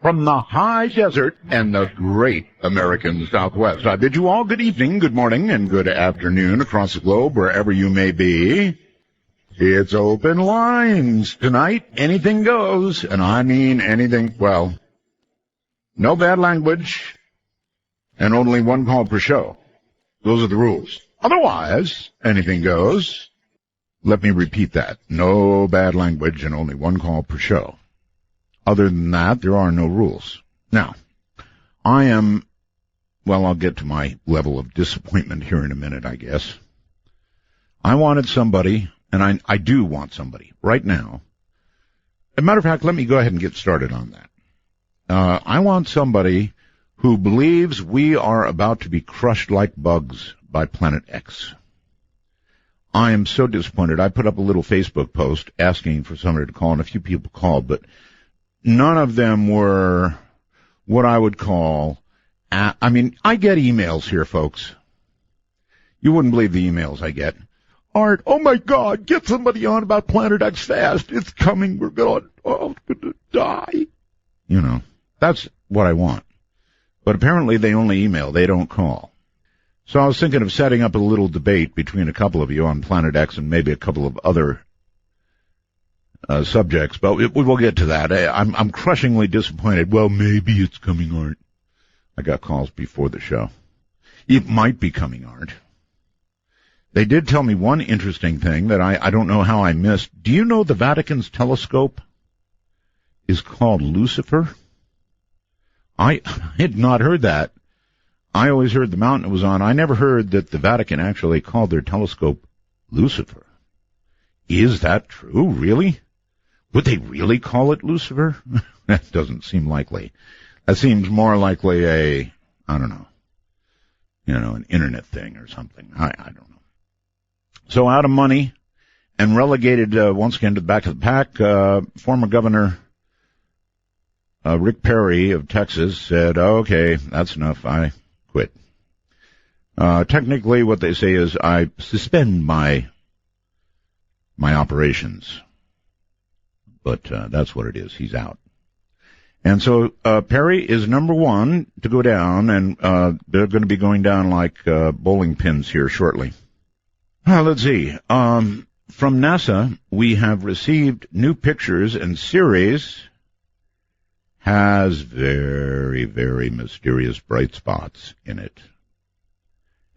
From the high desert and the great American Southwest, I bid you all good evening, good morning, and good afternoon across the globe, wherever you may be. It's open lines. Tonight, anything goes, and I mean anything, well, no bad language, and only one call per show. Those are the rules. Otherwise, anything goes. Let me repeat that. No bad language and only one call per show. Other than that, there are no rules. Now, I'll get to my level of disappointment here in a minute, I guess. I wanted somebody, and I do want somebody right now. As a matter of fact, let me go ahead and get started on that. I want somebody who believes we are about to be crushed like bugs by Planet X. I am so disappointed. I put up a little Facebook post asking for somebody to call, and a few people called, but none of them were what I would call, I get emails here, folks. You wouldn't believe the emails I get. Art, oh my God, get somebody on about Planet X fast. It's coming. We're going to die. You know, that's what I want. But apparently they only email. They don't call. So I was thinking of setting up a little debate between a couple of you on Planet X and maybe a couple of other subjects, but we will get to that. I'm crushingly disappointed. Well, maybe it's coming, Art. I got calls before the show. It might be coming, Art. They did tell me one interesting thing that I don't know how I missed. Do you know the Vatican's telescope is called Lucifer? I had not heard that. I always heard the mountain it was on. I never heard that the Vatican actually called their telescope Lucifer. Is that true, really? Would they really call it Lucifer? That doesn't seem likely. That seems more likely an internet thing or something. I don't know. So out of money and relegated once again to the back of the pack, former Governor Rick Perry of Texas said, okay, that's enough. I quit. Technically what they say is I suspend my operations. But that's what it is. He's out. And so Perry is number one to go down, and they're going to be going down like bowling pins here shortly. Let's see. From NASA, we have received new pictures, and Ceres has very, very mysterious bright spots in it.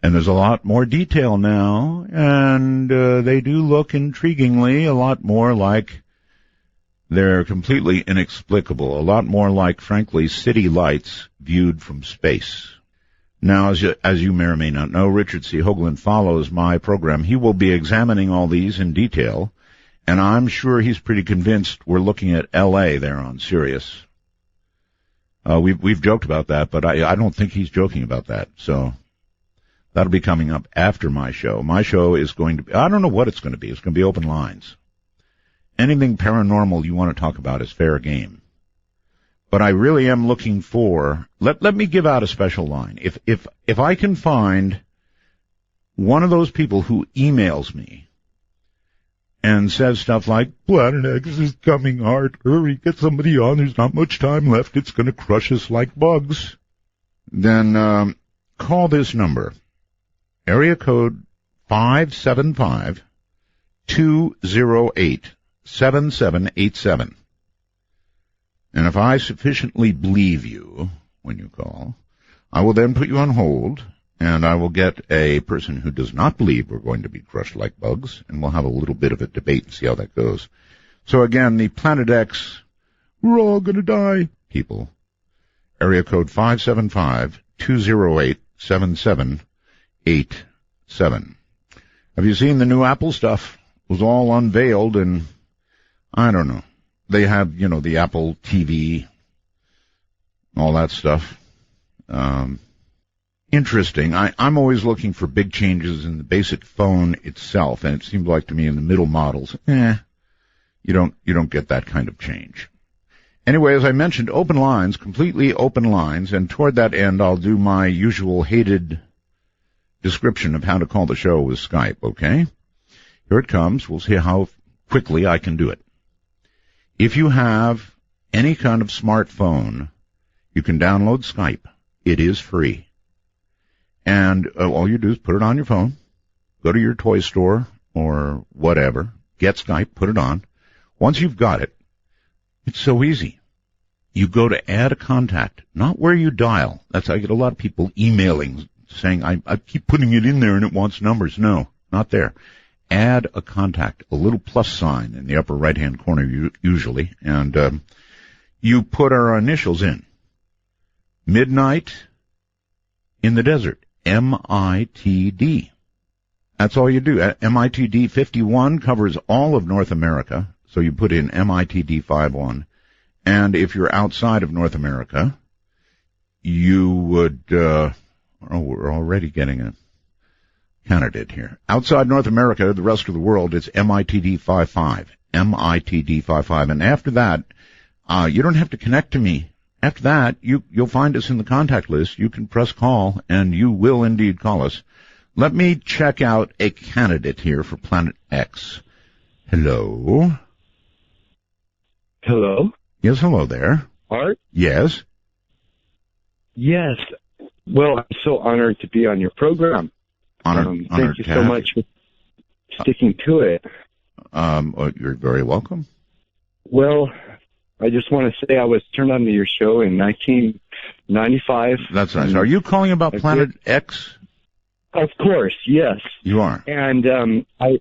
And there's a lot more detail now, and they do look intriguingly a lot more like they're completely inexplicable, a lot more like, frankly, city lights viewed from space. Now, as you may or may not know, Richard C. Hoagland follows my program. He will be examining all these in detail, and I'm sure he's pretty convinced we're looking at L.A. there on Sirius. We've joked about that, but I don't think he's joking about that, so that'll be coming up after my show. My show is going to be, I don't know what it's going to be. It's going to be open lines. Anything paranormal you want to talk about is fair game. But I really am looking for, let me give out a special line. If I can find one of those people who emails me and says stuff like, Planet X is coming, Art, hurry, get somebody on, there's not much time left, it's going to crush us like bugs, then call this number, area code 575-208-7787. And if I sufficiently believe you when you call, I will then put you on hold, and I will get a person who does not believe we're going to be crushed like bugs, and we'll have a little bit of a debate and see how that goes. So again, the Planet X, we're all going to die, people. Area code 575-208-7787. Have you seen the new Apple stuff? It was all unveiled, and I don't know. They have, the Apple TV, all that stuff. Interesting. I'm always looking for big changes in the basic phone itself, and it seems like to me in the middle models, you don't get that kind of change. Anyway, as I mentioned, open lines, completely open lines, and toward that end, I'll do my usual hated description of how to call the show with Skype, okay? Here it comes. We'll see how quickly I can do it. If you have any kind of smartphone, you can download Skype. It is free. And all you do is put it on your phone, go to your toy store or whatever, get Skype, put it on. Once you've got it, it's so easy. You go to add a contact, not where you dial. I get a lot of people emailing saying, I keep putting it in there and it wants numbers. No, not there. Add a contact, a little plus sign in the upper right-hand corner usually, and you put our initials in. Midnight in the Desert, MITD. That's all you do. MITD 51 covers all of North America, so you put in MITD 51. And if you're outside of North America, you would, we're already getting a candidate here. Outside North America, the rest of the world, it's MITD 55. MITD 55. And after that, you don't have to connect to me. After that, you'll find us in the contact list. You can press call, and you will indeed call us. Let me check out a candidate here for Planet X. Hello? Hello? Yes, hello there. Art? Yes? Yes. Well, I'm so honored to be on your program. Honored thank you so much for sticking to it. You're very welcome. Well, I just want to say I was turned on to your show in 1995. That's nice. Are you calling about Planet X? Of course, yes. You are. And I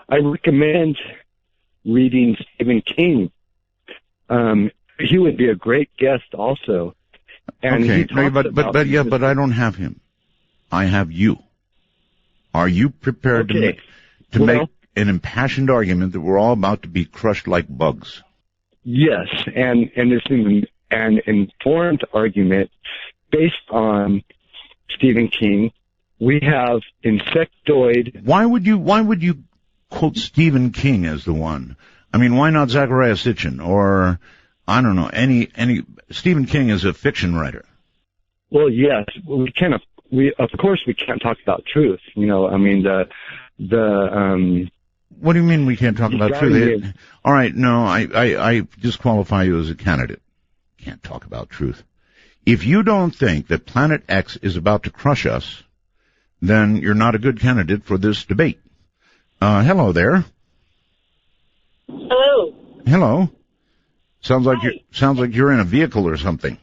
recommend reading Stephen King. He would be a great guest also. And okay, no, but I don't have him. I have you. Are you prepared to make an impassioned argument that we're all about to be crushed like bugs? Yes, and it's an informed argument based on Stephen King. We have insectoid. Why would you quote Stephen King as the one? I mean, why not Zachariah Sitchin or I don't know any Stephen King is a fiction writer. Well, yes, we of course we can't talk about truth. You know, I mean What do you mean we can't talk about truth? All right, no, I disqualify you as a candidate. Can't talk about truth. If you don't think that Planet X is about to crush us, then you're not a good candidate for this debate. Hello there. Hello. Hello. Sounds like you're in a vehicle or something.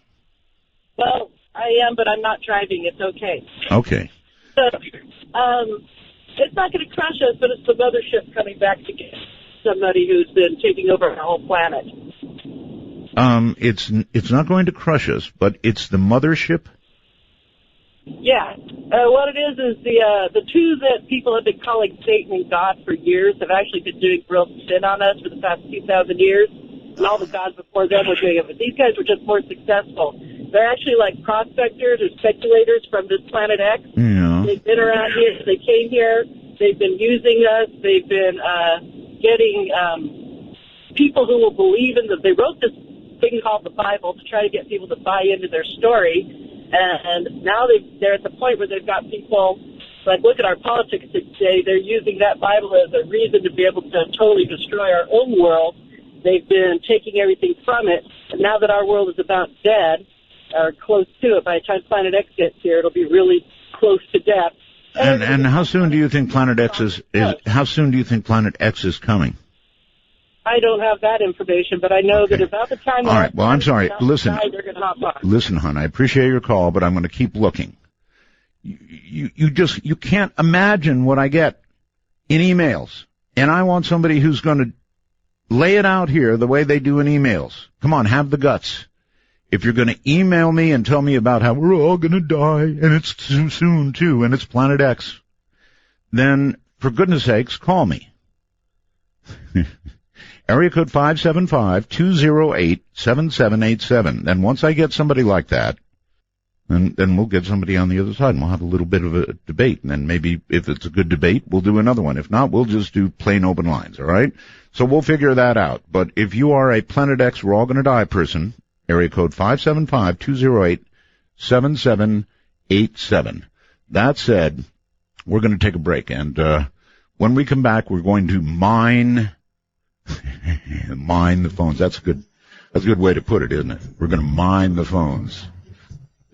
Well, I am, but I'm not driving. It's okay. Okay. So, it's not going to crush us, but it's the mothership coming back to get somebody who's been taking over our whole planet. It's not going to crush us, but it's the mothership. Yeah. What it is the two that people have been calling Satan and God for years have actually been doing real sin on us for the past 2,000 years. And all the gods before them were doing it, but these guys were just more successful. They're actually like prospectors or speculators from this Planet X. Yeah. They've been around here. They came here. They've been using us. They've been getting people who will believe in them. They wrote this thing called the Bible to try to get people to buy into their story. And now they're at the point where they've got people, like, look at our politics today. They're using that Bible as a reason to be able to totally destroy our own world. They've been taking everything from it. And now that our world is about dead, or close to it, by the time Planet X gets here, it'll be really close to death. And how soon do you think Planet X how soon do you think Planet X is coming? I don't have that information, but I know that about the time. All right. Well, I'm sorry. Listen, listen, hon. I appreciate your call, but I'm going to keep looking. You can't imagine what I get in emails, and I want somebody who's going to lay it out here the way they do in emails. Come on, have the guts. If you're going to email me and tell me about how we're all going to die, and it's too soon, too, and it's Planet X, then, for goodness sakes, call me. Area code 575-208-7787. Then once I get somebody like that, then we'll get somebody on the other side, and we'll have a little bit of a debate. And then maybe if it's a good debate, we'll do another one. If not, we'll just do plain open lines, all right? So we'll figure that out. But if you are a Planet X, we're all going to die person, area code 575-208-7787. That said, we're going to take a break. And when we come back, we're going to mine the phones. That's a That's a good way to put it, isn't it? We're going to mine the phones.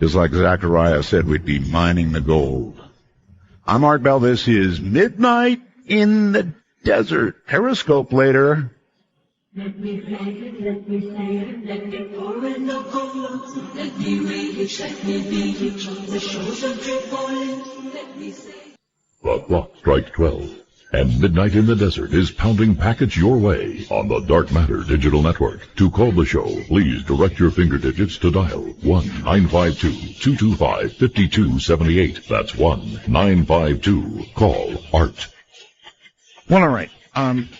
Just like Zachariah said, we'd be mining the gold. I'm Art Bell. This is Midnight in the Desert. Periscope later. Let me play it, let me say it, let me pour in the gold. Let me read it, let me beat it, on the shores of Tripoli. Let me say. The clock strikes 12, and Midnight in the Desert is pounding packets your way on the Dark Matter Digital Network. To call the show, please direct your finger digits to dial 1-952-225-5278. That's 1-952. Call Art. Well, all right.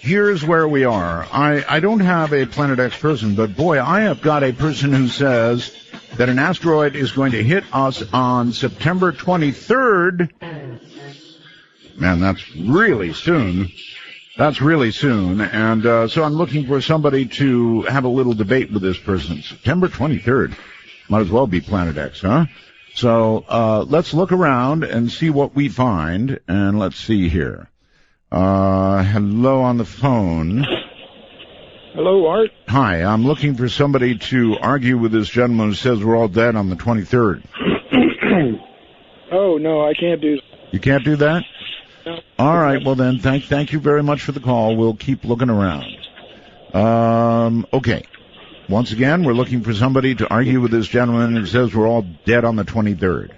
Here's where we are. I don't have a Planet X person, but boy, I have got a person who says that an asteroid is going to hit us on September 23rd. Man, that's really soon. That's really soon. And so I'm looking for somebody to have a little debate with this person. September 23rd. Might as well be Planet X, huh? So let's look around and see what we find. And let's see here. Hello on the phone. Hello, Art. Hi, I'm looking for somebody to argue with this gentleman who says we're all dead on the 23rd. Oh, no, I can't do that. You can't do that? No. All right, well then, thank you very much for the call. We'll keep looking around. Okay. Once again, we're looking for somebody to argue with this gentleman who says we're all dead on the 23rd.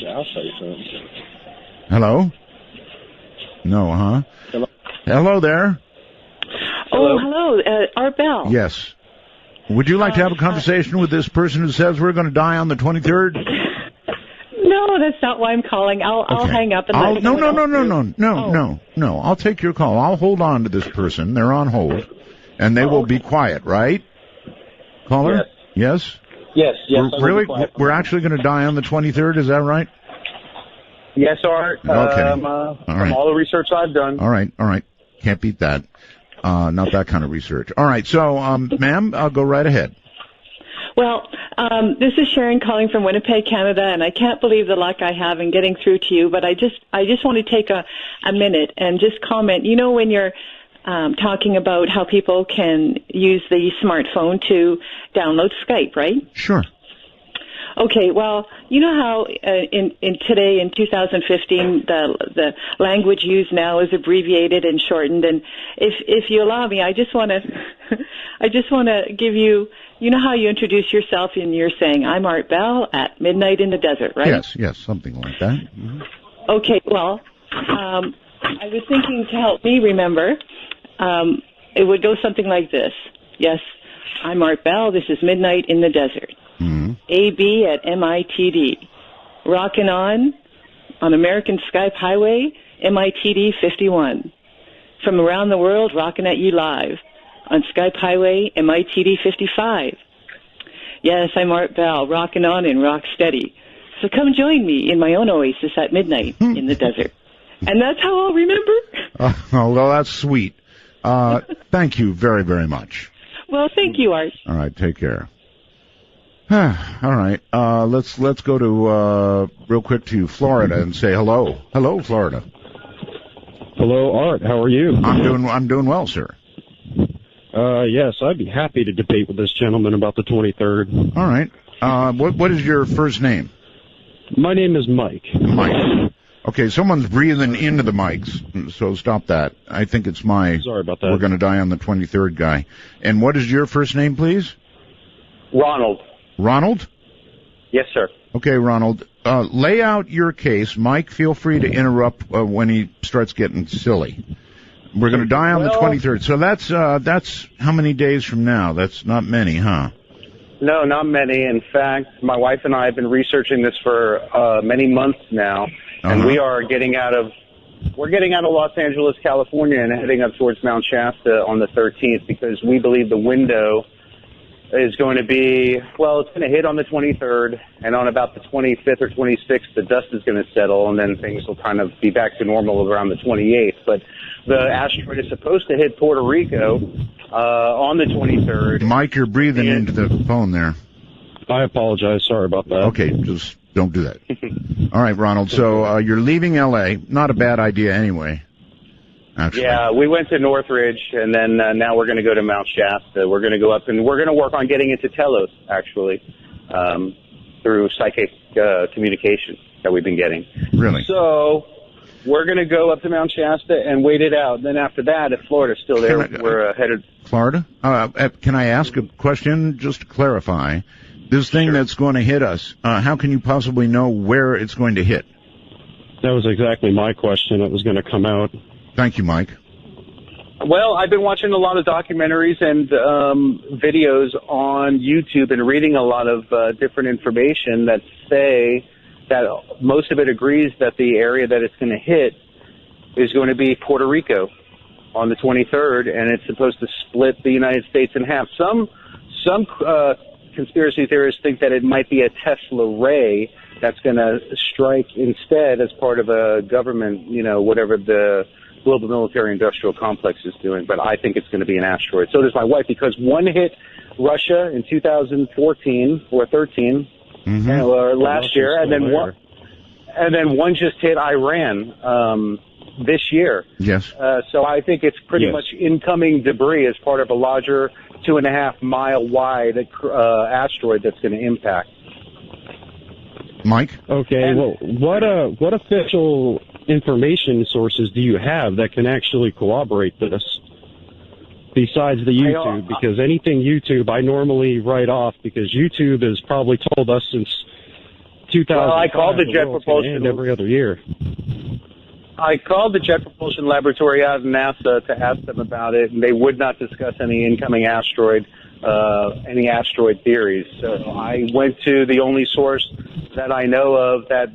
I'll say something. Hello? No, huh? Hello? Hello there. Oh, hello, Art Bell. Yes. Would you like to have a conversation with this person who says we're going to die on the 23rd? No, that's not why I'm calling. I'll hang up and let you know. No. I'll take your call. I'll hold on to this person. They're on hold, and they will be quiet, right? Caller? Yes. Yes. We're actually going to die on the 23rd. Is that right? Yes, Art. Okay. From all the research I've done. All right. Can't beat that. Not that kind of research. All right. So, ma'am, I'll go right ahead. Well, this is Sharon calling from Winnipeg, Canada, and I can't believe the luck I have in getting through to you, but I just want to take a minute and just comment. You know, when you're talking about how people can use the smartphone to download Skype, right? Sure. Okay, well, you know how in today in 2015 the language used now is abbreviated and shortened, and if you allow me, I just want to give you. You know how you introduce yourself and you're saying, I'm Art Bell at Midnight in the Desert, right? Yes, something like that. Mm-hmm. Okay, well, I was thinking to help me remember, it would go something like this. Yes, I'm Art Bell. This is Midnight in the Desert. Mm-hmm. AB at MITD. Rockin' on American Skype Highway, MITD 51. From around the world, rockin' at you live. On Skype Highway, MITD 55. Yes, I'm Art Bell, rockin' on and rock steady. So come join me in my own oasis at midnight in the desert. And that's how I'll remember. Oh, well, that's sweet. Thank you very, very much. Well, thank you, Art. All right, take care. All right, let's go to real quick to Florida and say hello. Hello, Florida. Hello, Art. How are you? I'm doing well, sir. Yes, I'd be happy to debate with this gentleman about the 23rd. All right. What is your first name? My name is Mike. Mike. Okay, someone's breathing into the mics, so stop that. I think it's Sorry about that. We're going to die on the 23rd guy. And what is your first name, please? Ronald. Ronald? Yes, sir. Okay, Ronald. Lay out your case. Mike, feel free to interrupt when he starts getting silly. We're going to die on the 23rd. So that's how many days from now? That's not many, huh? No, not many. In fact, my wife and I have been researching this for many months now, and we are getting out of Los Angeles, California, and heading up towards Mount Shasta on the 13th because we believe the window is going to be, well, it's going to hit on the 23rd, and on about the 25th or 26th, the dust is going to settle, and then things will kind of be back to normal around the 28th. But the asteroid is supposed to hit Puerto Rico on the 23rd. Mike, you're breathing into the phone there. I apologize. Sorry about that. Okay, just don't do that. All right, Ronald. So you're leaving L.A. Not a bad idea anyway. actually. Yeah, we went to Northridge, and then now we're going to go to Mount Shasta. We're going to go up, and we're going to work on getting into Telos, actually, through psychic communication that we've been getting. Really? So we're going to go up to Mount Shasta and wait it out. Then after that, if Florida's still there, we're headed... Florida? Can I ask a question just to clarify? This thing that's going to hit us, how can you possibly know where it's going to hit? That was exactly my question that was going to come out. Thank you, Mike. Well, I've been watching a lot of documentaries and videos on YouTube and reading a lot of different information that say that most of it agrees that the area that it's going to hit is going to be Puerto Rico on the 23rd, and it's supposed to split the United States in half. Some conspiracy theorists think that it might be a Tesla ray that's going to strike instead as part of a government, whatever the global military-industrial complex is doing. But I think it's going to be an asteroid. So does my wife, because one hit Russia in 2014 or 13, or last year, and then one just hit Iran this year. Yes. So I think it's pretty much incoming debris as part of a larger 2.5-mile wide asteroid that's going to impact. Mike? Okay, well, what official information sources do you have that can actually corroborate this besides the YouTube? Because anything YouTube I normally write off, because YouTube has probably told us since 2005 well, I called the Jet Propulsion every other year. I called the Jet Propulsion Laboratory out of NASA to ask them about it, and they would not discuss any incoming asteroid, any asteroid theories. So I went to the only source that I know of that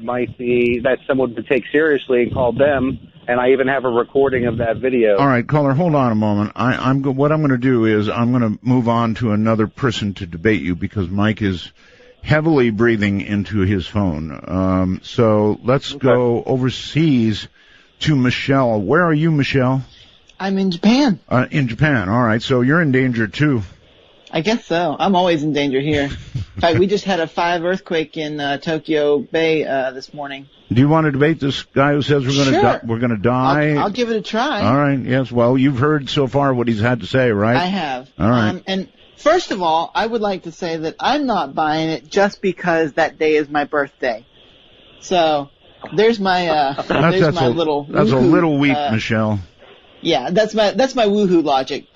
someone would take seriously and called them, and I even have a recording of that video. All right, caller, hold on a moment. What I'm going to do is I'm going to move on to another person to debate you because Mike is heavily breathing into his phone. So let's go overseas to Michelle. Where are you, Michelle? I'm in Japan. In Japan. All right. So you're in danger too. I guess so. I'm always in danger here. In fact, we just had a 5 earthquake in Tokyo Bay this morning. Do you want to debate this guy who says we're going to die? I'll give it a try. All right. Yes. Well, you've heard so far what he's had to say, right? I have. All right. And first of all, I would like to say that I'm not buying it just because that day is my birthday. So there's my little. That's a little weak, Michelle. Yeah, that's my woohoo logic.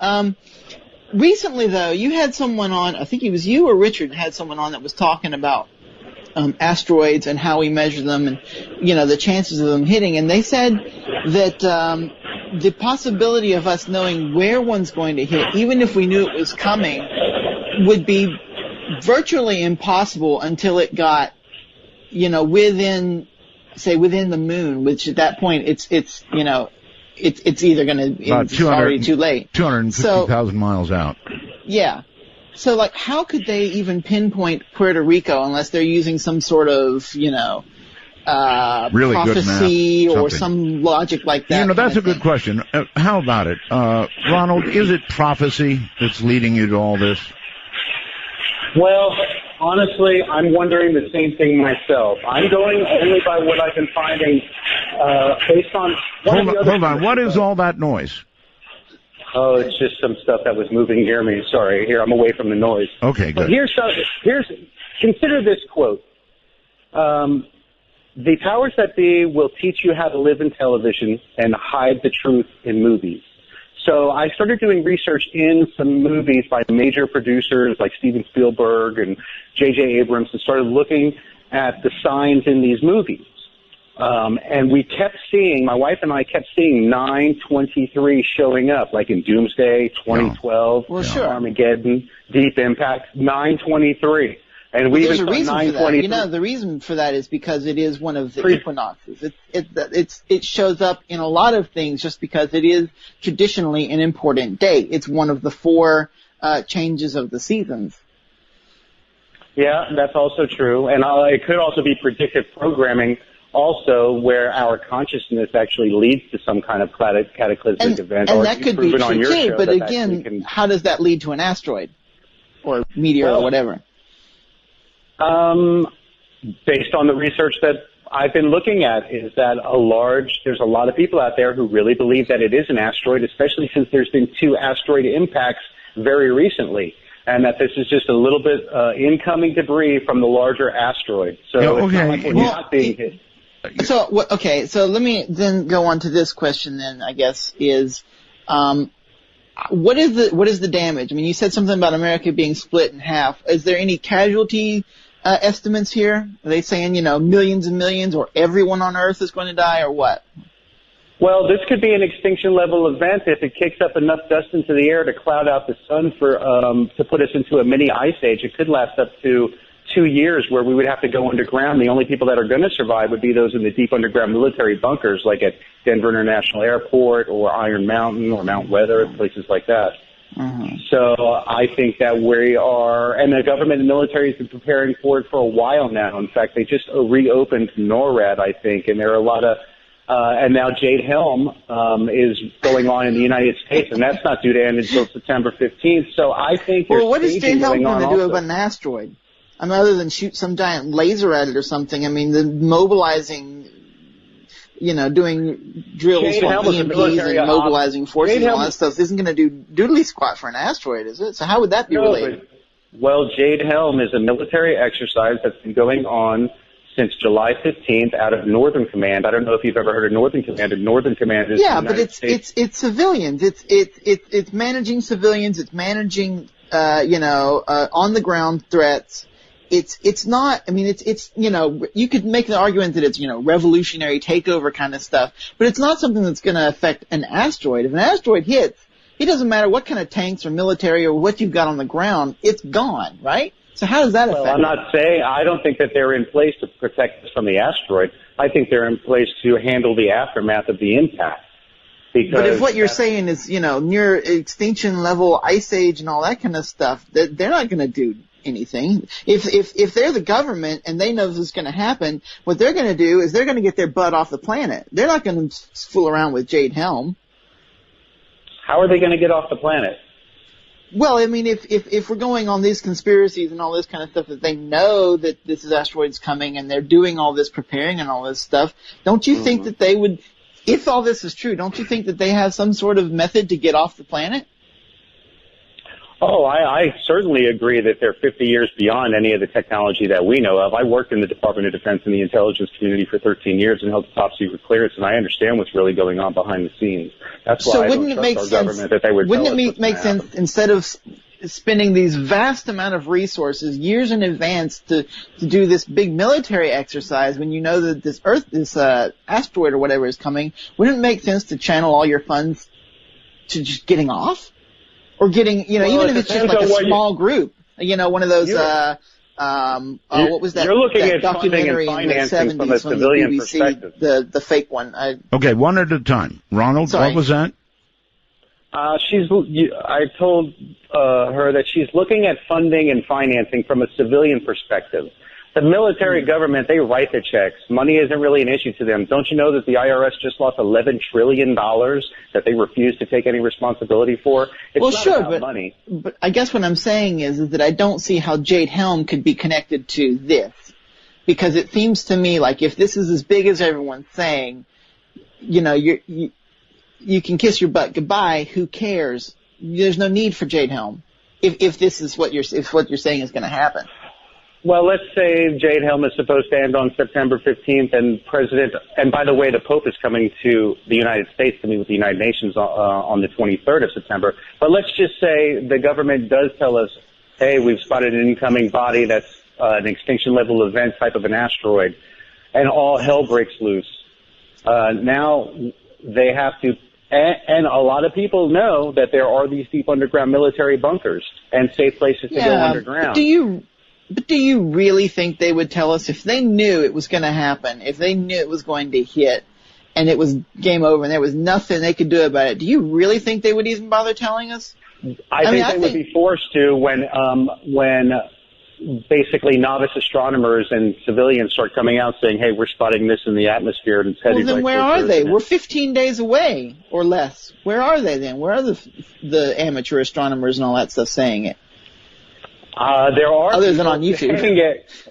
Recently, though, you had someone on, I think it was you or Richard had someone on that was talking about asteroids and how we measure them and, the chances of them hitting. And they said that the possibility of us knowing where one's going to hit, even if we knew it was coming, would be virtually impossible until it got, within the moon, which at that point it's either going to, it's already too late. 250,000 miles out. Yeah. So, how could they even pinpoint Puerto Rico unless they're using some sort of, really prophecy or some logic like that? That's a good question. How about it? Ronald, is it prophecy that's leading you to all this? Well, honestly, I'm wondering the same thing myself. I'm going only by what I've been finding based on... Hold on. What is all that noise? Oh, it's just some stuff that was moving near me. Sorry. Here, I'm away from the noise. Okay, good. But consider this quote. The powers that be will teach you how to live in television and hide the truth in movies. So I started doing research in some movies by major producers like Steven Spielberg and J.J. Abrams and started looking at the signs in these movies. And we kept seeing, my wife and I kept seeing 923 showing up, like in Doomsday, 2012, Armageddon, Deep Impact, 923. And there's a reason for that. The reason for that is because it is one of the equinoxes. It shows up in a lot of things just because it is traditionally an important day. It's one of the 4 changes of the seasons. Yeah, that's also true. And it could also be predictive programming also where our consciousness actually leads to some kind of cataclysmic event. And that could be true too, but again, how does that lead to an asteroid or meteor or whatever? Based on the research that I've been looking at is that there's a lot of people out there who really believe that it is an asteroid, especially since there's been 2 asteroid impacts very recently, and that this is just a little bit incoming debris from the larger asteroid. So it's not like we're not being hit. So let me then go on to this question then, I guess, is what is the damage? I mean, you said something about America being split in half. Is there any casualty estimates here? Are they saying, millions and millions, or everyone on Earth is going to die, or what? Well, this could be an extinction level event if it kicks up enough dust into the air to cloud out the sun to put us into a mini ice age. It could last up to 2 years where we would have to go underground. The only people that are going to survive would be those in the deep underground military bunkers, like at Denver International Airport or Iron Mountain or Mount Weather, places like that. Mm-hmm. So I think that we are, and the government and military has been preparing for it for a while now. In fact, they just reopened NORAD, I think, and there are a lot of, and now Jade Helm is going on in the United States, and that's not due to end until September 15th. So I think what is Jade Helm going to do about an asteroid? I mean, other than shoot some giant laser at it or something. I mean, the mobilizing, doing drills on EMPs and mobilizing forces and all that stuff isn't going to do doodly squat for an asteroid, is it? So how would that be related? Well, Jade Helm is a military exercise that's been going on since July 15th out of Northern Command. I don't know if you've ever heard of Northern Command. Northern Command is but it's civilians. It's managing civilians. It's managing on the ground threats. It's not, I mean, it's you could make the argument that it's, revolutionary takeover kind of stuff, but it's not something that's going to affect an asteroid. If an asteroid hits, it doesn't matter what kind of tanks or military or what you've got on the ground, it's gone, right? So how does that affect? Well, I'm not saying, I don't think that they're in place to protect us from the asteroid. I think they're in place to handle the aftermath of the impact. But if what you're saying is, near extinction level, ice age and all that kind of stuff, they're not going to do anything. If they're the government and they know this is going to happen, what they're going to do is they're going to get their butt off the planet. They're not going to fool around with Jade Helm. How are they going to get off the planet? Well, I mean, if we're going on these conspiracies and all this kind of stuff, that they know that this is asteroids coming and they're doing all this preparing and all this stuff, don't you think that they would, if all this is true, don't you think that they have some sort of method to get off the planet? Oh, I certainly agree that they're 50 years beyond any of the technology that we know of. I worked in the Department of Defense and the intelligence community for 13 years and held the top secret clearance, and I understand what's really going on behind the scenes. That's why I don't trust our government that they would tell us what's going to happen. Wouldn't it make sense, instead of spending these vast amount of resources years in advance to do this big military exercise when you know that this asteroid or whatever is coming, wouldn't it make sense to channel all your funds to just getting off? Or getting, even if it's just like a small group, one of those, what was that? You're looking that at documentary funding and in the financing 70s from a civilian BBC, perspective. the fake one. Okay, one at a time. Ronald, Sorry. What was that? I told her that she's looking at funding and financing from a civilian perspective. The military government, they write the checks. Money isn't really an issue to them. Don't you know that the IRS just lost $11 trillion that they refuse to take any responsibility for? It's not about money. But I guess what I'm saying is that I don't see how Jade Helm could be connected to this. Because it seems to me like if this is as big as everyone's saying, you can kiss your butt goodbye, who cares? There's no need for Jade Helm. If this is what you're saying is going to happen. Well, let's say Jade Helm is supposed to end on September 15th, and by the way, the Pope is coming to the United States to meet with the United Nations on the 23rd of September. But let's just say the government does tell us, hey, we've spotted an incoming body that's an extinction level event type of an asteroid, and all hell breaks loose. Now they have to, and a lot of people know that there are these deep underground military bunkers and safe places to go underground. But do you really think they would tell us if they knew it was going to happen, if they knew it was going to hit, and it was game over and there was nothing they could do about it? Do you really think they would even bother telling us? I think they would be forced to when basically novice astronomers and civilians start coming out saying, hey, we're spotting this in the atmosphere and it's heading. Well, then where are they? We're 15 days away or less. Where are they then? Where are the amateur astronomers and all that stuff saying it? There are other than on YouTube.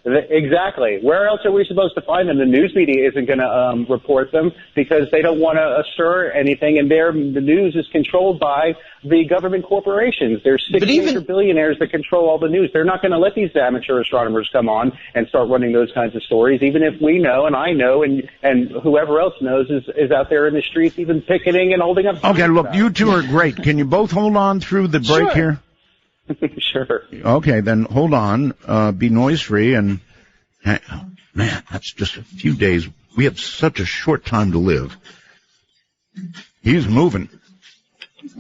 Exactly. Where else are we supposed to find them? The news media isn't going to report them because they don't want to assert anything, and the news is controlled by the government corporations. There's 6 major billionaires that control all the news. They're not going to let these amateur astronomers come on and start running those kinds of stories, even if we know and I know and whoever else knows is out there in the streets even picketing and holding up. Okay, look, you two are great. Can you both hold on through the break here? Sure. Okay, then hold on. Be noise-free and... Oh, man, that's just a few days. We have such a short time to live. He's moving.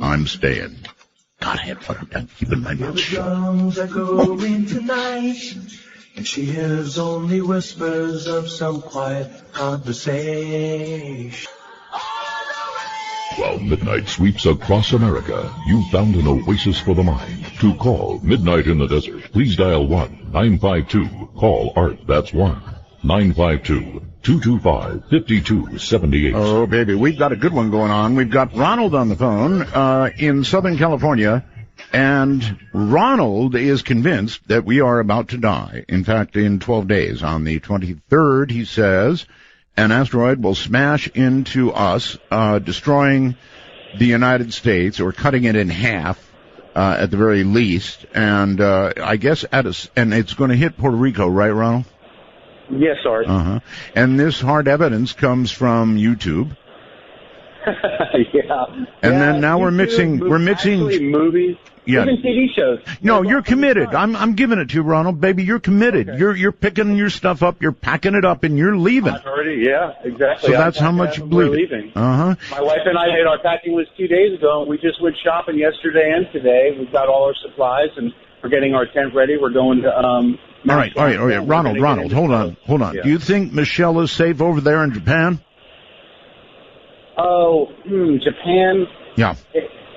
I'm staying. God, I had fun. I'm keeping my mouth shut. Drums are going tonight, and she hears only whispers of some quiet conversation. While midnight sweeps across America, you've found an oasis for the mind. To call Midnight in the Desert, please dial 1-952. Call Art, that's 1-952-225-5278. Oh, baby, we've got a good one going on. We've got Ronald on the phone in Southern California, and Ronald is convinced that we are about to die. In fact, in 12 days, on the 23rd, he says, an asteroid will smash into us, destroying the United States, or cutting it in half, at the very least. And I guess and it's going to hit Puerto Rico, right, Ronald? Yes, Art. And this hard evidence comes from YouTube. Yeah. And then now we're mixing movies. Yeah. Even TV shows. No, you're committed. I'm giving it to you, Ronald, baby. You're committed. Okay. You're picking your stuff up, you're packing it up, and you're leaving. Yeah, exactly. So that's how much you believe. We're leaving. My wife and I did our packing list 2 days ago, and we just went shopping yesterday and today. We've got all our supplies, and we're getting our tent ready. We're going to all right. Ronald, hold on. Yeah. Do you think Michelle is safe over there in Japan? Oh, Japan. Yeah.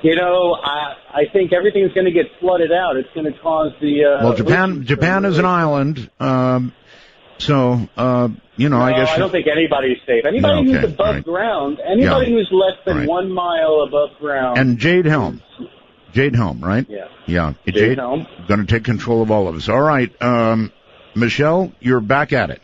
I think everything's going to get flooded out. It's going to cause the. Well, Japan is an island, I guess. I don't think anybody's safe. Anybody who's above ground, who's less than 1 mile above ground. And Jade Helm, right? Yeah. Yeah. Jade Helm going to take control of all of us. All right, Michelle, you're back at it.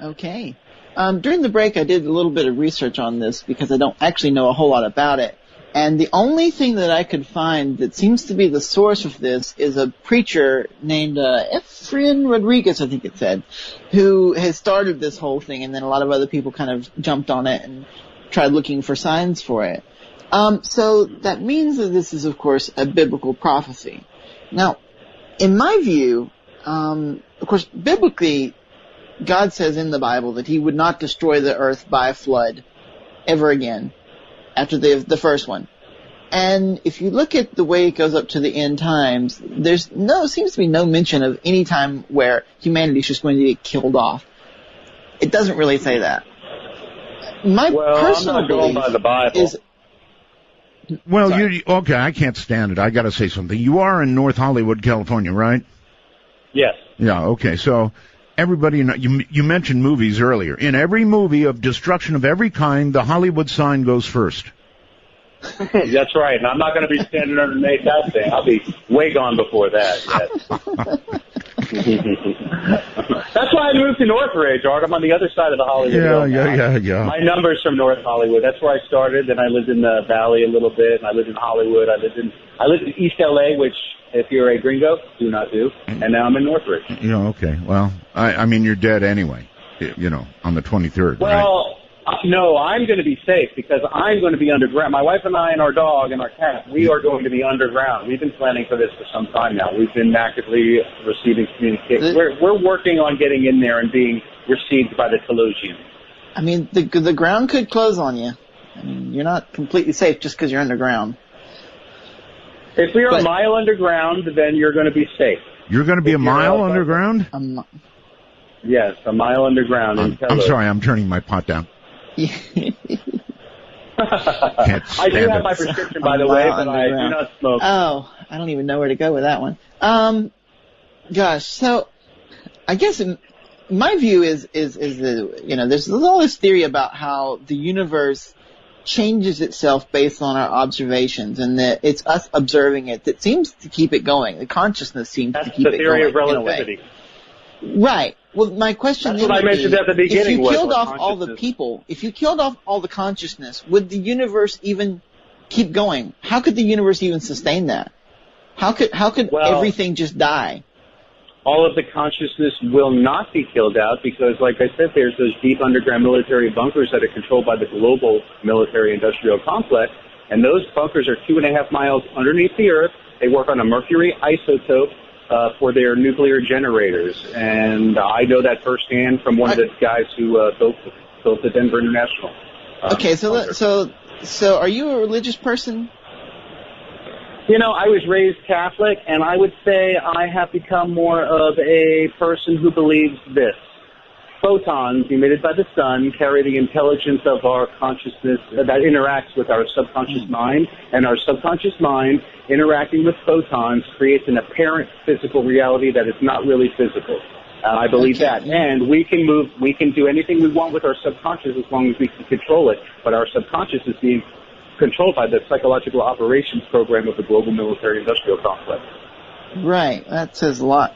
Okay. During the break, I did a little bit of research on this because I don't actually know a whole lot about it. And the only thing that I could find that seems to be the source of this is a preacher named Efrain Rodriguez, I think it said, who has started this whole thing, and then a lot of other people kind of jumped on it and tried looking for signs for it. So that means that this is, of course, a biblical prophecy. Now, in my view, of course, biblically, God says in the Bible that he would not destroy the earth by a flood ever again after the first one. And if you look at the way it goes up to the end times, seems to be no mention of any time where humanity is just going to get killed off. It doesn't really say that. My personal belief by the Bible. is... Well, okay, I can't stand it. I got to say something. You are in North Hollywood, California, right? Yes. Yeah, okay, so... Everybody, you mentioned movies earlier. In every movie of destruction of every kind, the Hollywood sign goes first. That's right, and I'm not going to be standing underneath that thing. I'll be way gone before that. Yes. That's why I moved to Northridge, Art. I'm on the other side of the Hollywood. Yeah. My number's from North Hollywood. That's where I started. Then I lived in the Valley a little bit, and I lived in Hollywood. I lived in East LA, which, if you're a gringo, do not do. And now I'm in Northridge. Okay. Well, I mean, you're dead anyway, on the 23rd, right? Well, no, I'm going to be safe because I'm going to be underground. My wife and I and our dog and our cat, we are going to be underground. We've been planning for this for some time now. We've been actively receiving communication. We're working on getting in there and being received by the Telosians. I mean, the ground could close on you. I mean, you're not completely safe just because you're underground. If we are a mile underground, then you're going to be safe. You're going to be a mile underground? Yes, a mile underground. I'm sorry, I'm turning my pot down. I do have my prescription, by the way, but I do not smoke. Oh, I don't even know where to go with that one. Gosh, so I guess my view is there's all this theory about how the universe changes itself based on our observations, and that it's us observing it that seems to keep it going. The consciousness seems to keep it going. That's the theory of relativity. Right. Well, my question That's what I mentioned at the beginning. If you killed off all the people, if you killed off all the consciousness, would the universe even keep going? How could the universe even sustain that? How could everything just die? All of the consciousness will not be killed out because, like I said, there's those deep underground military bunkers that are controlled by the global military-industrial complex, and those bunkers are 2.5 miles underneath the Earth. They work on a mercury isotope for their nuclear generators, and I know that firsthand from one of the guys who built the Denver International. Okay, so are you a religious person? You know, I was raised Catholic, and I would say I have become more of a person who believes this. Photons emitted by the sun carry the intelligence of our consciousness that interacts with our subconscious mind, and our subconscious mind interacting with photons creates an apparent physical reality that is not really physical. I believe that. And we can do anything we want with our subconscious as long as we can control it, but our subconscious is being controlled by the psychological operations program of the global military-industrial complex. Right. That says a lot.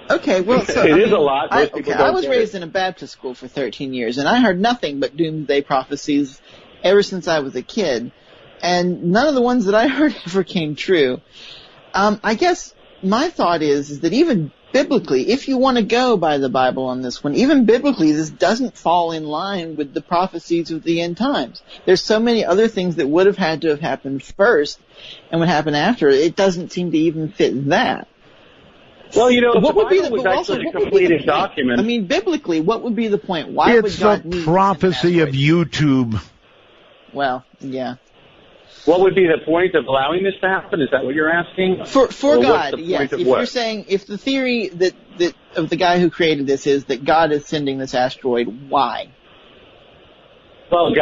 Okay, well, so it is a lot. I was raised in a Baptist school for 13 years, and I heard nothing but doomsday prophecies ever since I was a kid, and none of the ones that I heard ever came true. I guess my thought is that even biblically, if you want to go by the Bible on this one, even biblically, this doesn't fall in line with the prophecies of the end times. There's so many other things that would have had to have happened first and would happen after. It doesn't seem to even fit that. Well, you know, what would be the completed document. I mean, biblically, what would be the point? Why would God need It's a prophecy of YouTube. Well, yeah. What would be the point of allowing this to happen? Is that what you're asking? For God, yes. If you're saying, if the theory that of the guy who created this is that God is sending this asteroid, why? Well,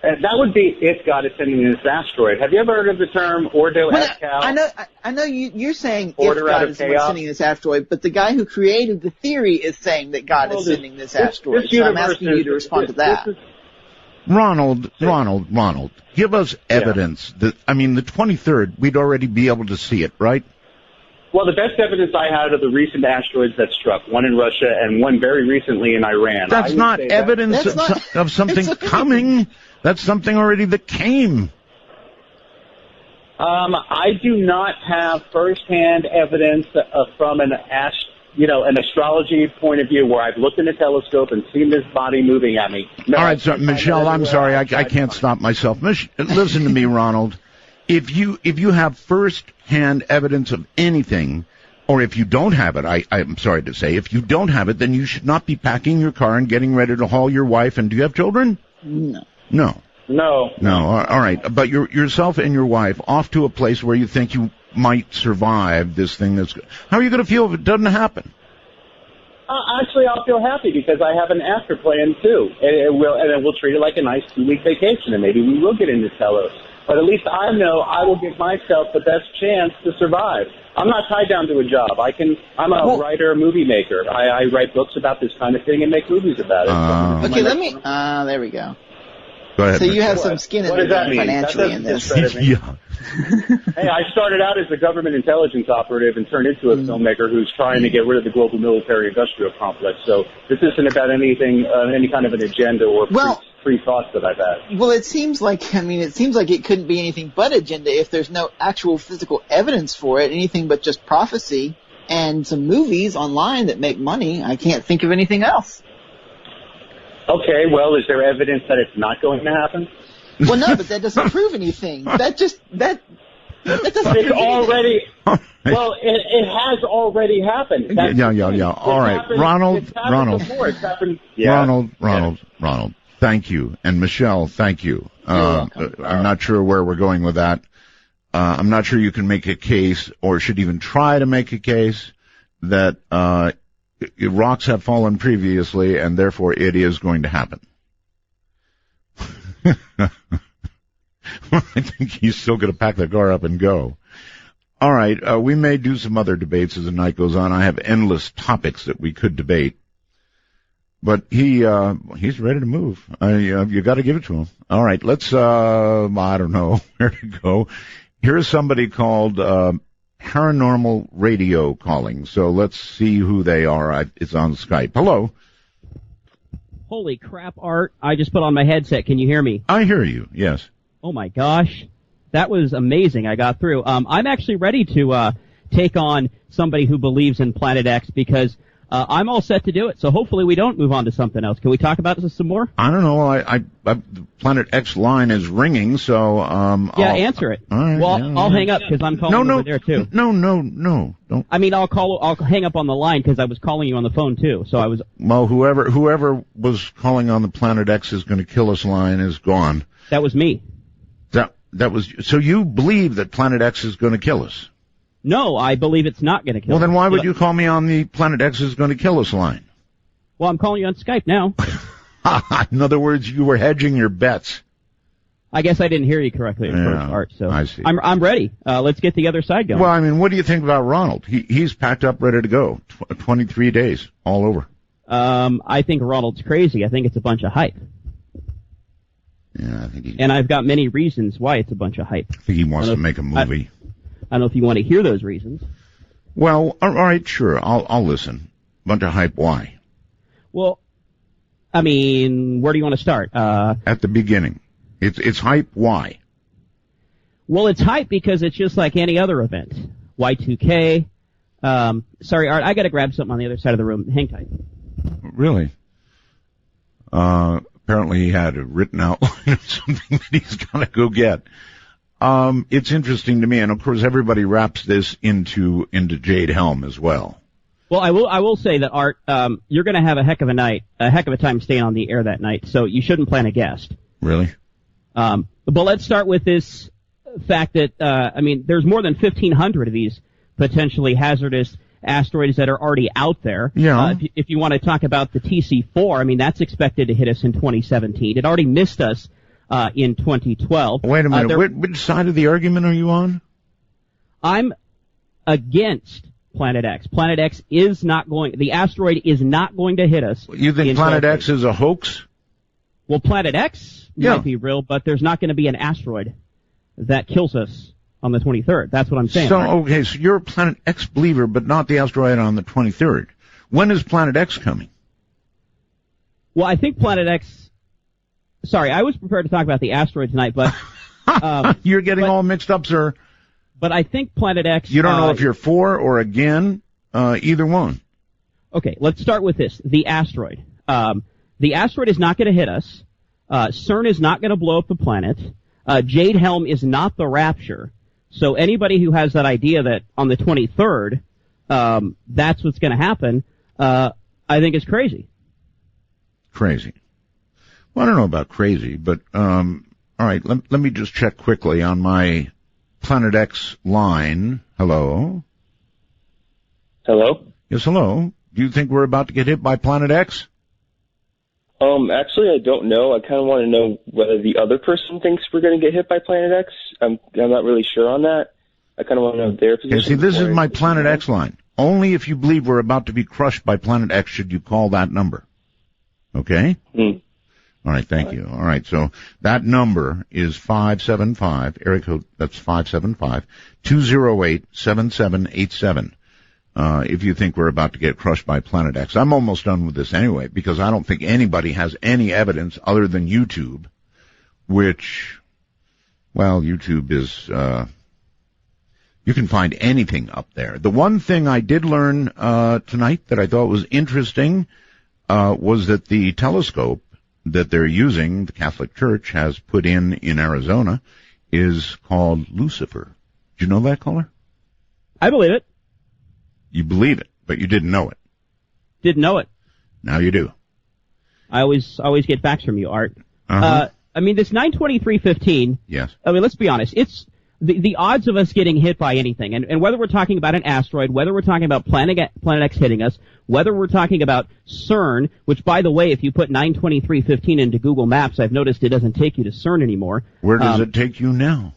that would be if God is sending this asteroid. Have you ever heard of the term Ordo et Cal? I know you're saying if God is sending this asteroid, but the guy who created the theory is saying that God is sending this asteroid. So I'm asking you to respond to that. Ronald, give us evidence that, I mean, the 23rd, we'd already be able to see it, right? Well, the best evidence I had of the recent asteroids that struck, one in Russia and one very recently in Iran. That's not evidence of something coming. That's something already that came. I do not have firsthand evidence from an astrology point of view where I've looked in a telescope and seen this body moving at me. No, all right, so Michelle, I'm sorry, I can't stop myself. Listen to me, Ronald. If you have first-hand evidence of anything, or if you don't have it, I'm sorry to say, if you don't have it, then you should not be packing your car and getting ready to haul your wife. And do you have children? No. All right, but yourself and your wife off to a place where you think you might survive this thing. How are you going to feel if it doesn't happen? Actually, I'll feel happy because I have an after plan too, and we'll treat it like a nice 2-week vacation, and maybe we will get into Telos. But at least I know I will give myself the best chance to survive. I'm not tied down to a job. I'm a writer, movie maker. I write books about this kind of thing and make movies about it. Okay, there we go. Go ahead. So you have some skin in the game financially in this. Yeah. Hey, I started out as a government intelligence operative and turned into a filmmaker who's trying to get rid of the global military-industrial complex. So this isn't about anything, any kind of an agenda or pre-thoughts that I've had. Well, it seems like it couldn't be anything but agenda if there's no actual physical evidence for it, anything but just prophecy and some movies online that make money. I can't think of anything else. Okay, well, is there evidence that it's not going to happen? Well, no, but that doesn't prove anything. That doesn't it's already, well, it has already happened. Yeah. All right, Ronald. Ronald, thank you. And Michelle, thank you. I'm not sure where we're going with that. I'm not sure you can make a case or should even try to make a case that rocks have fallen previously and therefore it is going to happen. I think he's still going to pack the car up and go. All right, we may do some other debates as the night goes on. I have endless topics that we could debate. But he's ready to move. You got to give it to him. All right, let's. I don't know where to go. Here's somebody called Paranormal Radio calling. So let's see who they are. It's on Skype. Hello. Holy crap, Art! I just put on my headset. Can you hear me? I hear you. Yes. Oh my gosh, that was amazing. I got through. I'm actually ready to take on somebody who believes in Planet X because. I'm all set to do it, so hopefully we don't move on to something else. Can we talk about this some more? I don't know. The Planet X line is ringing, so yeah, answer it. All right, well, yeah, I'll hang up because I'm calling over there too. No, don't. I mean, I'll hang up on the line because I was calling you on the phone too. So I was. Well, whoever was calling on the Planet X is going to kill us line is gone. That was me. That was so. You believe that Planet X is going to kill us? No, I believe it's not going to kill us. Well, then why would you call me on the Planet X is going to kill us line? Well, I'm calling you on Skype now. In other words, you were hedging your bets. I guess I didn't hear you correctly at first, Art. So I see. I'm ready. Let's get the other side going. Well, I mean, what do you think about Ronald? He's packed up, ready to go. 23 days, all over. I think Ronald's crazy. I think it's a bunch of hype. Yeah, I think and I've got many reasons why it's a bunch of hype. I think he wants to make a movie. I don't know if you want to hear those reasons. Well, all right, sure. I'll listen. Bunch of hype. Why? Well, I mean, where do you want to start? At the beginning. It's hype. Why? Well, it's hype because it's just like any other event. Y2K. Sorry, Art, I got to grab something on the other side of the room. Hang tight. Really? Apparently he had a written outline of something that he's got to go get. It's interesting to me, and of course everybody wraps this into Jade Helm as well. Well, I will say that, Art, you're going to have a heck of a time staying on the air that night, so you shouldn't plan a guest. Really? But let's start with this fact that, there's more than 1,500 of these potentially hazardous asteroids that are already out there. Yeah. If you want to talk about the TC4, that's expected to hit us in 2017. It already missed us in 2012. Wait a minute. Which side of the argument are you on? I'm against Planet X. Planet X is not going. The asteroid is not going to hit us. You think Planet X is a hoax? Well, Planet X might be real, but there's not going to be an asteroid that kills us on the 23rd. That's what I'm saying. So, right? okay, so you're a Planet X believer, but not the asteroid on the 23rd. When is Planet X coming? Well, I think Planet X... Sorry, I was prepared to talk about the asteroid tonight, but... You're getting all mixed up, sir. But I think Planet X... You don't know if you're for or against either one. Okay, let's start with this. The asteroid. The asteroid is not going to hit us. CERN is not going to blow up the planet. Jade Helm is not the rapture. So anybody who has that idea that on the 23rd, that's what's going to happen, I think is crazy. Crazy. Well, I don't know about crazy, but all right, let me just check quickly on my Planet X line. Hello? Hello? Yes, hello. Do you think we're about to get hit by Planet X? Actually, I don't know. I kind of want to know whether the other person thinks we're going to get hit by Planet X. I'm not really sure on that. I kind of want to know their position. Okay, see, this is my Planet X line. Only if you believe we're about to be crushed by Planet X should you call that number. Okay? All right, thank you. All right, so that number is 575, area code, that's 575-208-7787. If you think we're about to get crushed by Planet X. I'm almost done with this anyway, because I don't think anybody has any evidence other than YouTube, which, well, YouTube is, you can find anything up there. The one thing I did learn tonight that I thought was interesting was that the telescope that they're using, the Catholic Church has put in Arizona, is called Lucifer. Did you know that, caller? I believe it. You believe it, but you didn't know it. Didn't know it. Now you do. I always get facts from you, Art. This 92315. Yes. Let's be honest. It's the odds of us getting hit by anything, and whether we're talking about an asteroid, whether we're talking about Planet X hitting us, whether we're talking about CERN, which, by the way, if you put 92315 into Google Maps, I've noticed it doesn't take you to CERN anymore. Where does it take you now?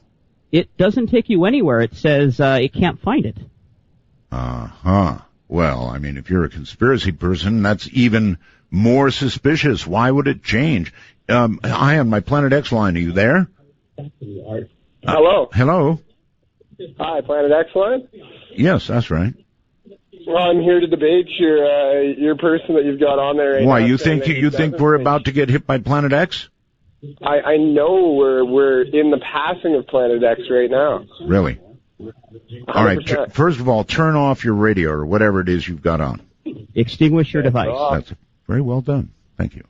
It doesn't take you anywhere. It says it can't find it. Well, Well, I mean, if you're a conspiracy person, that's even more suspicious. Why would it change? I am my Planet X line. Are you there? Hello. Hello. Hi, Planet X line? Yes, that's right. Well, I'm here to debate your person that you've got on there right Why, now. you think we're about to get hit by Planet X? I know we're in the passing of Planet X right now. Really? 100%. All right. First of all, turn off your radio or whatever it is you've got on. Extinguish your device. That's very well done. Thank you.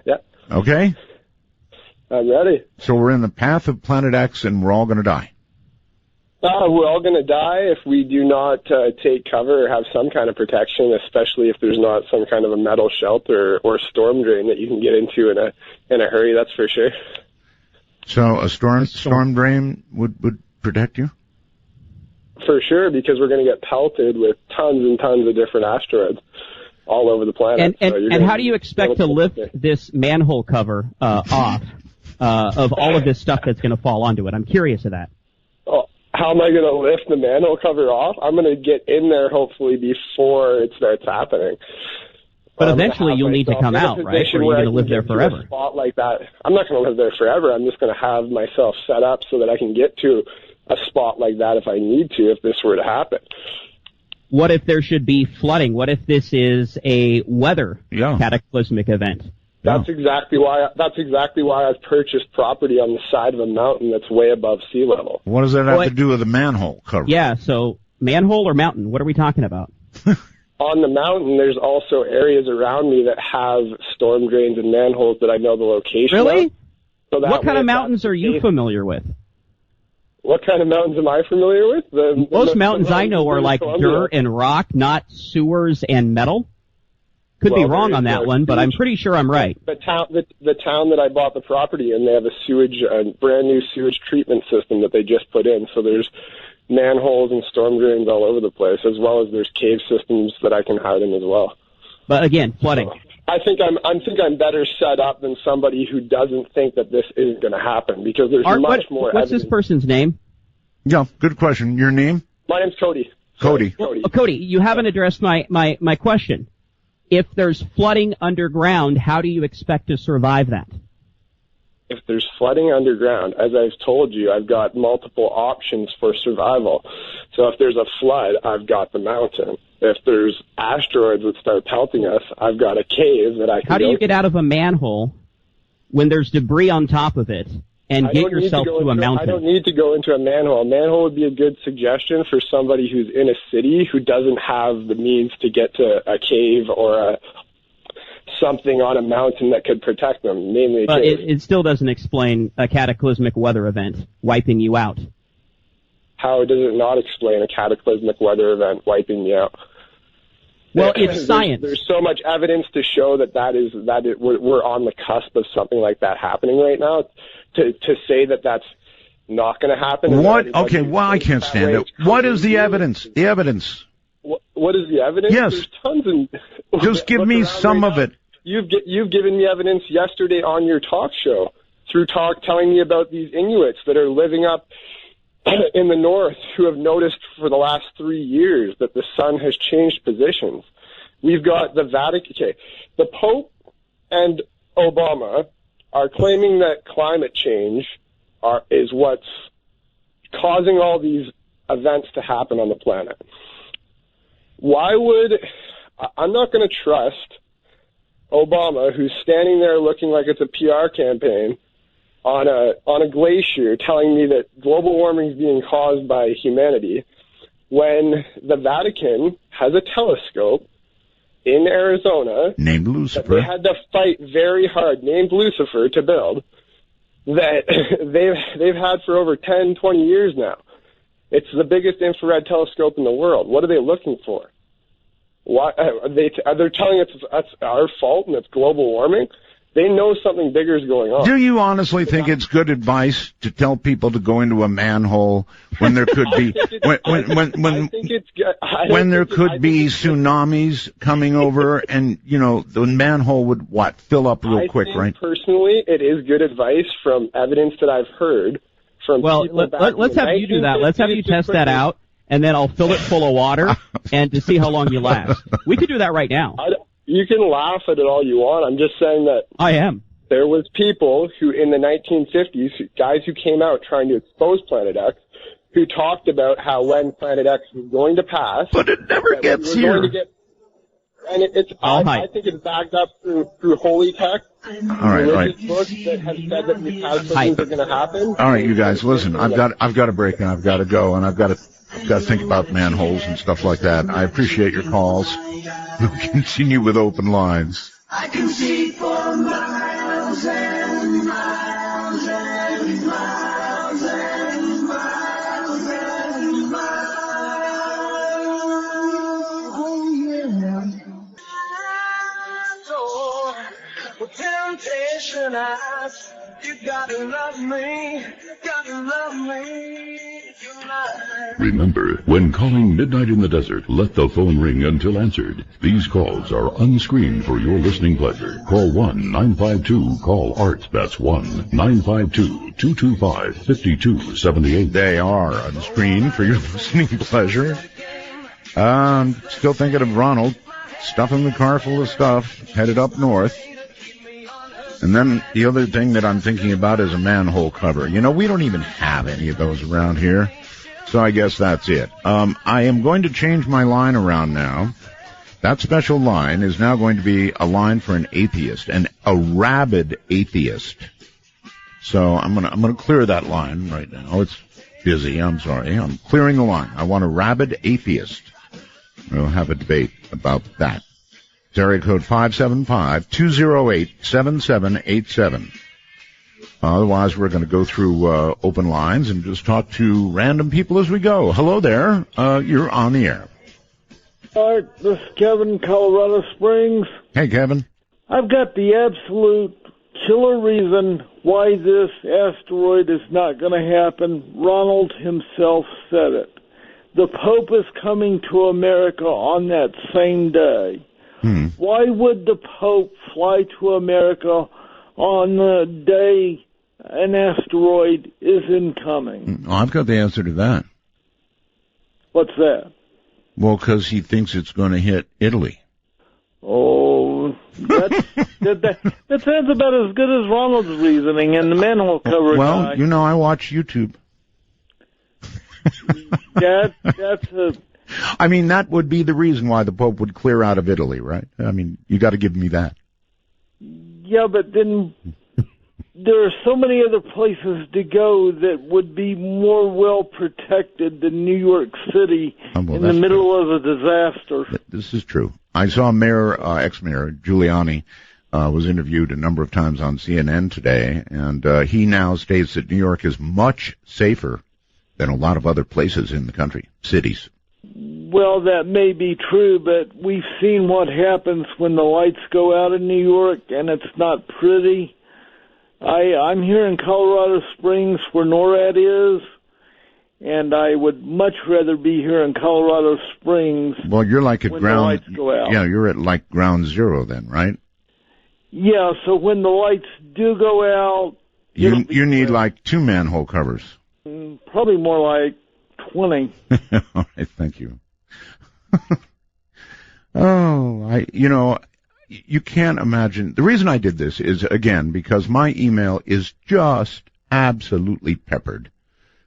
Yeah. Okay? I'm ready. So we're in the path of Planet X and we're all going to die. We're all going to die if we do not take cover or have some kind of protection, especially if there's not some kind of a metal shelter or storm drain that you can get into in a hurry. That's for sure. So a storm drain would protect you? For sure, because we're going to get pelted with tons and tons of different asteroids all over the planet. And how do you expect to lift this manhole cover off of all of this stuff that's going to fall onto it? I'm curious of that. How am I going to lift the manhole cover off? I'm going to get in there hopefully before it starts happening. But eventually you'll need to come out, right? Or are you going to live there forever? A spot like that. I'm not going to live there forever. I'm just going to have myself set up so that I can get to a spot like that if I need to, if this were to happen. What if there should be flooding? What if this is a weather cataclysmic event? That's exactly why I've purchased property on the side of a mountain that's way above sea level. What does that have to do with the manhole cover? Yeah, so manhole or mountain? What are we talking about? On the mountain, there's also areas around me that have storm drains and manholes that I know the location of. Really? So what kind of mountains are you familiar with? What kind of mountains am I familiar with? Most mountains I know are like dirt and rock, not sewers and metal. Could be wrong on that one, but I'm pretty sure I'm right. The town that I bought the property in, they have a brand new sewage treatment system that they just put in. So there's manholes and storm drains all over the place, as well as there's cave systems that I can hide in as well. But again, flooding. So I think I'm better set up than somebody who doesn't think that this isn't going to happen, because there's much more. What's this person's name? Yeah, good question. Your name? My name's Cody. Cody. Cody, you haven't addressed my question. If there's flooding underground, how do you expect to survive that? If there's flooding underground, as I've told you, I've got multiple options for survival. So if there's a flood, I've got the mountain. If there's asteroids that start pelting us, I've got a cave that I can How do you get out of a manhole when there's debris on top of it and get yourself to a mountain? I don't need to go into a manhole. A manhole would be a good suggestion for somebody who's in a city who doesn't have the means to get to a cave or something on a mountain that could protect them, namely a cave. It still doesn't explain a cataclysmic weather event wiping you out. How does it not explain a cataclysmic weather event wiping you out? Well, it's science. There's so much evidence to show we're on the cusp of something like that happening right now. To say that that's not going to happen. What? Okay, well, I can't stand it. What is the evidence? The evidence. What is the evidence? Yes. There's tons of. Just give me some of it. You've given me evidence yesterday on your talk show through telling me about these Inuits that are living up in the north who have noticed for the last 3 years that the sun has changed positions. We've got the Vatican. Okay, the Pope and Obama are claiming that climate change is what's causing all these events to happen on the planet. I'm not going to trust Obama, who's standing there looking like it's a PR campaign on a glacier telling me that global warming is being caused by humanity, when the Vatican has a telescope in Arizona, named Lucifer, that they had to fight very hard, named Lucifer, to build, that they've had for over 10, 20 years now. It's the biggest infrared telescope in the world. What are they looking for? Why they're telling us it's our fault and it's global warming? They know something bigger is going on. Do you honestly think it's good advice to tell people to go into a manhole when there could be when there could be tsunamis coming over, and the manhole would fill up real quick, right? Personally, it is good advice from evidence that I've heard from people back let's have you do that. Let's have you test that out. and then I'll fill it full of water and to see how long you last. We could do that right now. You can laugh at it all you want. I'm just saying that I am. There was people who in the 1950s, guys who came out trying to expose Planet X, who talked about how when Planet X was going to pass, but it never gets here. And I think it's backed up through holy text, religious books that have said that these cataclysms are going to happen. All right, you guys, listen. I've got to break and I've got to go, and I've got to think about manholes and stuff like that. I appreciate your calls. We'll continue with open lines. I can see for miles and miles and miles and miles and miles. Oh, yeah. With temptation eyes, you gotta love me, tonight. Remember, when calling Midnight in the Desert, let the phone ring until answered. These calls are unscreened for your listening pleasure. Call 1-952-CALL-ART. That's 1-952-225-5278. They are unscreened for your listening pleasure. Still thinking of Ronald, stuffing the car full of stuff, headed up north. And then the other thing that I'm thinking about is a manhole cover. You know, we don't even have any of those around here. So I guess that's it. I am going to change my line around now. That special line is now going to be a line for an atheist, and a rabid atheist. So I'm gonna clear that line right now. It's busy. I'm sorry. I'm clearing the line. I want a rabid atheist. We'll have a debate about that. It's area code 575-208-7787. Otherwise, we're going to go through open lines and just talk to random people as we go. Hello there. You're on the air. All right, this is Kevin, Colorado Springs. Hey, Kevin. I've got the absolute killer reason why this asteroid is not going to happen. Ronald himself said it. The Pope is coming to America on that same day. Why would the Pope fly to America on the day an asteroid is incoming? Oh, I've got the answer to that. What's that? Well, because he thinks it's going to hit Italy. Oh, that sounds about as good as Ronald's reasoning and the manhole cover Well, guy. you know, I watch YouTube. That's a... I mean, that would be the reason why the Pope would clear out of Italy, right? I mean, you got to give me that. Yeah, but then there are so many other places to go that would be more well protected than New York City in the middle of a disaster. This is true. I saw ex-mayor Giuliani was interviewed a number of times on CNN today, and he now states that New York is much safer than a lot of other places in the country, cities. Well, that may be true, but we've seen what happens when the lights go out in New York, and it's not pretty. I'm here in Colorado Springs where NORAD is, and I would much rather be here in Colorado Springs. Well, you're like at when ground. the lights go out. Yeah, you're at like ground zero then, right? Yeah, so when the lights do go out, you need like 2 manhole covers. Probably more like 20. All right, thank you. You can't imagine. The reason I did this is, again, because my email is just absolutely peppered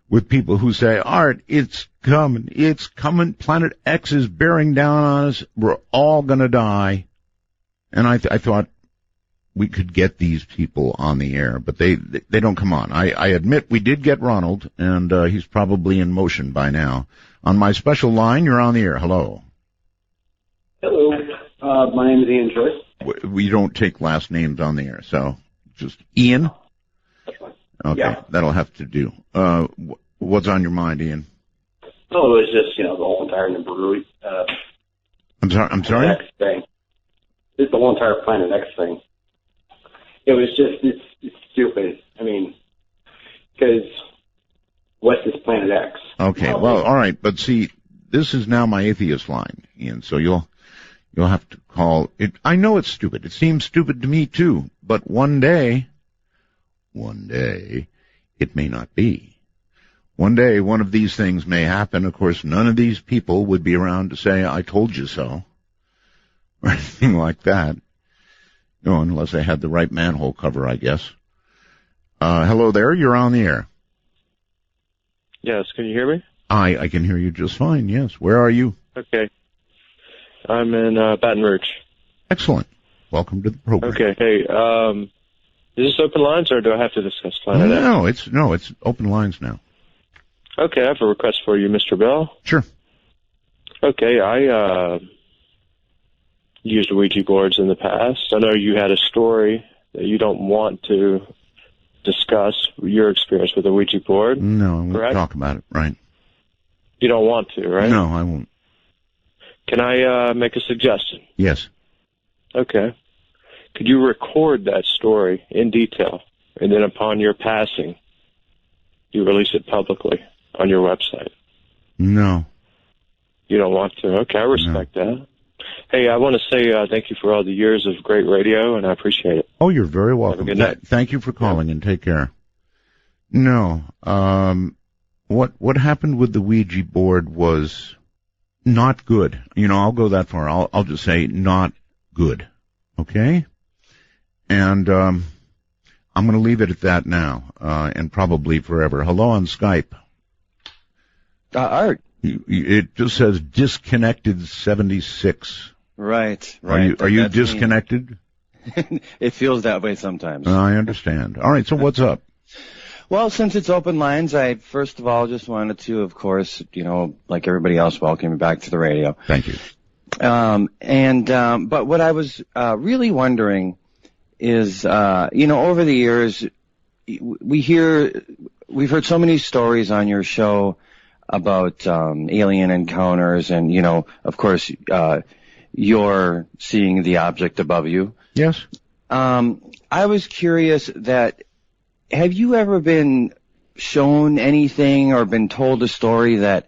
with people who say, Art, it's coming, Planet X is bearing down on us, we're all gonna die. And I thought we could get these people on the air, but they don't come on. I admit we did get Ronald, and he's probably in motion by now. On my special line, you're on the air. Hello. Hello. My name is Ian Joyce. We don't take last names on the air, so just Ian? That's fine. Okay, yeah. That'll have to do. What's on your mind, Ian? Oh, it was just, the whole entire Nibiru, I'm sorry? X thing. It's the whole entire Planet X thing. It was just, it's stupid. I mean, because what's this Planet X? Okay, well, all right, but see, this is now my atheist line, Ian, so you'll have to call it. I know it's stupid. It seems stupid to me too, but one day, it may not be. One day, one of these things may happen. Of course, none of these people would be around to say, I told you so, or anything like that. No, unless they had the right manhole cover, I guess. Hello there, you're on the air. Yes, can you hear me? I can hear you just fine, yes. Where are you? Okay. I'm in Baton Rouge. Excellent. Welcome to the program. Okay, hey, is this open lines, or do I have to discuss Planet X? No, it's open lines now. Okay, I have a request for you, Mr. Bell. Sure. Okay, I used Ouija boards in the past. I know you had a story that you don't want to discuss your experience with a Ouija board. No, I won't correct? talk about it, right? You don't want to, right? No, I won't. Can I make a suggestion? Yes. Okay. Could you record that story in detail, and then upon your passing, you release it publicly on your website? No. You don't want to? Okay, I respect that. Hey, I want to say thank you for all the years of great radio, and I appreciate it. Oh, you're very welcome. Have a good night. Thank you for calling, and take care. No. What happened with the Ouija board was not good. I'll go that far. I'll just say not good. Okay? And I'm going to leave it at that now, and probably forever. Hello on Skype. Art. It just says disconnected 76. Right. Are you disconnected? It feels that way sometimes. I understand. All right, so what's up? Well, since it's open lines, I first of all just wanted to, of course, like everybody else, welcome you back to the radio. Thank you. But what I was really wondering is, over the years, we've heard so many stories on your show about alien encounters, and of course, you're seeing the object above you. Yes. I was curious have you ever been shown anything or been told a story that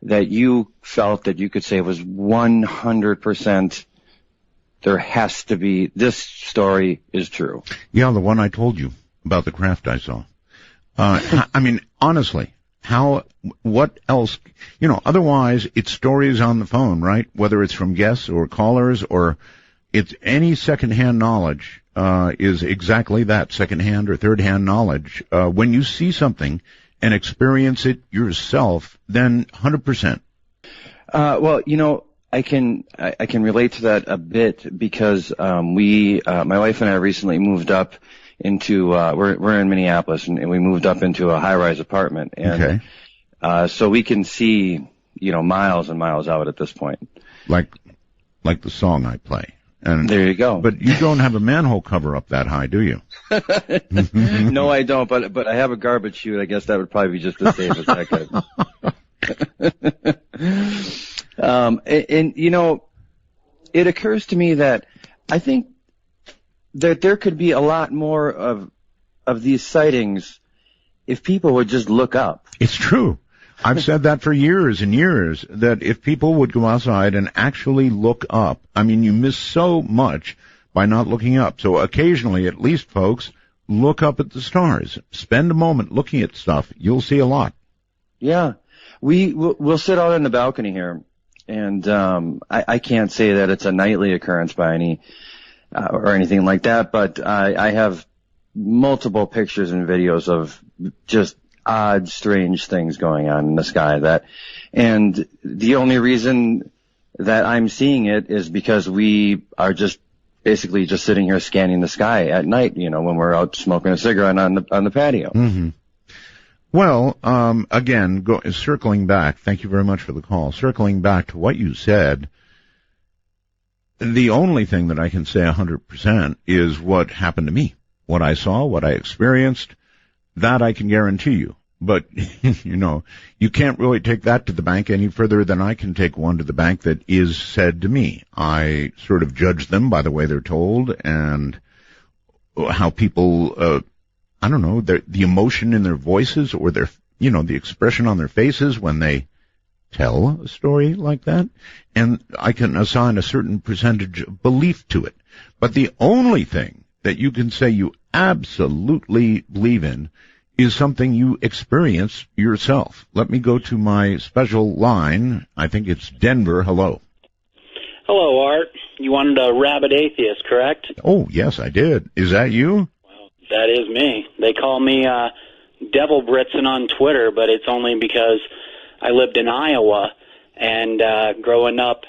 you felt that you could say was 100% there has to be, this story is true? Yeah, the one I told you about the craft I saw. I mean, honestly, what else, otherwise it's stories on the phone, right? Whether it's from guests or callers or it's any secondhand knowledge, is exactly that, secondhand or third-hand knowledge. When you see something and experience it yourself, then 100%. Well, I can relate to that a bit because my wife and I recently moved up into we're in Minneapolis, and we moved up into a high-rise apartment, and so we can see miles and miles out at this point. Like the song I play. And there you go. But you don't have a manhole cover up that high, do you? No, I don't. But I have a garbage chute. I guess that would probably be just as safe as that could. It occurs to me that I think that there could be a lot more of these sightings if people would just look up. It's true. I've said that for years and years, that if people would go outside and actually look up, I mean, you miss so much by not looking up. So occasionally, at least, folks, look up at the stars. Spend a moment looking at stuff. You'll see a lot. Yeah. We'll sit out on the balcony here, and I can't say that it's a nightly occurrence by any or anything like that, but I have multiple pictures and videos of just odd, strange things going on in the sky. And the only reason that I'm seeing it is because we are just basically just sitting here scanning the sky at night, when we're out smoking a cigarette on the patio. Mm-hmm. Well, again, circling back, thank you very much for the call. Circling back to what you said, the only thing that I can say 100% is what happened to me. What I saw, what I experienced, that I can guarantee you. But, you can't really take that to the bank any further than I can take one to the bank that is said to me. I sort of judge them by the way they're told and how people, I don't know, the emotion in their voices or the expression on their faces when they tell a story like that. And I can assign a certain percentage of belief to it. But the only thing that you can say you absolutely believe in is something you experience yourself. Let me go to my special line. I think it's Denver. Hello. Hello, Art. You wanted a rabid atheist, correct? Oh, yes, I did. Is that you? That is me. They call me Devil Britson on Twitter, but it's only because I lived in Iowa, and growing up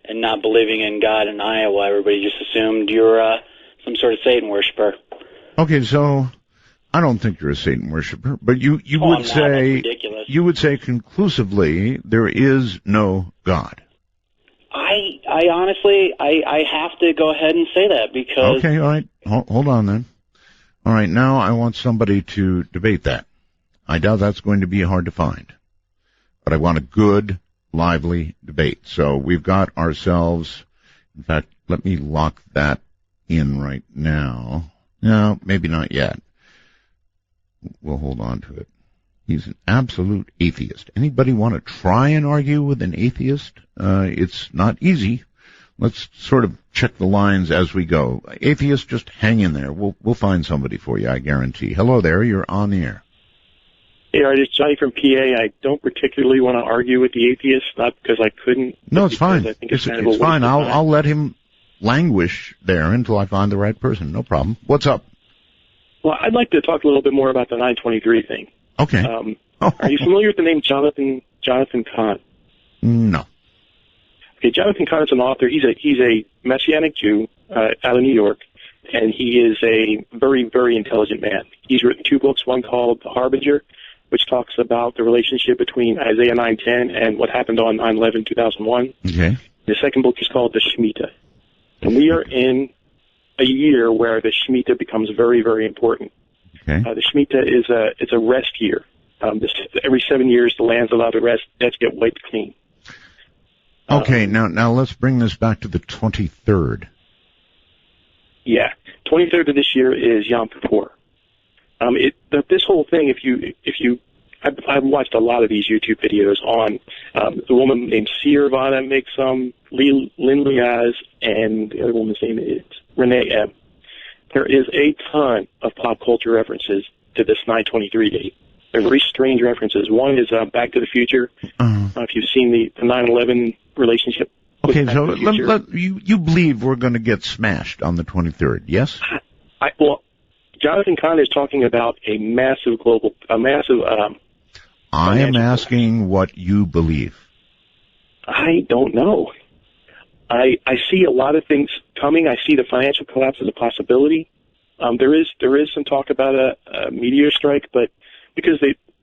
and not believing in God in Iowa, everybody just assumed you're some sort of Satan worshiper. Okay, so I don't think you're a Satan worshiper, but you would say you would say conclusively there is no God. I honestly, I have to go ahead and say that because... Okay, all right. Hold on then. All right, now I want somebody to debate that. I doubt that's going to be hard to find. But I want a good, lively debate. So we've got ourselves... In fact, let me lock that in right now. No, maybe not yet. We'll hold on to it. He's an absolute atheist. Anybody want to try and argue with an atheist? It's not easy. Let's sort of check the lines as we go. Atheist, just hang in there. We'll find somebody for you, I guarantee. Hello there, you're on the air. Hey, Art, it's Johnny from PA. I don't particularly want to argue with the atheist, not because I couldn't. No, it's fine. I think it's kind of it's a fine. waste of time. I'll let him languish there until I find the right person. No problem. What's up? Well, I'd like to talk a little bit more about the 923 thing. Okay. Are you familiar with the name Jonathan Cont? No. Okay, Jonathan Cont is an author. He's a Messianic Jew out of New York, and he is a very, very intelligent man. He's written 2 books, one called The Harbinger, which talks about the relationship between Isaiah 9:10 and what happened on 9/11/2001. Okay. The second book is called The Shmitah. And we are in a year where the Shmitah becomes very, very important. Okay. The Shmitah it's a rest year. Every 7 years, the land's allowed to rest. Debts get wiped clean. Okay, now let's bring this back to the 23rd. Yeah, 23rd of this year is Yom Kippur. This whole thing, I've watched a lot of these YouTube videos on the woman named Siervana makes some, Lynn Liaz, and the other woman's name is Renee M. There is a ton of pop culture references to this 923 date. They're very strange references. One is Back to the Future. If you've seen the 9/11 relationship. Okay, so you believe we're going to get smashed on the 23rd, yes? Well, Jonathan Cont is talking about a massive. I am asking what you believe. I don't know. I see a lot of things coming. I see the financial collapse as a possibility. There is some talk about a meteor strike, but because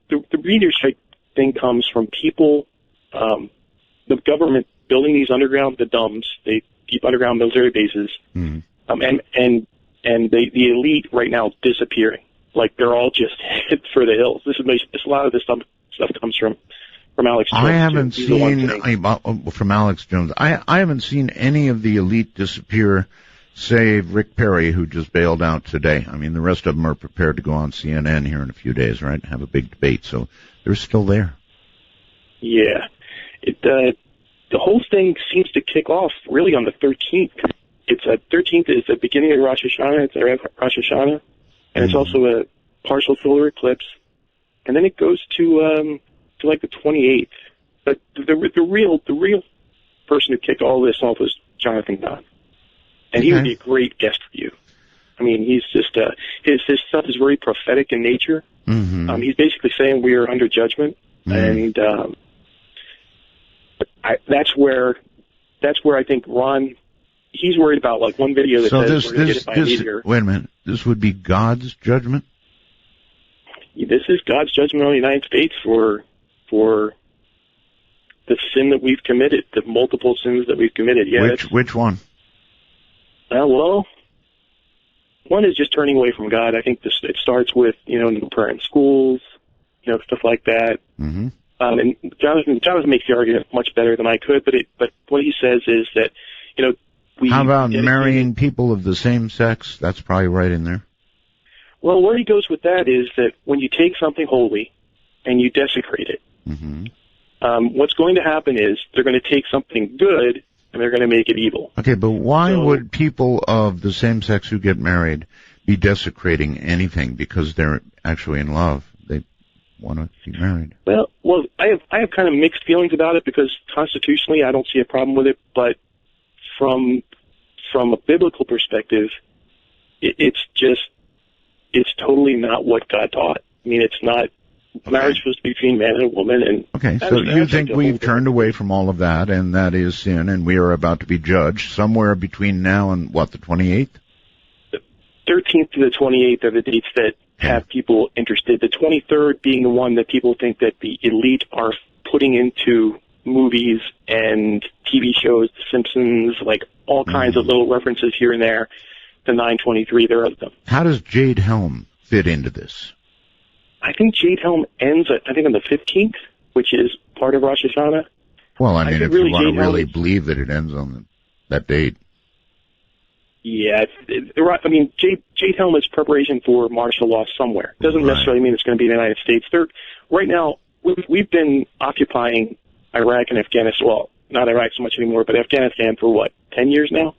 the meteor strike thing comes from people, the government building these underground, the DUMBs, they keep underground military bases, and the elite right now disappearing. Like they're all just headed for the hills. A lot of this stuff comes from Alex Jones. I haven't seen from Alex Jones. I haven't seen any of the elite disappear, save Rick Perry, who just bailed out today. I mean, the rest of them are prepared to go on CNN here in a few days, right? Have a big debate. So they're still there. Yeah. The whole thing seems to kick off really on the 13th. It's 13th is the beginning of Rosh Hashanah. It's Rosh Hashanah, and it's also a partial solar eclipse. And then it goes to like the 28th. But the real person who kicked all this off was Jonathan Cont, and he would be a great guest for you. I mean, he's just his stuff is very prophetic in nature. Mm-hmm. He's basically saying we are under judgment, and that's where I think Ron. He's worried about like one video that says we're going to get hit by a meteor. Wait a minute. This would be God's judgment? This is God's judgment on the United States for the sin that we've committed, the multiple sins that we've committed. Yeah. Which one? Well, one is just turning away from God. I think it starts with no prayer in schools, stuff like that. Mm-hmm. And Jonathan makes the argument much better than I could, but what he says is that how about marrying people of the same sex? That's probably right in there. Well, where he goes with that is that when you take something holy and you desecrate it, what's going to happen is they're going to take something good and they're going to make it evil. Okay, but why would people of the same sex who get married be desecrating anything because they're actually in love. They want to be married. Well, I have kind of mixed feelings about it because constitutionally I don't see a problem with it, but from a biblical perspective, it's totally not what God taught. I mean, it's not. Marriage was between man and a woman, and okay. So you think we've turned away from all of that, and that is sin, and we are about to be judged somewhere between now and what, the 28th? The 13th to the 28th are the dates that have people interested. The 23rd being the one that people think that the elite are putting into movies and TV shows, The Simpsons, like all kinds of little references here and there. The 9/23, there are them. How does Jade Helm fit into this? I think Jade Helm ends, I think, on the 15th, which is part of Rosh Hashanah. Well, I mean, if you want to really Helm believe that it ends on that date. Yeah, I mean, Jade Helm is preparation for martial law somewhere. Doesn't necessarily mean it's going to be the United States. Right now, we've been occupying Iraq and Afghanistan. Well, not Iraq so much anymore, but Afghanistan for what, 10 years now?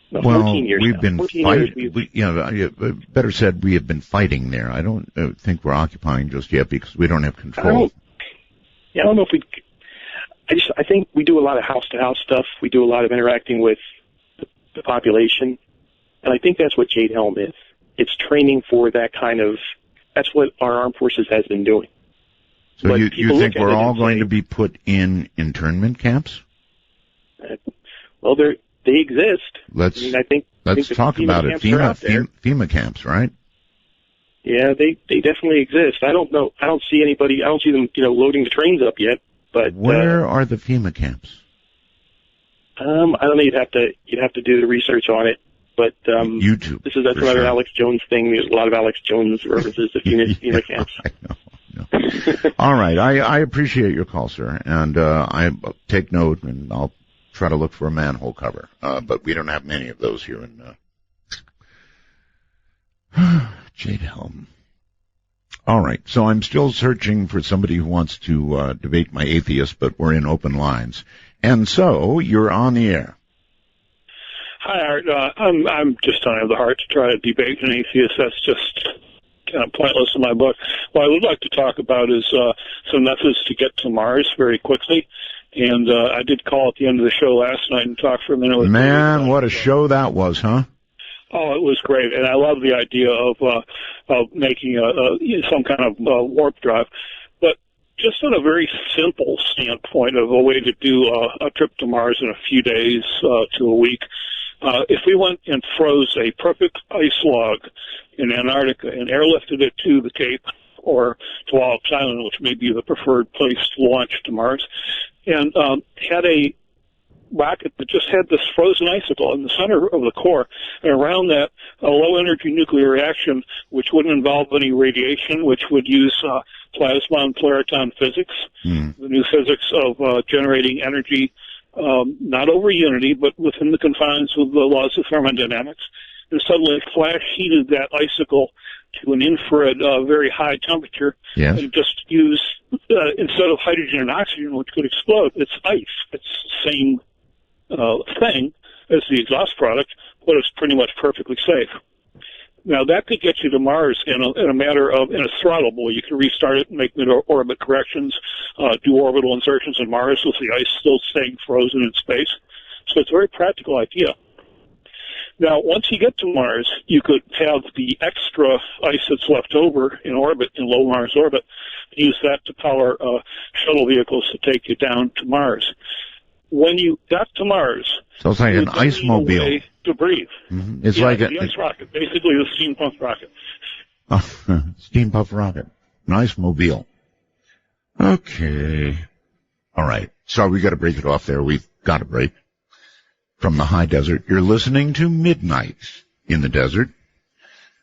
No, 14 years we've now. been fighting. Better said, we have been fighting there. I don't think we're occupying just yet because we don't have control. I don't know if we. I think we do a lot of house-to-house stuff. We do a lot of interacting with the population, and I think that's what Jade Helm is. It's training for that kind of. That's what our armed forces has been doing. So you think we're all going to be put in internment camps? Well, they exist. Let's I think talk about it. FEMA camps, right? Yeah, they definitely exist. I don't know. I don't see anybody. I don't see them, loading the trains up yet. But where are the FEMA camps? I don't know. You'd have to do the research on it. But YouTube. That's another Alex Jones thing. There's a lot of Alex Jones references to FEMA camps. I know. All right. I appreciate your call, sir, and I take note, and I'll try to look for a manhole cover. But we don't have many of those here in Jade Helm. All right. So I'm still searching for somebody who wants to debate my atheist, but we're in open lines. And so you're on the air. Hi, Art. I'm just don't have the heart to try to debate an atheist. That's just kind of pointless in my book. What I would like to talk about is some methods to get to Mars very quickly. And I did call at the end of the show last night and talk for a minute with Man, what a show that was, huh? Oh, it was great, and I love the idea of making some kind of warp drive. But just on a very simple standpoint of a way to do a trip to Mars in a few days to a week, if we went and froze a perfect ice log in Antarctica and airlifted it to the Cape or to Wallops Island, which may be the preferred place to launch to Mars, and had a rocket that just had this frozen icicle in the center of the core, and around that, a low-energy nuclear reaction, which wouldn't involve any radiation, which would use plasma and polariton physics, the new physics of generating energy, not over unity, but within the confines of the laws of thermodynamics, and suddenly flash heated that icicle to an infrared, very high temperature, and just use, instead of hydrogen and oxygen, which could explode, it's ice. It's the same thing as the exhaust product, but it's pretty much perfectly safe. Now, that could get you to Mars in a matter of, in a throttle buoy. You can restart it and make mid-orbit corrections, do orbital insertions in Mars with the ice still staying frozen in space. So it's a very practical idea. Now, once you get to Mars, you could have the extra ice that's left over in orbit, in low Mars orbit, and use that to power shuttle vehicles to take you down to Mars. When you got to Mars, so it's like an ice mobile to breathe. Mm-hmm. It's like the ice rocket, basically the steam pump rocket. Steam pump rocket, an ice mobile. Okay, all right. So we got to break it off there. We've got to break. From the high desert, you're listening to Midnight in the Desert.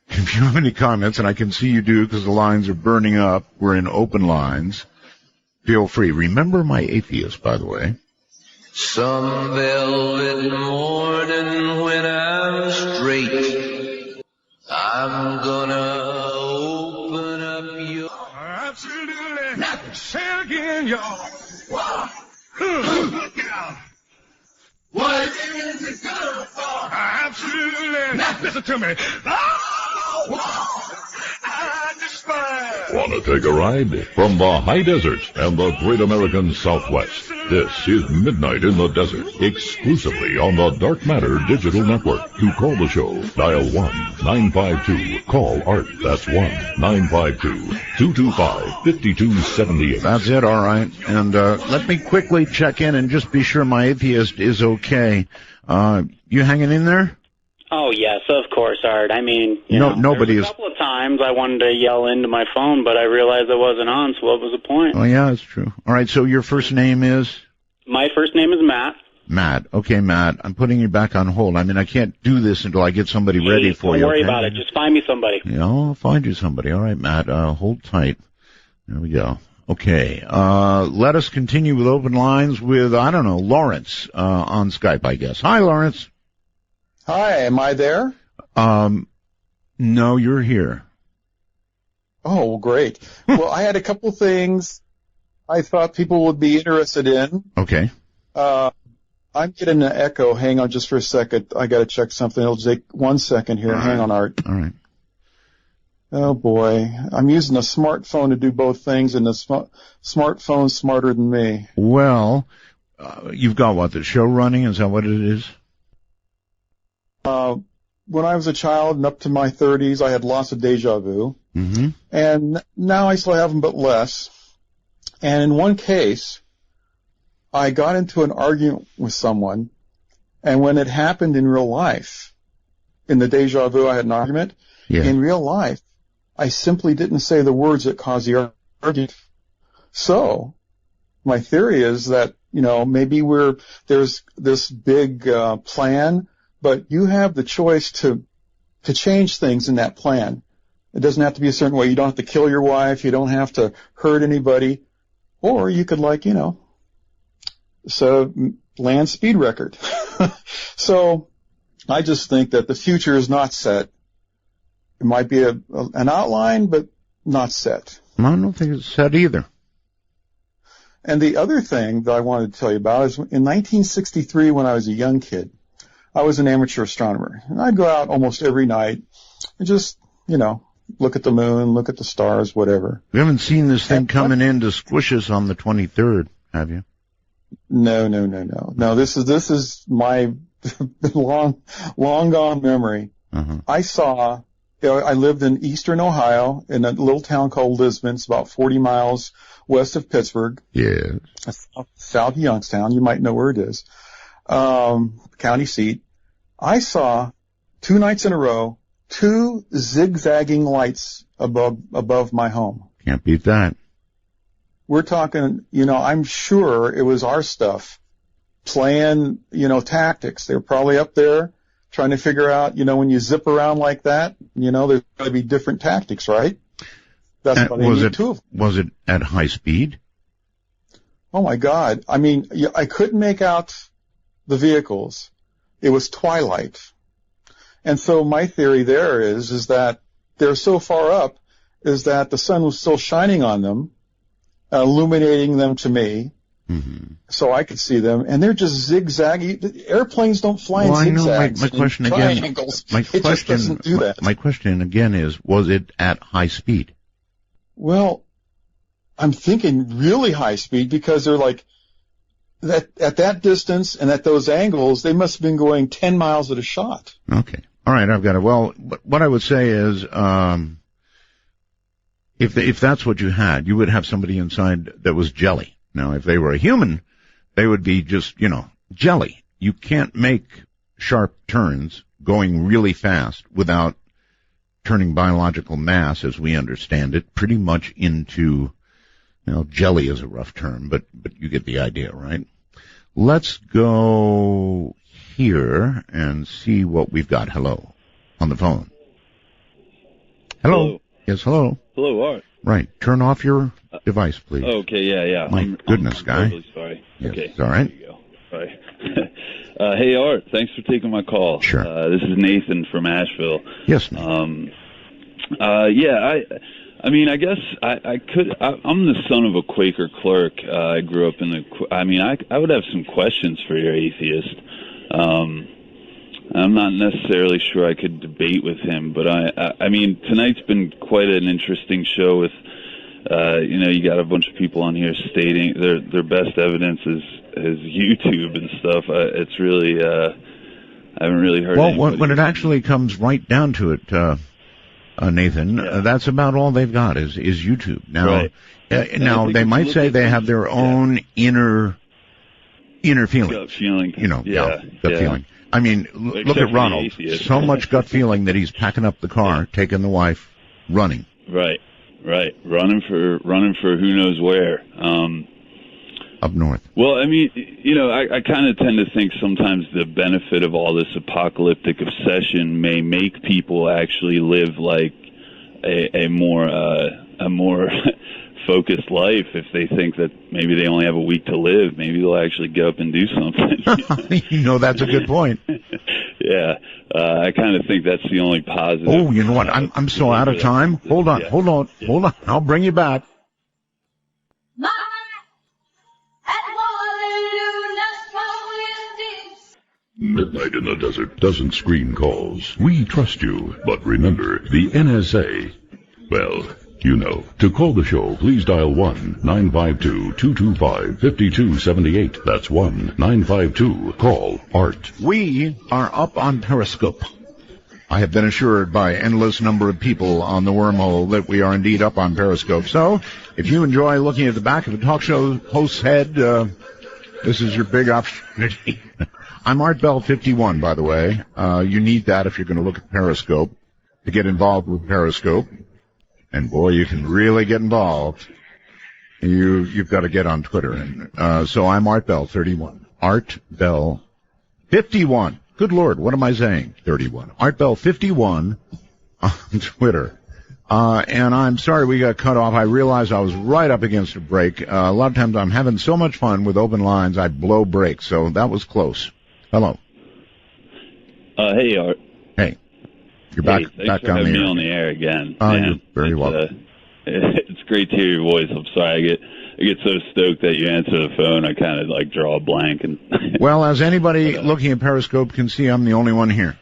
If you have any comments, and I can see you do because the lines are burning up, we're in open lines, feel free. Remember my atheist, by the way. Some velvet morning when I'm straight, I'm gonna open up your... Absolutely nothing. Say it again, y'all. Wow. What is it good for? absolutely. Now listen to me. I despise. Want to take a ride? From the high desert and the great American Southwest, this is Midnight in the Desert, exclusively on the Dark Matter Digital Network. To call the show, dial 1-952. Art. That's 1-952-225-5278. That's it, all right. And let me quickly check in and just be sure my atheist is okay. You hanging in there? Oh, yes, of course, Art. I mean, nobody there's a couple of times I wanted to yell into my phone, but I realized I wasn't on, so what was the point? Oh, yeah, that's true. All right, so your first name is? My first name is Matt. Matt. Okay, Matt, I'm putting you back on hold. I mean, I can't do this until I get somebody ready for you. Don't worry okay? about it. Just find me somebody. Yeah, I'll find you somebody. All right, Matt, hold tight. There we go. Okay, let us continue with open lines with, I don't know, Lawrence, on Skype, I guess. Hi, Lawrence. Hi, am I there? No, you're here. Oh, well, great. Well, I had a couple things I thought people would be interested in. Okay. I'm getting an echo. Hang on just for a second. I got to check something. It'll take 1 second here. Hang on, Art. All right. Oh, boy. I'm using a smartphone to do both things, and the smartphone's smarter than me. Well, you've got what, the show running? Is that what it is? When I was a child and up to my 30s, I had lots of deja vu. Mm-hmm. And now I still have them, but less. And in one case, I got into an argument with someone, and when it happened in real life, in the deja vu, I had an argument. Yeah. In real life, I simply didn't say the words that caused the argument. So, my theory is that, maybe there's this big plan, but you have the choice to change things in that plan. It doesn't have to be a certain way. You don't have to kill your wife. You don't have to hurt anybody. Or you could land speed record. So I just think that the future is not set. It might be an outline, but not set. I don't think it's set either. And the other thing that I wanted to tell you about is in 1963, when I was a young kid, I was an amateur astronomer. And I'd go out almost every night and just, look at the moon, look at the stars, whatever. You haven't seen this thing coming in to squish us on the 23rd, have you? No. No, this is my long gone memory. Uh-huh. I saw, I lived in eastern Ohio in a little town called Lisbon. It's about 40 miles west of Pittsburgh. Yes. South of Youngstown. You might know where it is. County seat. I saw 2 nights in a row, 2 zigzagging lights above my home. Can't beat that. We're talking, I'm sure it was our stuff playing, tactics. They were probably up there trying to figure out, when you zip around like that, there's got to be different tactics, right? That's what was it at high speed? Oh my God. I mean, I couldn't make out the vehicles. It was twilight. And so my theory there is that they're so far up is that the sun was still shining on them, illuminating them to me, so I could see them, and they're just zigzagging. Airplanes don't fly in zigzags. My question again. Just doesn't do that. My question again is, was it at high speed? Well, I'm thinking really high speed because they're like that at that distance and at those angles, they must have been going 10 miles at a shot. Okay. All right, I've got it. Well, what I would say is, if that's what you had, you would have somebody inside that was jelly. Now, if they were a human, they would be just, jelly. You can't make sharp turns going really fast without turning biological mass, as we understand it, pretty much into, jelly is a rough term, but you get the idea, right? Let's go here and see what we've got. Hello. On the phone. Hello. Yes, hello. Hello, Art. Right. Turn off your device, please. Okay, yeah. My goodness, I'm guy. Totally sorry. Yes, okay. It's all right. There you go. Sorry. Hey, Art. Thanks for taking my call. Sure. This is Nathan from Asheville. Yes, Nathan. I mean, I guess I'm the son of a Quaker clerk. I grew up I would have some questions for your atheist. I'm not necessarily sure I could debate with him, but I mean, tonight's been quite an interesting show with, you got a bunch of people on here stating their best evidence is YouTube and stuff. It's really, I haven't really heard. Well, when it actually comes right down to it, Nathan, that's about all they've got is YouTube. Now, now they might say they have their own inner feeling. Gut feeling. Gut feeling. I mean, look at Ronald. So much gut feeling that he's packing up the car, taking the wife, running. Right. Running for who knows where. Up north. Well, I mean, I kind of tend to think sometimes the benefit of all this apocalyptic obsession may make people actually live like a more focused life. If they think that maybe they only have a week to live, maybe they'll actually get up and do something. That's a good point. Yeah, I kind of think that's the only positive. Oh, you know what? I'm so out of time. Hold on. I'll bring you back. Midnight in the Desert doesn't screen calls. We trust you. But remember, the NSA, well, To call the show, please dial 1-952-225-5278. That's 1-952-CALL-ART. We are up on Periscope. I have been assured by endless number of people on the wormhole that we are indeed up on Periscope. So, if you enjoy looking at the back of a talk show host's head, this is your big opportunity. I'm Art Bell 51, by the way. You need that if you're going to look at Periscope to get involved with Periscope. And boy, you can really get involved. You've got to get on Twitter. And so I'm Art Bell 31. Art Bell 51. Good Lord, what am I saying? 31. Art Bell 51 on Twitter. And I'm sorry we got cut off. I realized I was right up against a break. A lot of times I'm having so much fun with open lines, I blow breaks. So that was close. Hello. Hey, Art. Hey. You're back Thanks back for on the having air. me on the air again. You're very welcome. It's great to hear your voice. I'm sorry, I get so stoked that you answer the phone. I kind of like draw a blank. And well, as anybody looking at Periscope can see, I'm the only one here.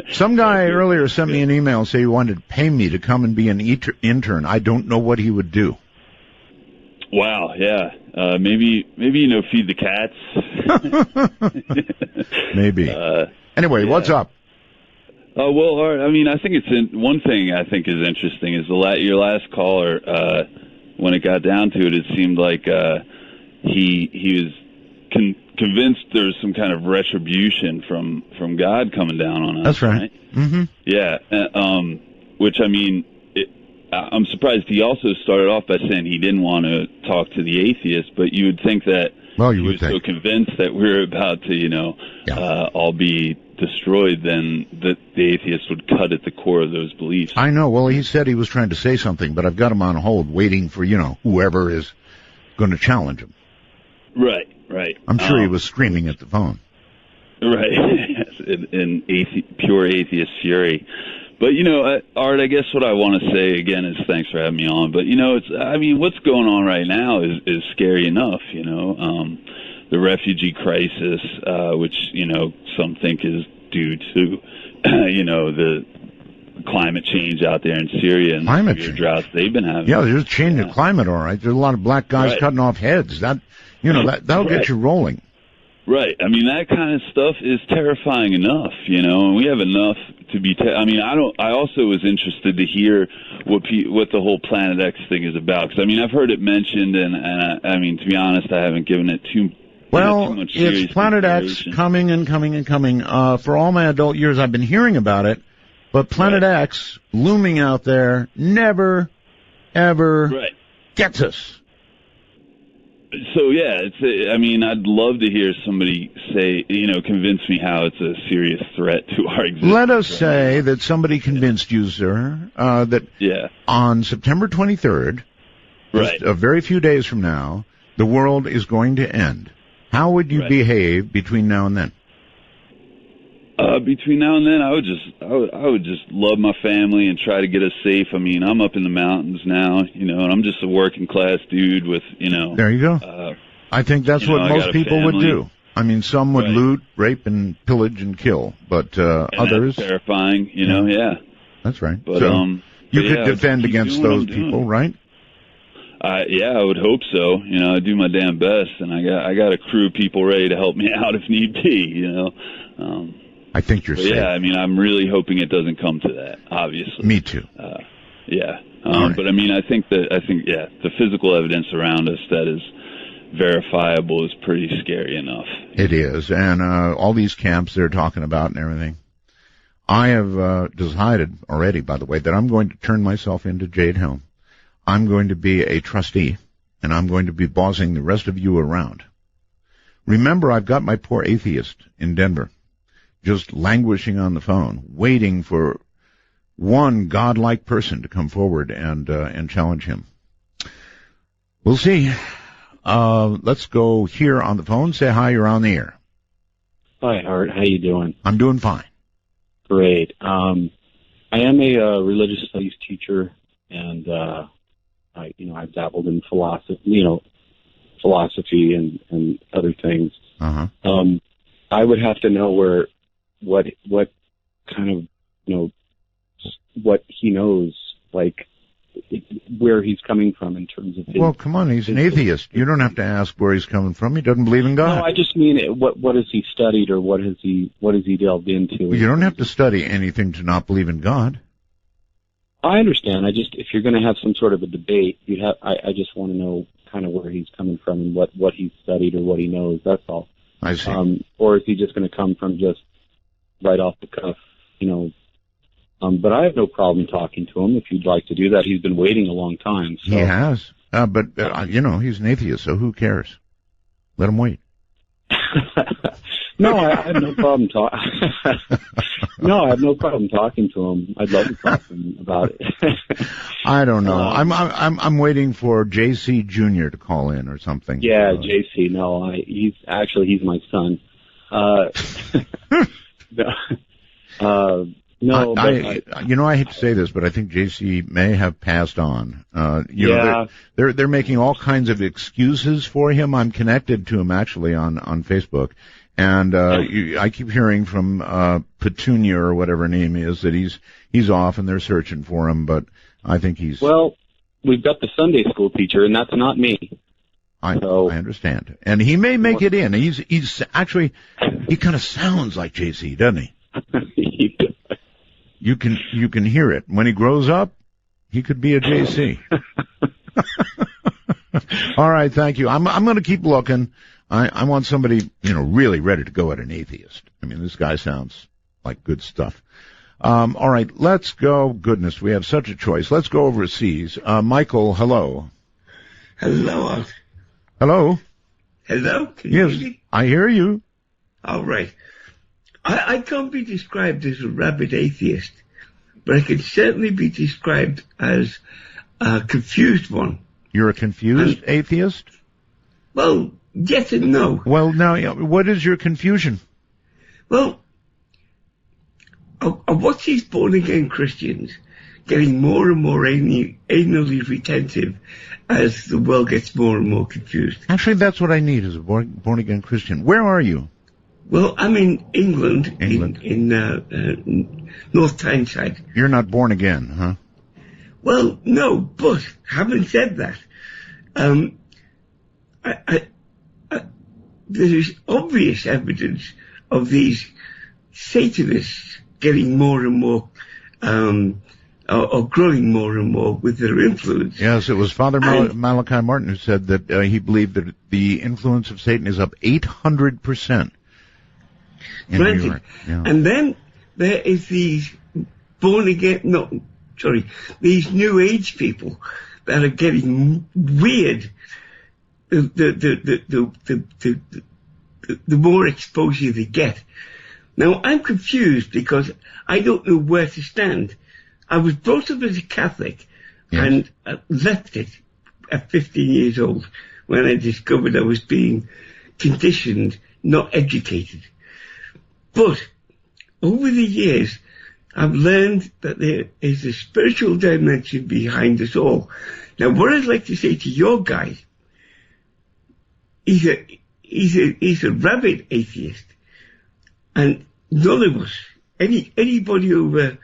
Some guy earlier sent me an email saying he wanted to pay me to come and be an intern. I don't know what he would do. Wow, yeah. Maybe feed the cats. Maybe. Anyway, what's up? Well, Art, I mean, I think one thing I think is interesting is your last caller. When it got down to it, it seemed like he was convinced there was some kind of retribution from God coming down on us. That's right. Mm-hmm. Yeah. Which, I mean, I'm surprised he also started off by saying he didn't want to talk to the atheist, but you would think that he was so convinced that we're about to, all be destroyed, then that the atheist would cut at the core of those beliefs. I know. Well, he said he was trying to say something, but I've got him on hold waiting for, whoever is going to challenge him. Right. I'm sure he was screaming at the phone. Right. in pure atheist fury. But, Art, I guess what I want to say again is thanks for having me on. But, what's going on right now is scary enough, the refugee crisis, which, some think is due to, the climate change out there in Syria and the droughts they've been having. Yeah, there's a change in climate, all right. There's a lot of black guys cutting off heads. That'll get you rolling. Right. I mean, that kind of stuff is terrifying enough, and we have enough to be. I also was interested to hear what the whole Planet X thing is about, because I've heard it mentioned, and to be honest, I haven't given it too much serious it's Planet X coming and coming and coming. For all my adult years, I've been hearing about it, but Planet X looming out there never, ever gets us. So, yeah, I'd love to hear somebody say, convince me how it's a serious threat to our existence. Let us say that somebody convinced you, sir, that on September 23rd, just a very few days from now, the world is going to end. How would you behave between now and then? Between now and then, I would just love my family and try to get us safe. I'm up in the mountains now, and I'm just a working class dude with, There you go. I think that's what most people would do. I mean, some would loot, rape, and pillage and kill, but others... That's terrifying, you know, yeah. That's right. But, so you but could yeah, defend keep against doing what those I'm people, doing. right? Yeah, I would hope so. You know, I do my damn best, and I got a crew of people ready to help me out if need be, you know. I think you're safe. Yeah, I mean, I'm really hoping it doesn't come to that, obviously. Me too. Yeah. All right. But I mean, I think, yeah, the physical evidence around us that is verifiable is pretty scary enough. It is, and all these camps they're talking about and everything. I have decided already, by the way, that I'm going to turn myself into Jade Helm. I'm going to be a trustee, and I'm going to be bossing the rest of you around. Remember, I've got my poor atheist in Denver, just languishing on the phone, waiting for one godlike person to come forward and challenge him. We'll see. Let's go here on the phone. Say hi, you're on the air. Hi, Art. How you doing? I'm doing fine. Great. I am a religious studies teacher, and I've dabbled in philosophy, and other things. Uh-huh. I would have to know what kind of, what he knows, like where he's coming from in terms of his... Well, come on, he's an atheist. You don't have to ask where he's coming from. He doesn't believe in God. No, I just mean what has he studied, or what has he delved into? Well, you don't have to study anything to not believe in God. I understand. If you're going to have some sort of a debate, I just want to know kind of where he's coming from and what he's studied or what he knows. That's all. I see. Or is he just going to come from just right off the cuff, but I have no problem talking to him if you'd like to do that. He's been waiting a long time. So. He has. But he's an atheist, so who cares? Let him wait. No, I have no problem No, I have no problem talking to him. I'd love to talk to him about it. I don't know. I'm waiting for JC Jr. to call in or something. Yeah, JC. No, he's my son. No, I hate to say this, but I think JC may have passed on. They're making all kinds of excuses for him. I'm connected to him actually on Facebook, and I keep hearing from Petunia or whatever her name is that he's off and they're searching for him. But I think he's... Well, we've got the Sunday school teacher, and that's not me. I understand, and he may make it in. He's actually, he kind of sounds like JC, doesn't he? You can hear it. When he grows up, he could be a JC. All right, thank you. I'm going to keep looking. I want somebody, really ready to go at an atheist. I mean, this guy sounds like good stuff. All right, let's go. Goodness, we have such a choice. Let's go overseas. Michael, hello. Hello. Hello. Hello. Can you hear me? I hear you. All right. I can't be described as a rabid atheist, but I can certainly be described as a confused one. You're a confused atheist? Well, yes and no. Well, now, what is your confusion? Well, I watch these born-again Christians getting more and more anally retentive as the world gets more and more confused. Actually, that's what I need, is a born-again Christian. Where are you? Well, I'm in England. In North Tyneside. You're not born again, huh? Well, no, but having said that, there's obvious evidence of these Satanists getting more and more, or growing more and more with their influence. Yes, it was Father Malachi Martin who said that he believed that the influence of Satan is up 800%. Yeah. And then there is these these New Age people that are getting weird. The more exposure they get. Now I'm confused because I don't know where to stand. I was brought up as a Catholic and left it at 15 years old when I discovered I was being conditioned, not educated. But over the years, I've learned that there is a spiritual dimension behind us all. Now, what I'd like to say to your guy, he's he's a rabid atheist, and none of us, anybody over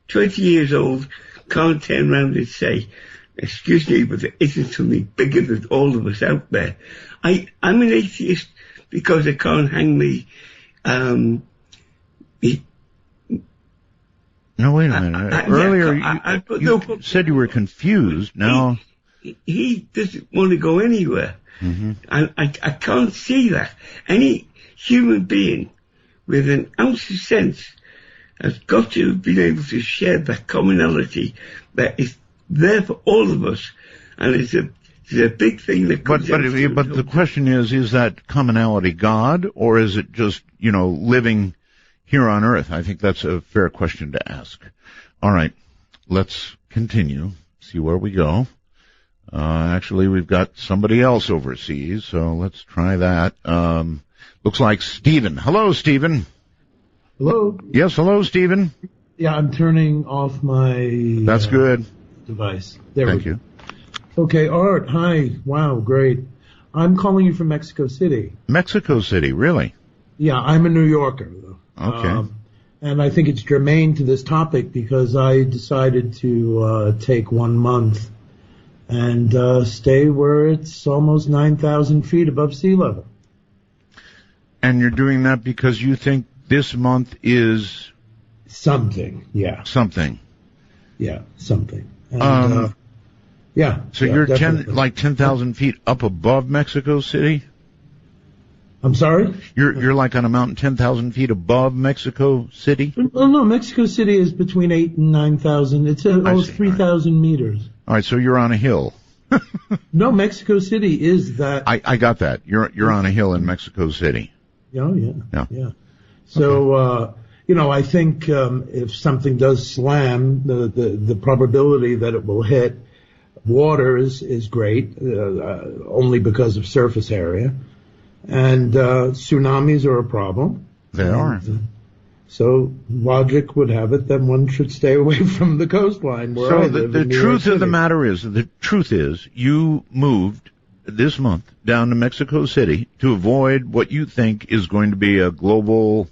20 years old, can't turn around and say, "Excuse me, but there isn't something bigger than all of us out there." I'm an atheist because I can't hang me. No, wait a minute. Earlier, you said you were confused. Now he doesn't want to go anywhere. Mm-hmm. And I can't see that. Any human being with an ounce of sense has got to have been able to share that commonality that is there for all of us. And it's a big thing that comes But the question is that commonality God, or is it just, living here on Earth? I think that's a fair question to ask. All right, let's continue, see where we go. Actually, we've got somebody else overseas, so let's try that. Looks like Stephen. Hello, Stephen. Hello? Yes, hello, Stephen. Yeah, I'm turning off my... That's good. Device. Thank you. Okay, Art, hi. Wow, great. I'm calling you from Mexico City. Mexico City, really? Yeah, I'm a New Yorker, though. Okay. And I think it's germane to this topic because I decided to take 1 month and stay where it's almost 9,000 feet above sea level. And you're doing that because you think this month is... Something, yeah. Something. Yeah, something. And, yeah. So yeah, you're definitely. 10,000 feet up above Mexico City? I'm sorry? You're like on a mountain 10,000 feet above Mexico City? Oh, no, Mexico City is between 8,000 and 9,000. It's almost 3,000 meters. All right, so you're on a hill. No, Mexico City is that. I got that. You're on a hill in Mexico City. Oh, yeah. So, okay. I think if something does slam, the probability that it will hit water is great, only because of surface area. And tsunamis are a problem. They are. So logic would have it that one should stay away from the coastline where I live. The truth of the matter is, you moved this month down to Mexico City to avoid what you think is going to be a global,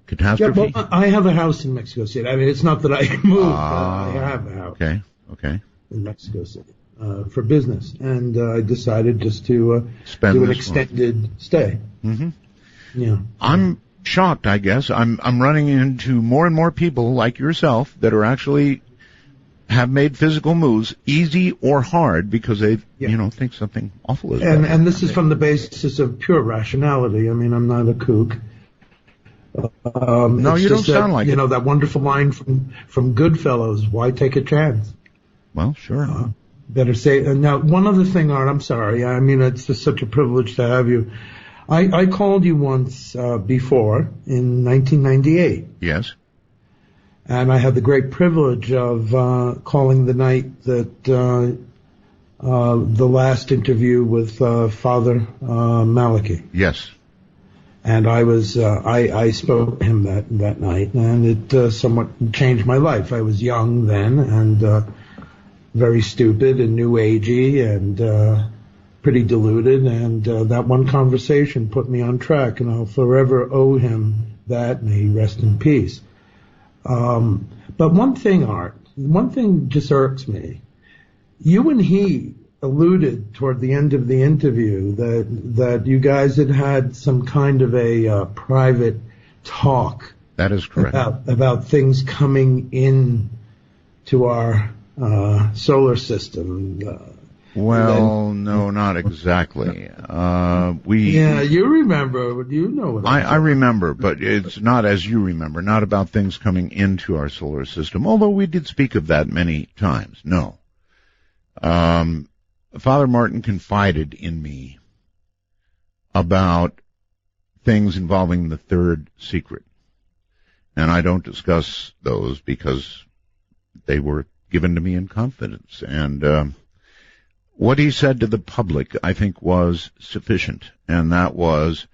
catastrophe? Yeah, well, I have a house in Mexico City. I mean, it's not that I moved, but I have a house. Okay. In Mexico City. For business, and I decided just to do an extended stay. Mm-hmm. Yeah, I'm shocked. I guess I'm running into more and more people like yourself that are actually have made physical moves, easy or hard, because they think something awful is happening. And this is from the basis of pure rationality. I mean, I'm not a kook. No, you don't sound like it. That wonderful line from Goodfellas: "Why take a chance?" Well, sure. Better say. Now, one other thing, Art, I'm sorry. I mean, it's just such a privilege to have you. I called you once before in 1998. Yes. And I had the great privilege of calling the night that the last interview with Father Malachi. Yes. And I spoke to him that night, and it somewhat changed my life. I was young then, and very stupid and new agey and pretty deluded, and that one conversation put me on track, and I'll forever owe him that. May he rest in peace. But one thing, Art, just irks me. You and he alluded toward the end of the interview that you guys had some kind of a private talk. That is correct. About things coming in to our solar system. No, not exactly. Yeah, you remember. You know what I remember, but it's not as you remember, not about things coming into our solar system, although we did speak of that many times. No. Father Martin confided in me about things involving the third secret. And I don't discuss those because they were given to me in confidence. And what he said to the public, I think, was sufficient. And that was,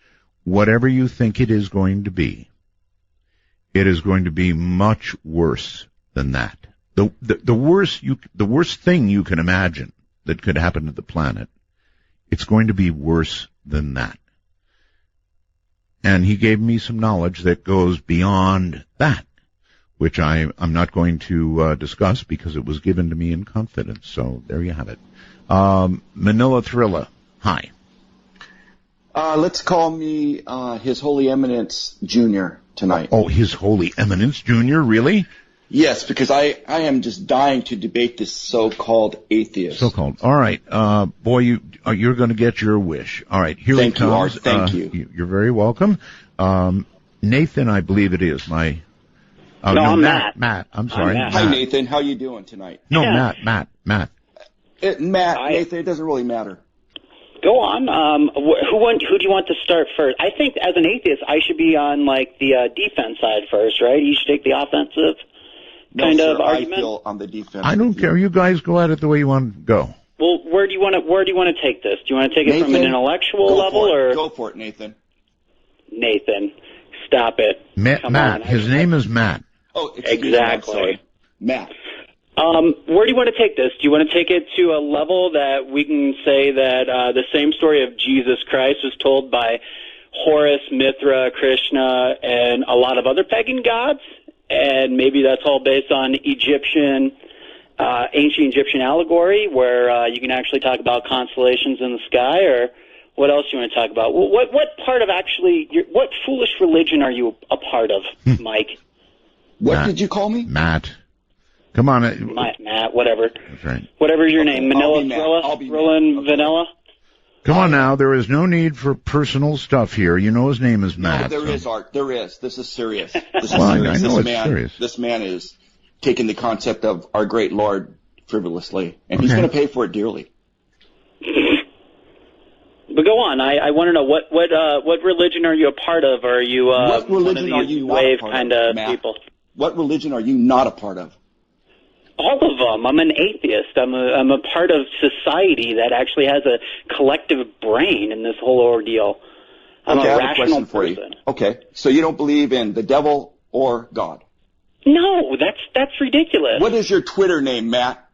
whatever you think it is going to be, it is going to be much worse than that. The worst thing you can imagine that could happen to the planet, it's going to be worse than that. And he gave me some knowledge that goes beyond that, which I'm not going to discuss because it was given to me in confidence. So there you have it. Manila Thrilla, hi. Let's call me His Holy Eminence Jr. tonight. Oh, His Holy Eminence Jr., really? Yes, because I am just dying to debate this so-called atheist. So-called. All right. Boy, you're going to get your wish. All right, here Thank it comes. you, Art. Thank you. You're very welcome. Nathan, I believe it is. No, I'm Matt. Matt, I'm sorry. Hi, Nathan. How you doing tonight? No, yeah. Matt. Nathan, it doesn't really matter. Go on. Who do you want to start first? I think as an atheist, I should be on like the defense side first, right? You should take the offensive kind of argument. I feel on the defense. I don't care. You guys go at it the way you want to go. Well, where do you want to take this? Do you want to take it from an intellectual level or go for it, Nathan? Nathan, stop it. Matt. His name is Matt. Oh, exactly. Matt. Where do you want to take this? Do you want to take it to a level that we can say that the same story of Jesus Christ was told by Horus, Mithra, Krishna, and a lot of other pagan gods? And maybe that's all based on ancient Egyptian allegory, where you can actually talk about constellations in the sky, or what else do you want to talk about? What part of what foolish religion are you a part of, Mike? What did you call me? Matt. Come on. Matt, whatever. That's right. Whatever's your name. Manila Thrilla, Vanilla? Come on now. There is no need for personal stuff here. You know his name is Matt. No, there is, Art. There is. This is serious. I know it's serious. This man is taking the concept of our great Lord frivolously, and he's going to pay for it dearly. But go on. I want to know what religion are you a part of? Or are you what religion one of these new wave kind of people? What religion are you not a part of? All of them. I'm an atheist. I'm a part of society that actually has a collective brain in this whole ordeal. I'm a rational person. Okay, so you don't believe in the devil or God? No, that's ridiculous. What is your Twitter name, Matt?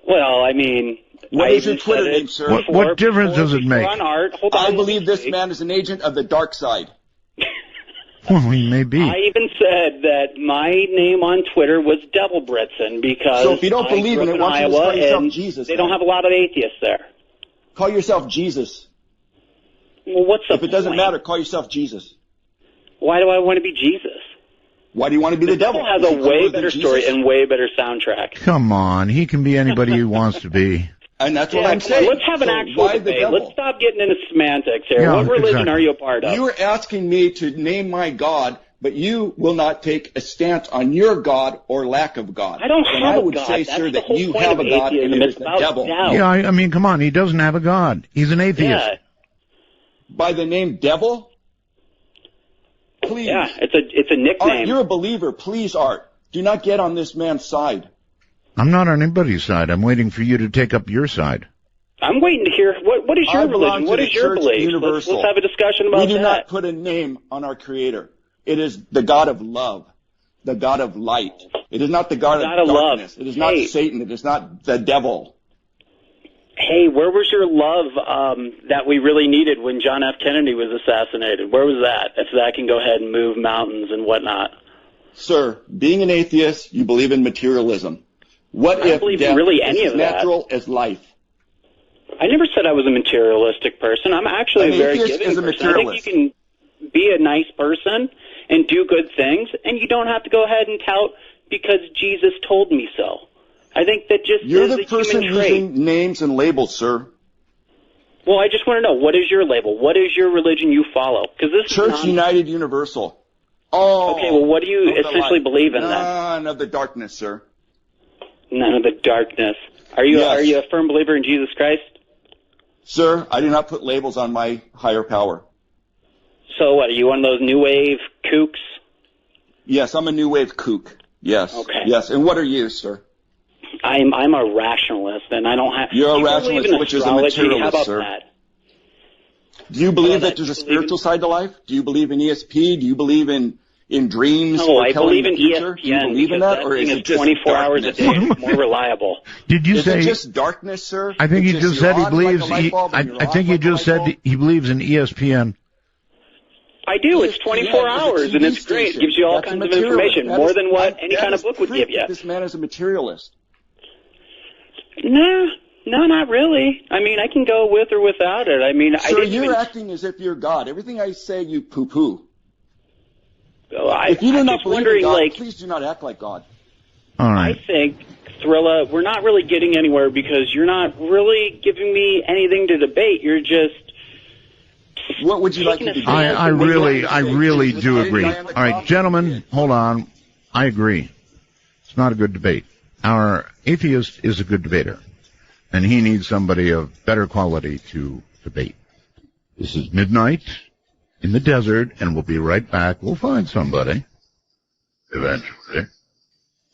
Well, I mean, what is your Twitter name, sir? What difference does it make? I believe this man is an agent of the dark side. Well, he may be. I even said that my name on Twitter was Devil Britson because so if you don't believe in it, why don't you call yourself Jesus? They don't have a lot of atheists there. Call yourself Jesus. Well, what's the If it doesn't matter, call yourself Jesus. Why do I want to be Jesus? Why do you want to be the devil? Has a way better story and way better soundtrack. Come on, he can be anybody he wants to be. And that's what I'm saying. Let's have an actual debate. Let's stop getting into semantics here. Yeah, what religion are you a part of? You are asking me to name my God, but you will not take a stance on your God or lack of God. I don't have a God. I would say, sir, that you have a God and it is the devil. Yeah, I mean, come on, he doesn't have a God. He's an atheist. Yeah. By the name Devil? Please. Yeah, it's a nickname. Art, you're a believer. Please, Art, do not get on this man's side. I'm not on anybody's side. I'm waiting for you to take up your side. I'm waiting to hear what is your religion? What is your belief? Let's have a discussion about that. We do not put a name on our Creator. It is the God of love, the God of light. It is not the God of darkness. It is not Satan. It is not the devil. Hey, where was your love that we really needed when John F. Kennedy was assassinated? Where was that? If that can go ahead and move mountains and whatnot. Sir, being an atheist, you believe in materialism. What if death is as natural as life? I never said I was a materialistic person. I'm actually a very giving person. I think you can be a nice person and do good things, and you don't have to go ahead and tout because Jesus told me so. I think that just You're is the a person human trait. using names and labels, sir. Well, I just want to know, what is your label? What is your religion you follow? Because this Church United Universal. Oh. Okay, well, what do you essentially believe in then? None of the darkness, sir. None of the darkness. Are you a firm believer in Jesus Christ? Sir, I do not put labels on my higher power. So what, are you one of those new wave kooks? Yes, I'm a new wave kook. Yes. Okay. Yes, and what are you, sir? I'm a rationalist, and I don't have... You're a rationalist, rationalist, which is a materialist, How about sir. that? Do you believe that there's a spiritual side to life? Do you believe in ESP? Do you believe in in dreams? No, I telling believe in the future? ESPN. Do you believe in because that, or thing is it just 24 hours a darkness? day? It's more reliable. Did you Is say? it just darkness, sir? I think It's he just you're said he on believes. like a light bulb and you're I off think he like a just light said bulb? he believes in ESPN. I do. It's 24 hours, and it's great. It gives you all That's a kinds of materialist. information, That more is- than what any that kind of is book would proof give you. that this man is a materialist. No, not really. I mean, I can go with or without it. I mean, I Sir, didn't you're even... acting as if you're God. Everything I say, you poo-poo. I'm If you do not just believe in wondering, God, like, please do not act like God. All I right. think, Thrilla, we're not really getting anywhere because you're not really giving me anything to debate. You're just... What would you like to do? I really do agree. All right, gentlemen, hold on. I agree. It's not a good debate. Our atheist is a good debater, and he needs somebody of better quality to debate. This is Midnight in the Desert, and we'll be right back. We'll find somebody eventually.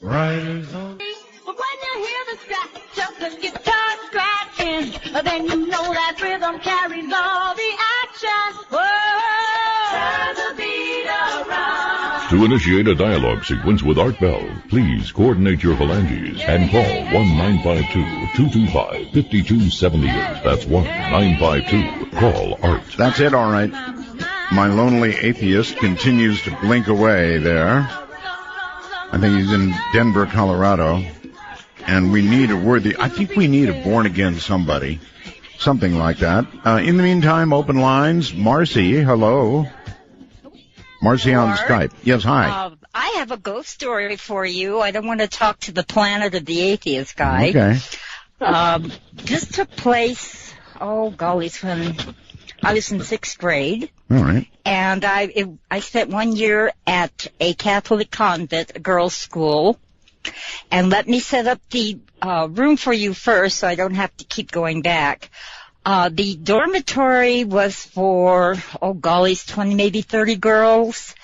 Riders on. But when you hear the scratch of the guitar scratching, then you know that rhythm carries all the action. Whoa, turn the beat around. To initiate a dialogue sequence with Art Bell, please coordinate your phalanges and call 1-952-225-5278. That's 1-952. Call Art. That's it, all right. My lonely atheist continues to blink away there. I think he's in Denver, Colorado. And we need I think we need a born-again somebody. Something like that. In the meantime, open lines. Marcy, hello. Marcy on Skype. Yes, hi. I have a ghost story for you. I don't want to talk to the planet of the atheist guy. Okay. This took place, when I was in 6th grade. All right. And I spent 1 year at a Catholic convent, a girls' school. And let me set up the room for you first so I don't have to keep going back. The dormitory was for, 20, maybe 30 girls.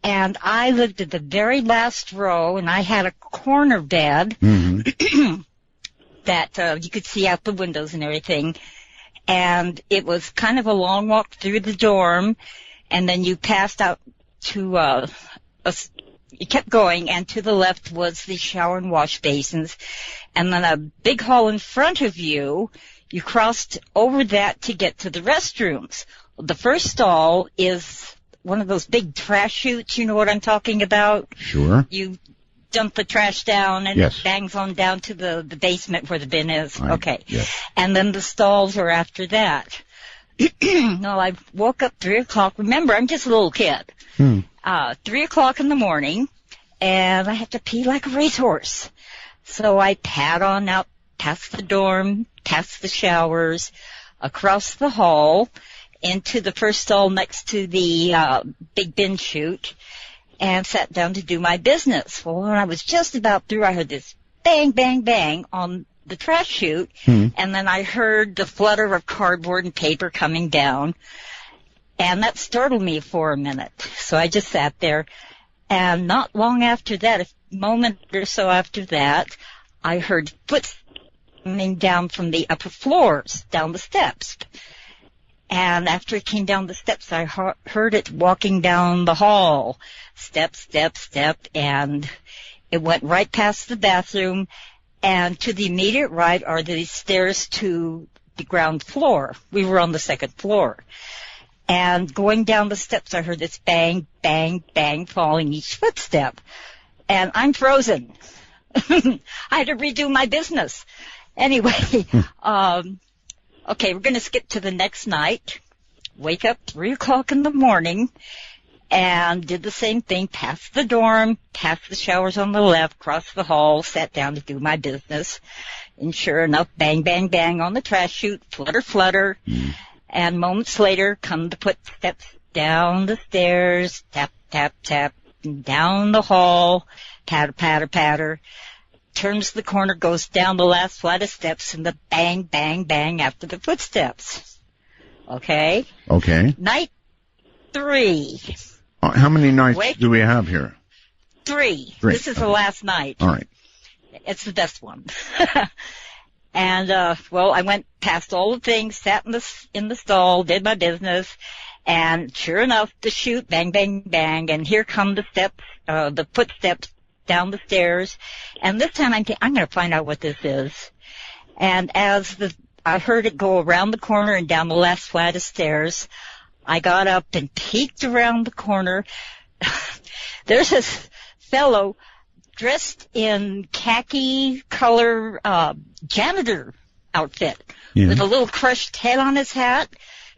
And I lived at the very last row, and I had a corner bed that you could see out the windows and everything. And it was kind of a long walk through the dorm, and then you passed out to you kept going, and to the left was the shower and wash basins, and then a big hall in front of you. You crossed over that to get to the restrooms. The first stall is one of those big trash chutes, you know what I'm talking about? Sure. You dump the trash down and Yes. it bangs on down to the basement where the bin is. Okay. Yes. And then the stalls are after that. No, I woke up 3 o'clock. Remember, I'm just a little kid. 3 o'clock in the morning, and I have to pee like a racehorse. So I pad on out past the dorm, past the showers, across the hall, into the first stall next to the big bin chute, and sat down to do my business. Well, when I was just about through, I heard this bang, bang, bang on the trash chute, and then I heard the flutter of cardboard and paper coming down, and that startled me for a minute. So I just sat there, and not long after that, a moment or so after that, I heard footsteps coming down from the upper floors, down the steps. And after it came down the steps, I heard it walking down the hall. Step, step, step, and it went right past the bathroom, and to the immediate right are the stairs to the ground floor. We were on the 2nd floor. And going down the steps, I heard this bang, bang, bang following each footstep. And I'm frozen. I had to redo my business. Anyway, okay, we're going to skip to the next night. Wake up 3 o'clock in the morning and did the same thing, past the dorm, past the showers on the left, crossed the hall, sat down to do my business. And sure enough, bang, bang, bang on the trash chute, flutter, flutter. And moments later, come the footsteps down the stairs, tap, tap, tap, down the hall, patter, patter, patter. Turns the corner, goes down the last flight of steps, and the bang, bang, bang after the footsteps. Okay? Okay. Night 3. How many nights do we have here? 3. 3. This is the last night. All right. It's the best one. And, I went past all the things, sat in the stall, did my business, And sure enough, the chute, bang, bang, bang, and here come the steps, the footsteps down the stairs. And this time I'm going to find out what this is. And as I heard it go around the corner and down the last flight of stairs, I got up and peeked around the corner. There's this fellow dressed in khaki color janitor outfit with a little crushed head on his hat,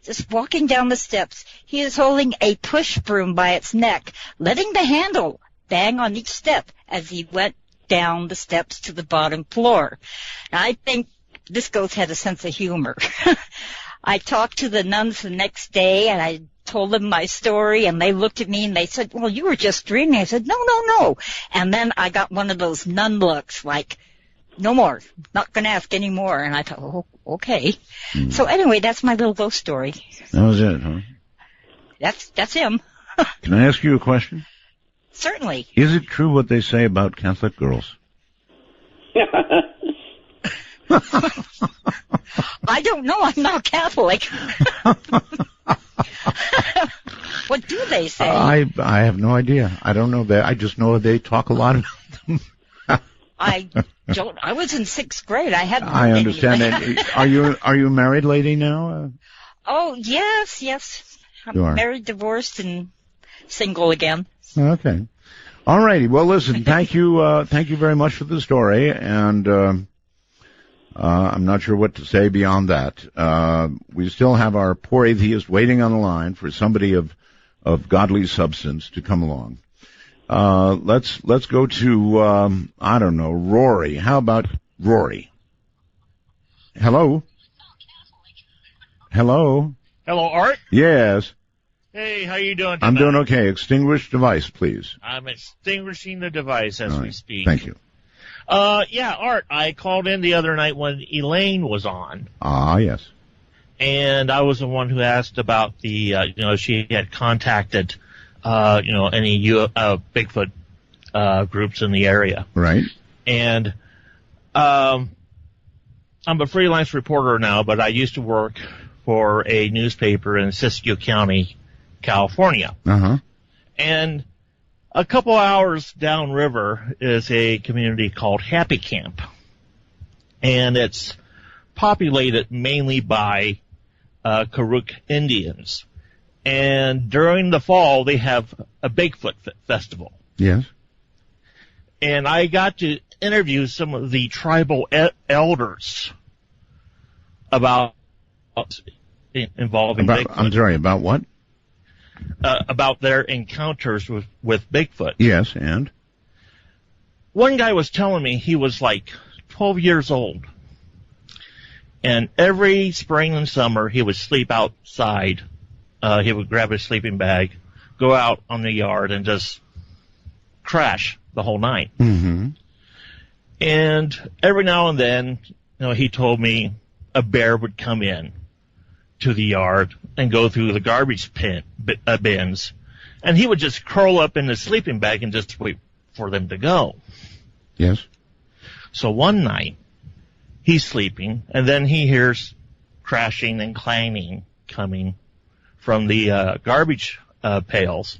just walking down the steps. He is holding a push broom by its neck, letting the handle bang on each step as he went down the steps to the bottom floor. Now, I think this ghost had a sense of humor. I talked to the nuns the next day, and I told them my story, and they looked at me and they said, well, you were just dreaming. I said, no. And then I got one of those nun looks, like, no more, not going to ask any more. And I thought, oh, okay. So anyway, that's my little ghost story. That was it, huh? That's him. Can I ask you a question? Certainly. Is it true what they say about Catholic girls? I don't know. I'm not Catholic. What do they say? I have no idea. I don't know that. I just know they talk a lot about them. I was in 6th grade. I hadn't. I understand that. Are you a married lady now? Oh, yes. I'm You are. married, divorced, and single again. Okay. All righty. Well, listen, thank you very much for the story, and I'm not sure what to say beyond that. We still have our poor atheist waiting on the line for somebody of godly substance to come along. Let's go to I don't know, Rory. How about Rory? Hello? Hello, Art? Yes. Hey, how you doing tonight? I'm doing okay. Extinguish device, please. I'm extinguishing the device as we speak. Thank you. Yeah, Art, I called in the other night when Elaine was on. Ah, yes. And I was the one who asked about the, she had contacted, any Bigfoot groups in the area. Right. And I'm a freelance reporter now, but I used to work for a newspaper in Siskiyou County, California. Uh-huh. And a couple hours downriver is a community called Happy Camp. And it's populated mainly by Karuk Indians. And during the fall, they have a Bigfoot festival. Yes. And I got to interview some of the tribal elders about involving Bigfoot. I'm sorry, about what? About their encounters with Bigfoot. Yes, and? One guy was telling me he was like 12 years old. And every spring and summer, he would sleep outside. He would grab his sleeping bag, go out on the yard, and just crash the whole night. Mm-hmm. And every now and then, he told me a bear would come in to the yard and go through the garbage bins, and he would just curl up in his sleeping bag and just wait for them to go. Yes. So one night, he's sleeping, and then he hears crashing and clanging coming from the garbage pails.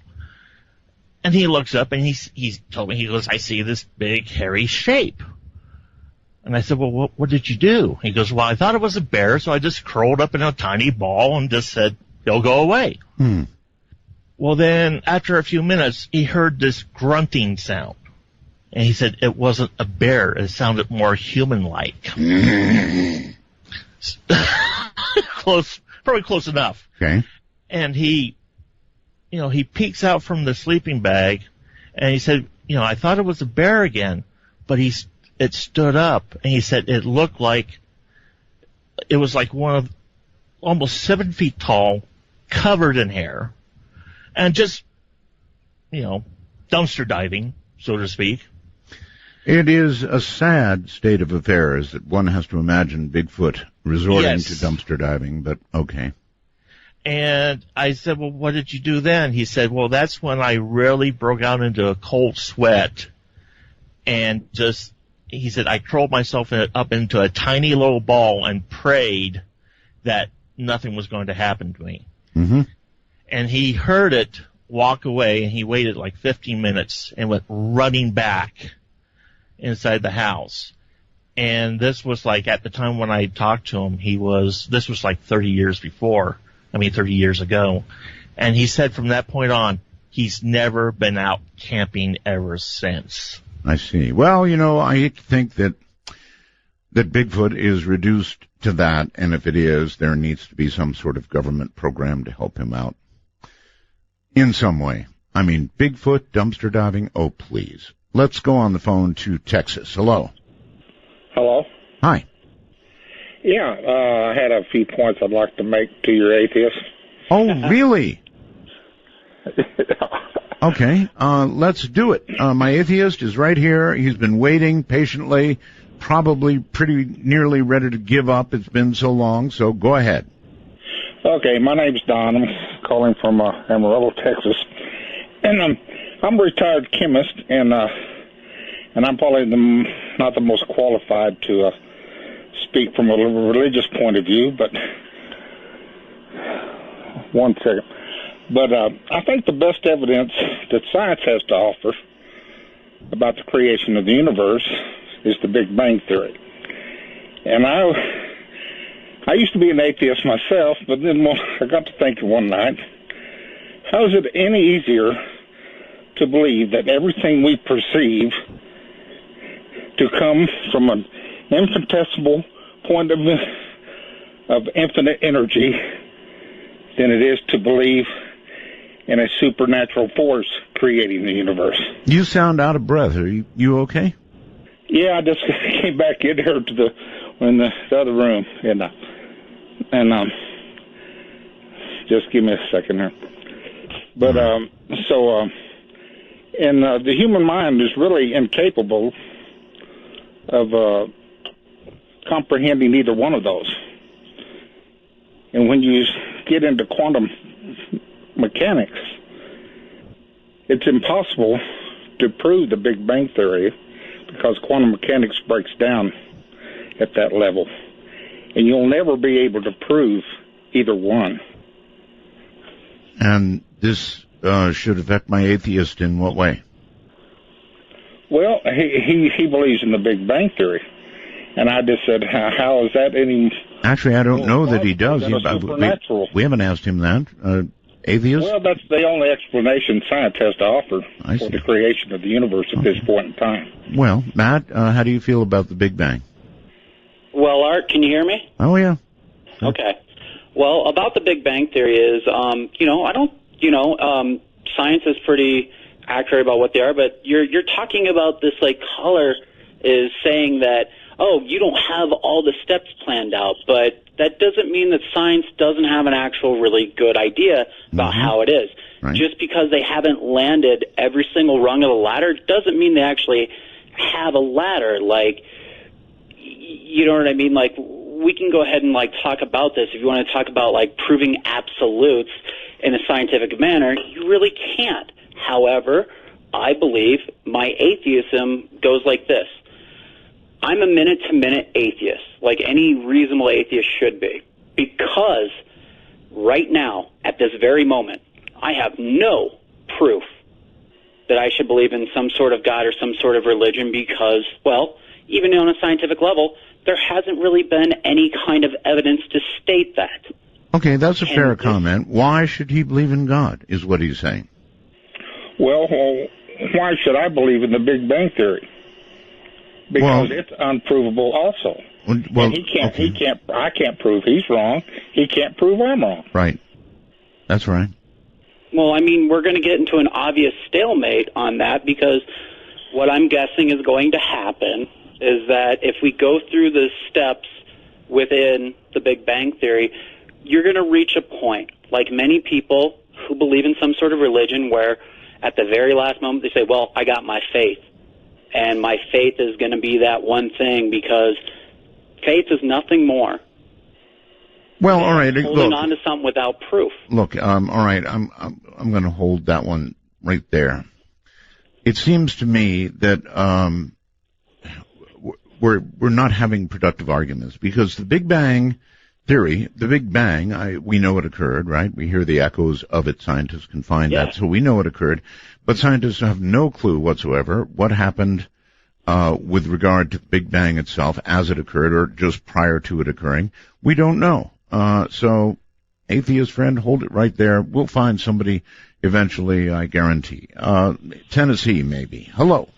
And he looks up, and he's told me, he goes, I see this big, hairy shape. And I said, well, what did you do? He goes, well, I thought it was a bear, so I just curled up in a tiny ball and just said, he'll go away. Well, then, after a few minutes, he heard this grunting sound. And he said it wasn't a bear. It sounded more human-like. Probably close enough. Okay. And he peeks out from the sleeping bag, and he said, I thought it was a bear again, but it stood up, and he said it looked like it was like one of almost 7 feet tall, covered in hair, and just, dumpster diving, so to speak. It is a sad state of affairs that one has to imagine Bigfoot resorting to dumpster diving, but okay. And I said, well, what did you do then? He said, well, that's when I really broke out into a cold sweat, and he said, I curled myself up into a tiny little ball and prayed that nothing was going to happen to me. Mm-hmm. And he heard it walk away, and he waited like 15 minutes and went running back inside the house. And this was like, at the time when I talked to him, this was like 30 years ago. And he said from that point on, he's never been out camping ever since. I see. Well, I hate to think that Bigfoot is reduced to that, and if it is, there needs to be some sort of government program to help him out in some way. I mean, Bigfoot, dumpster diving, oh, please. Let's go on the phone to Texas. Hello. Hello. Hi. Yeah, I had a few points I'd like to make to your atheist. Oh, really? Okay, let's do it. My atheist is right here. He's been waiting patiently, probably pretty nearly ready to give up. It's been so long, so go ahead. Okay, my name's Don. I'm calling from Amarillo, Texas. And I'm a retired chemist, and I'm probably not the most qualified to speak from a religious point of view, but one second. But I think the best evidence that science has to offer about the creation of the universe is the Big Bang Theory. And I used to be an atheist myself, but then I got to thinking one night, how is it any easier to believe that everything we perceive to come from an infinitesimal point of infinite energy than it is to believe in a supernatural force creating the universe? You sound out of breath. Are you okay? Yeah, I just came back in here to the other room, and just give me a second here. But the human mind is really incapable of comprehending either one of those. And when you get into quantum mechanics, it's impossible to prove the Big Bang Theory because quantum mechanics breaks down at that level. And you'll never be able to prove either one. And this should affect my atheist in what way? Well, he believes in the Big Bang Theory. And I just said, how is that any... Actually, I don't know that he does. We haven't asked him that. Atheist? Well, that's the only explanation science has to offer for the creation of the universe at this point in time. Well, Matt, how do you feel about the Big Bang? Well, Art, can you hear me? Oh, yeah. Okay. Well, about the Big Bang Theory is, science is pretty accurate about what they are, but you're talking about this, like, caller is saying that, oh, you don't have all the steps planned out, but that doesn't mean that science doesn't have an actual really good idea about how it is. Right. Just because they haven't landed every single rung of the ladder doesn't mean they actually have a ladder. Like, you know what I mean? Like, we can go ahead and, like, talk about this. If you want to talk about, like, proving absolutes in a scientific manner, you really can't. However, I believe my atheism goes like this. I'm a minute-to-minute atheist, like any reasonable atheist should be, because right now, at this very moment, I have no proof that I should believe in some sort of God or some sort of religion because, well, even on a scientific level, there hasn't really been any kind of evidence to state that. Okay, that's a fair comment. Why should he believe in God, is what he's saying. Well, why should I believe in the Big Bang Theory? Because it's unprovable also. Well, and I can't prove he's wrong. He can't prove I'm wrong. Right. That's right. Well, I mean, we're going to get into an obvious stalemate on that because what I'm guessing is going to happen is that if we go through the steps within the Big Bang Theory, you're going to reach a point, like many people who believe in some sort of religion, where at the very last moment they say, well, I got my faith. And my faith is going to be that one thing because faith is nothing more. Well, all right. Holding on to something without proof. Look, all right. I'm going to hold that one right there. It seems to me that we're not having productive arguments because the Big Bang theory, the Big Bang, we know it occurred, right? We hear the echoes of it. Scientists can find that, so we know it occurred. But scientists have no clue whatsoever what happened with regard to the Big Bang itself as it occurred or just prior to it occurring. We don't know. So, atheist friend, hold it right there. We'll find somebody eventually, I guarantee. Tennessee, maybe. Hello.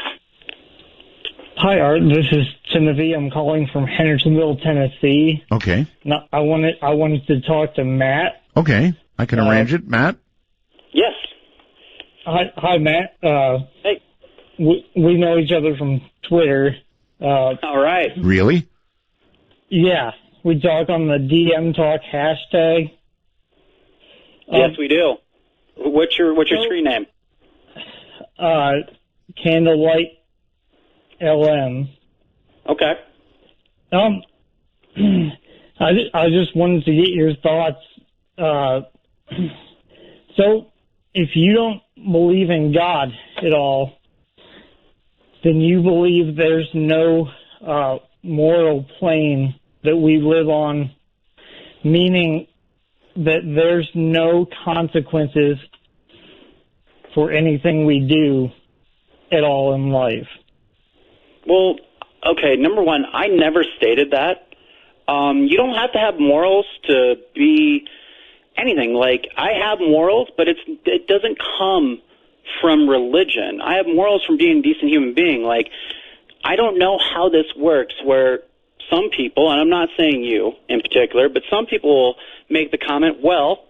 Hi, Art. This is Timothy. I'm calling from Hendersonville, Tennessee. Okay. Now, I wanted to talk to Matt. Okay. I can arrange it. Matt? Yes. Hi, Matt. Hey. We know each other from Twitter. All right. Really? Yeah. We talk on the DM Talk hashtag. Yes, we do. What's your screen name? Candlelight LM. Okay. I just wanted to get your thoughts. So, if you don't believe in God at all, then you believe there's no moral plane that we live on, meaning that there's no consequences for anything we do at all in life. Well, okay, number one, I never stated that. You don't have to have morals to be anything. Like, I have morals, but it doesn't come from religion. I have morals from being a decent human being. Like, I don't know how this works where some people, and I'm not saying you in particular, but some people will make the comment, well,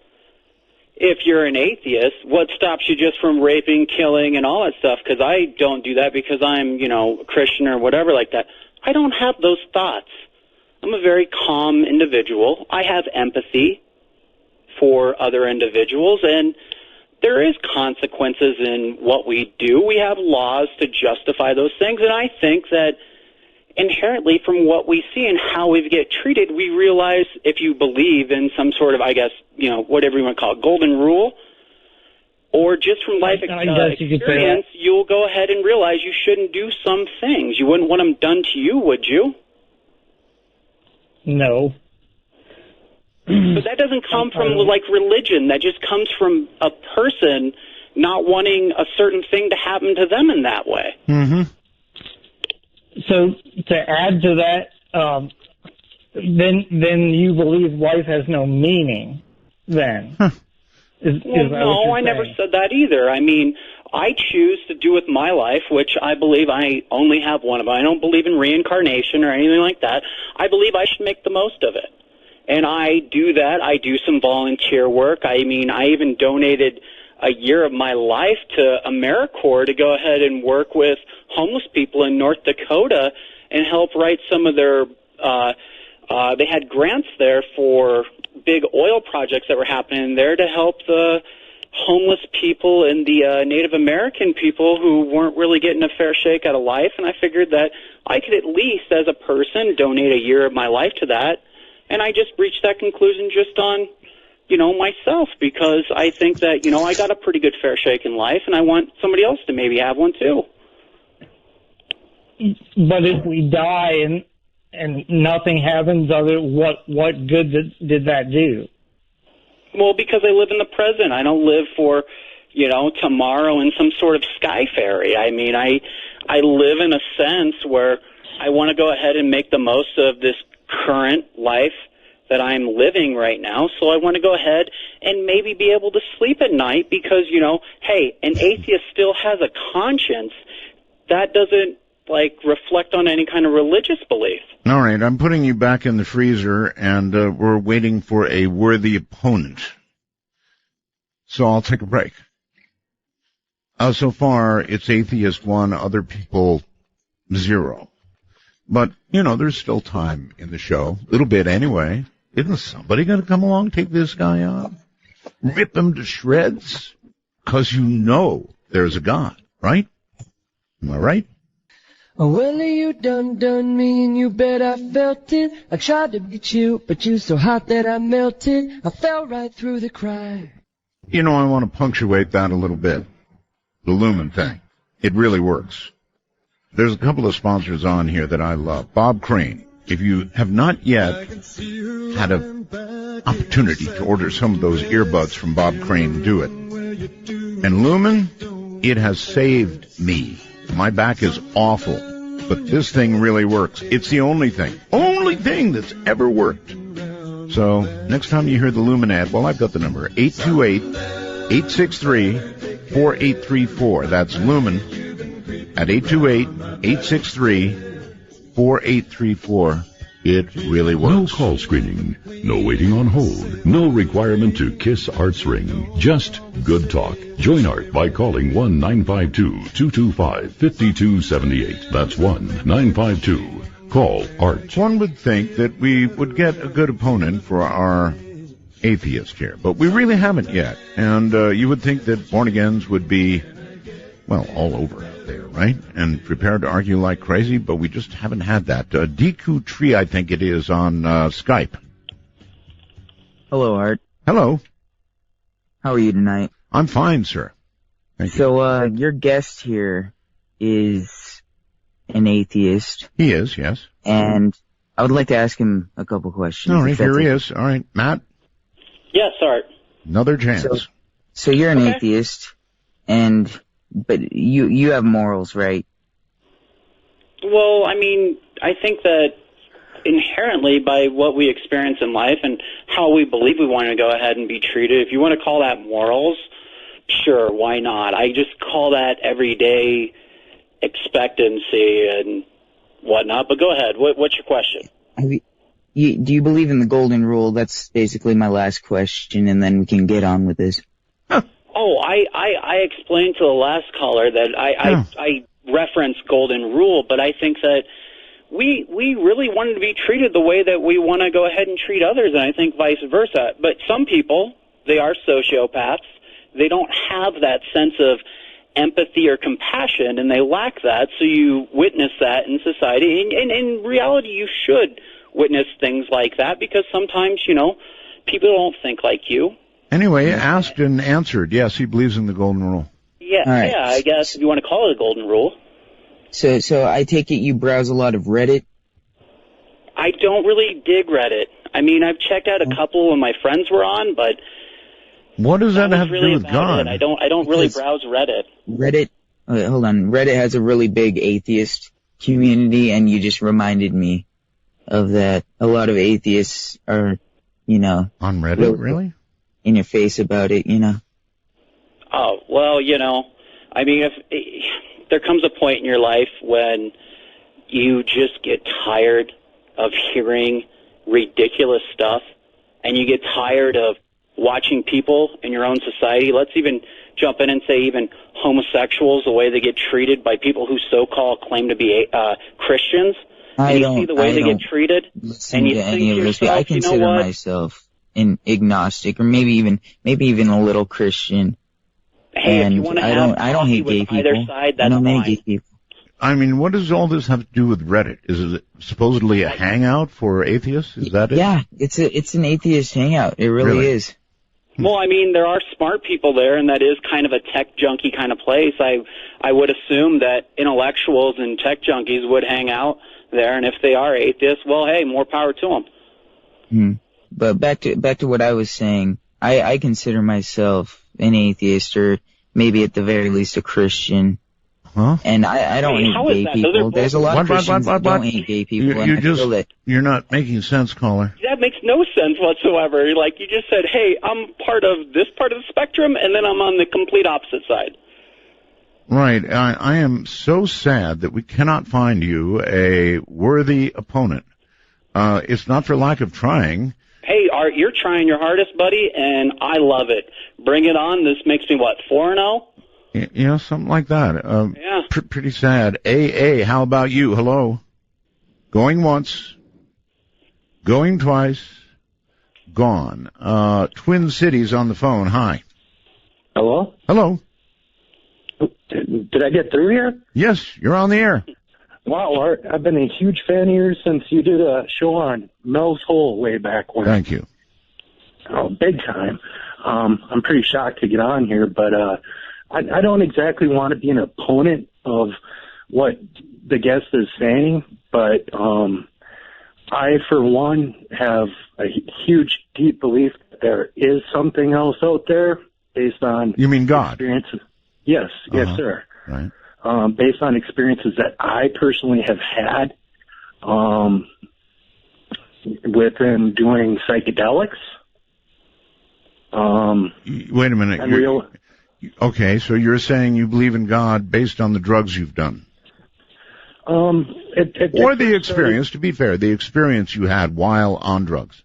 if you're an atheist, what stops you just from raping, killing, and all that stuff? Because I don't do that because I'm, a Christian or whatever like that. I don't have those thoughts. I'm a very calm individual. I have empathy for other individuals, and there is consequences in what we do. We have laws to justify those things, and I think that inherently from what we see and how we get treated, we realize if you believe in some sort of, I guess, whatever you want to call it, golden rule, or just from life experience, you'll go ahead and realize you shouldn't do some things. You wouldn't want them done to you, would you? No. But that doesn't come from, religion. That just comes from a person not wanting a certain thing to happen to them in that way. Mm-hmm. So to add to that, then you believe life has no meaning. Then, no, I never said that either. I mean, I choose to do with my life, which I believe I only have one of. I don't believe in reincarnation or anything like that. I believe I should make the most of it, and I do that. I do some volunteer work. I mean, I even donated a year of my life to AmeriCorps to go ahead and work with homeless people in North Dakota and help write some of their, they had grants there for big oil projects that were happening there to help the homeless people and the Native American people who weren't really getting a fair shake out of life. And I figured that I could at least, as a person, donate a year of my life to that. And I just reached that conclusion just on myself, because I think that, I got a pretty good fair shake in life, and I want somebody else to maybe have one too. But if we die and nothing happens, what good did that do? Well, because I live in the present. I don't live for, tomorrow in some sort of sky fairy. I mean, I live in a sense where I want to go ahead and make the most of this current life that I'm living right now, so I want to go ahead and maybe be able to sleep at night because, hey, an atheist still has a conscience. That doesn't, reflect on any kind of religious belief. All right, I'm putting you back in the freezer, and we're waiting for a worthy opponent. So I'll take a break. So far, it's atheist 1, other people 0. But, there's still time in the show. A little bit anyway. Isn't somebody going to come along, take this guy on? Rip him to shreds? Because there's a God, right? Am I right? Well, you done me, and you bet I felt it. I tried to beat you, but you so hot that I melted. I fell right through the crack. I want to punctuate that a little bit. The Lumen thing. It really works. There's a couple of sponsors on here that I love. Bob Crane, if you have not yet had an opportunity to order some of those earbuds from Bob Crane, do it. And Lumen, it has saved me. My back is awful, but this thing really works. It's the only thing that's ever worked. So next time you hear the Lumen ad, well, I've got the number, 828-863-4834. That's Lumen at 828-863-4834. It really works. No call screening, no waiting on hold, no requirement to kiss Art's ring, just good talk. Join Art by calling 1-952-225-5278. That's 1-952. Call Art. One would think that we would get a good opponent for our atheist here, but we really haven't yet. And you would think that born-agains would be, well, all over there, right? And prepared to argue like crazy, but we just haven't had that. Deku Tree, I think it is, on Skype. Hello, Art. Hello. How are you tonight? I'm fine, sir. Thank you. So, your guest here is an atheist. He is, yes. And I would like to ask him a couple questions. All right, here he is. All right, Matt. Yes, Art. Another chance. So you're an atheist, but you have morals, right? Well, I mean, I think that inherently by what we experience in life and how we believe we want to go ahead and be treated, if you want to call that morals, sure, why not? I just call that everyday expectancy and whatnot. But go ahead. What's your question? Do you believe in the golden rule? That's basically my last question, and then we can get on with this. Oh, I explained to the last caller that I referenced golden rule, but I think that we really wanted to be treated the way that we want to go ahead and treat others, and I think vice versa. But some people, they are sociopaths. They don't have that sense of empathy or compassion, and they lack that, so you witness that in society. And in reality, you should witness things like that because sometimes, people don't think like you. Anyway, asked and answered. Yes, he believes in the golden rule. Yeah, right. Yeah, I guess if you want to call it a golden rule. So I take it you browse a lot of Reddit? I don't really dig Reddit. I mean, I've checked out a couple when my friends were on, but what does that have to really do with God? I don't really browse Reddit. Hold on. Reddit has a really big atheist community, and you just reminded me of that. A lot of atheists are, on Reddit, really? In your face about it, Oh, well, I mean, if there comes a point in your life when you just get tired of hearing ridiculous stuff, and you get tired of watching people in your own society. Let's even jump in and say even homosexuals, the way they get treated by people who so-called claim to be Christians. And you see the way they get treated, and you think to yourself, I consider myself an agnostic, or maybe even a little Christian. Hey, and if you want to I don't hate gay people. Either side, that's I don't fine. hate gay people. I mean, what does all this have to do with Reddit? Is it supposedly a hangout for atheists? Is that it? Yeah, it's an atheist hangout. It really is. Well, I mean, there are smart people there, and that is kind of a tech junkie kind of place. I would assume that intellectuals and tech junkies would hang out there, and if they are atheists, well, hey, more power to them. But back to what I was saying, I consider myself an atheist, or maybe at the very least a Christian. Huh? And I don't hate gay people. There's a lot of Christians that don't hate gay people. You're not making sense, caller. That makes no sense whatsoever. Like, you just said, hey, I'm part of this part of the spectrum, and then I'm on the complete opposite side. Right. I am so sad that we cannot find you a worthy opponent. It's not for lack of trying. Hey, Art, you're trying your hardest, buddy, and I love it. Bring it on. This makes me, 4-0? Something like that. Yeah. Pretty sad. AA, how about you? Hello? Going once. Going twice. Gone. Twin Cities on the phone. Hi. Hello? Hello. Did I get through here? Yes, you're on the air. Wow, Art, I've been a huge fan of yours since you did a show on Mel's Hole way back when. Thank you. Oh, big time. I'm pretty shocked to get on here, but I don't exactly want to be an opponent of what the guest is saying, but I, for one, have a huge, deep belief that there is something else out there based on... You mean God? Experiences. Yes, yes, sir. Right. Based on experiences that I personally have had within doing psychedelics. Wait a minute. Okay, so you're saying you believe in God based on the drugs you've done? Or the experience, to be fair, the experience you had while on drugs?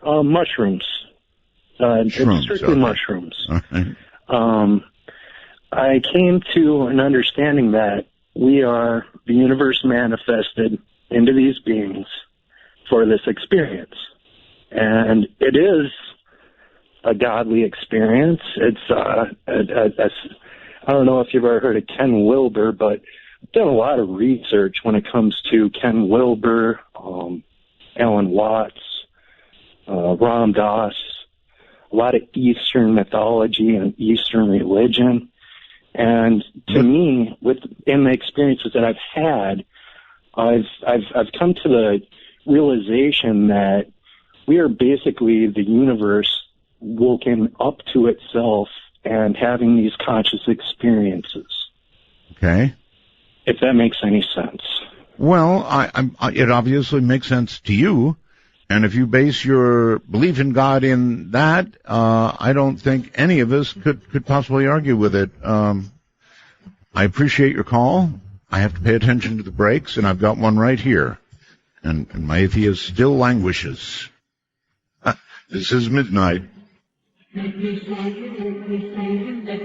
Mushrooms. Shrooms, strictly okay. mushrooms. All right. I came to an understanding that we are the universe manifested into these beings for this experience. And it is a godly experience. It's, I don't know if you've ever heard of Ken Wilber, but I've done a lot of research when it comes to Ken Wilber, Alan Watts, Ram Dass, a lot of Eastern mythology and Eastern religion. And to me, in the experiences that I've had, I've come to the realization that we are basically the universe woken up to itself and having these conscious experiences. Okay. If that makes any sense. Well, it obviously makes sense to you. And if you base your belief in God in that, I don't think any of us could possibly argue with it. I appreciate your call. I have to pay attention to the breaks, and I've got one right here. And my atheist still languishes. This is midnight. Let me let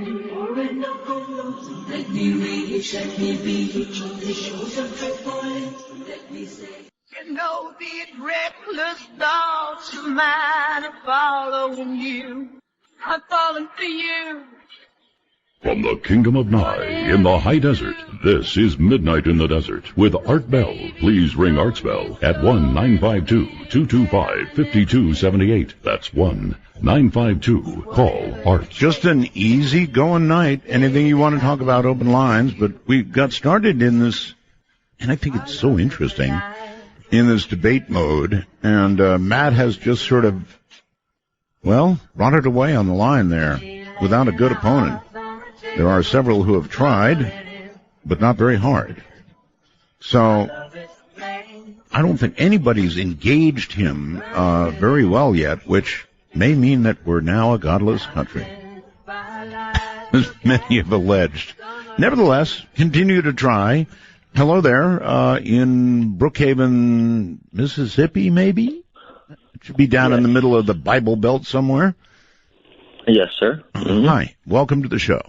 you pour in the colors. Let me reach, let me be on the shores of Tripoli. Let me say, you know these reckless thoughts of mine are following you. I'm falling for you. From the Kingdom of Nye in the high desert, this is Midnight in the Desert with Art Bell. Please ring Art's bell at 1-952-225-5278. That's 1-952-CALL-ART. Just an easy-going night. Anything you want to talk about, open lines, but we got started in this, and I think it's so interesting, in this debate mode, and Matt has just sort of, well, rotted away on the line there without a good opponent. There are several who have tried, but not very hard. So I don't think anybody's engaged him very well yet, which may mean that we're now a godless country, as many have alleged. Nevertheless, continue to try. Hello there, in Brookhaven, Mississippi, maybe? It should be down in the middle of the Bible Belt somewhere. Yes, sir. Mm-hmm. Hi, welcome to the show.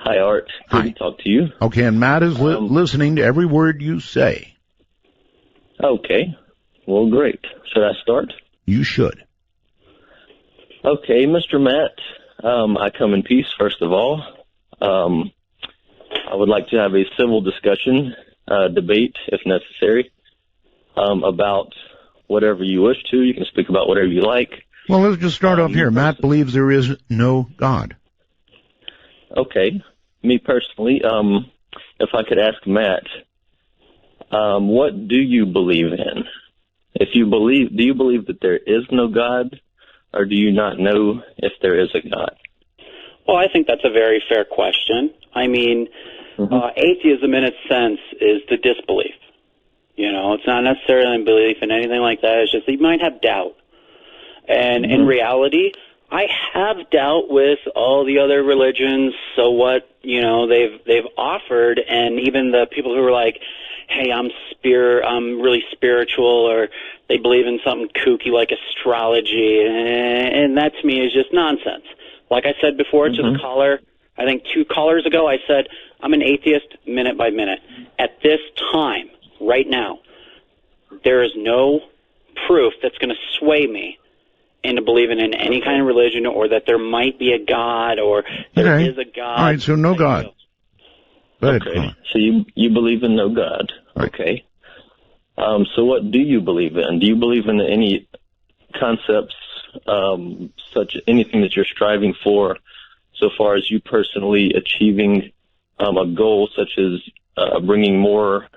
Hi, Art. Good to talk to you. Okay, and Matt is listening to every word you say. Okay. Well, great. Should I start? You should. Okay, Mr. Matt, I come in peace, first of all. I would like to have a civil discussion, debate, if necessary, about whatever you wish to. You can speak about whatever you like. Well, let's just start off here. Matt believes there is no God. Okay. Me personally, if I could ask Matt, what do you believe in? Do you believe that there is no God, or do you not know if there is a God? Well, I think that's a very fair question. I mean, atheism in its sense is the disbelief. You know, it's not necessarily a belief in anything like that. It's just that you might have doubt. And in reality, I have doubt with all the other religions. So what, you know, they've offered, and even the people who are like, hey, I'm really spiritual, or they believe in something kooky like astrology, and that to me is just nonsense. Like I said before to the caller, I think 2 callers ago, I said I'm an atheist minute by minute. At this time, right now, there is no proof that's going to sway me into believing in any kind of religion, or that there might be a God, or there is a God. All right, so no God. Okay, so you believe in no God. Right. Okay. So what do you believe in? Do you believe in any concepts, such anything that you're striving for, so far as you personally achieving a goal such as bringing more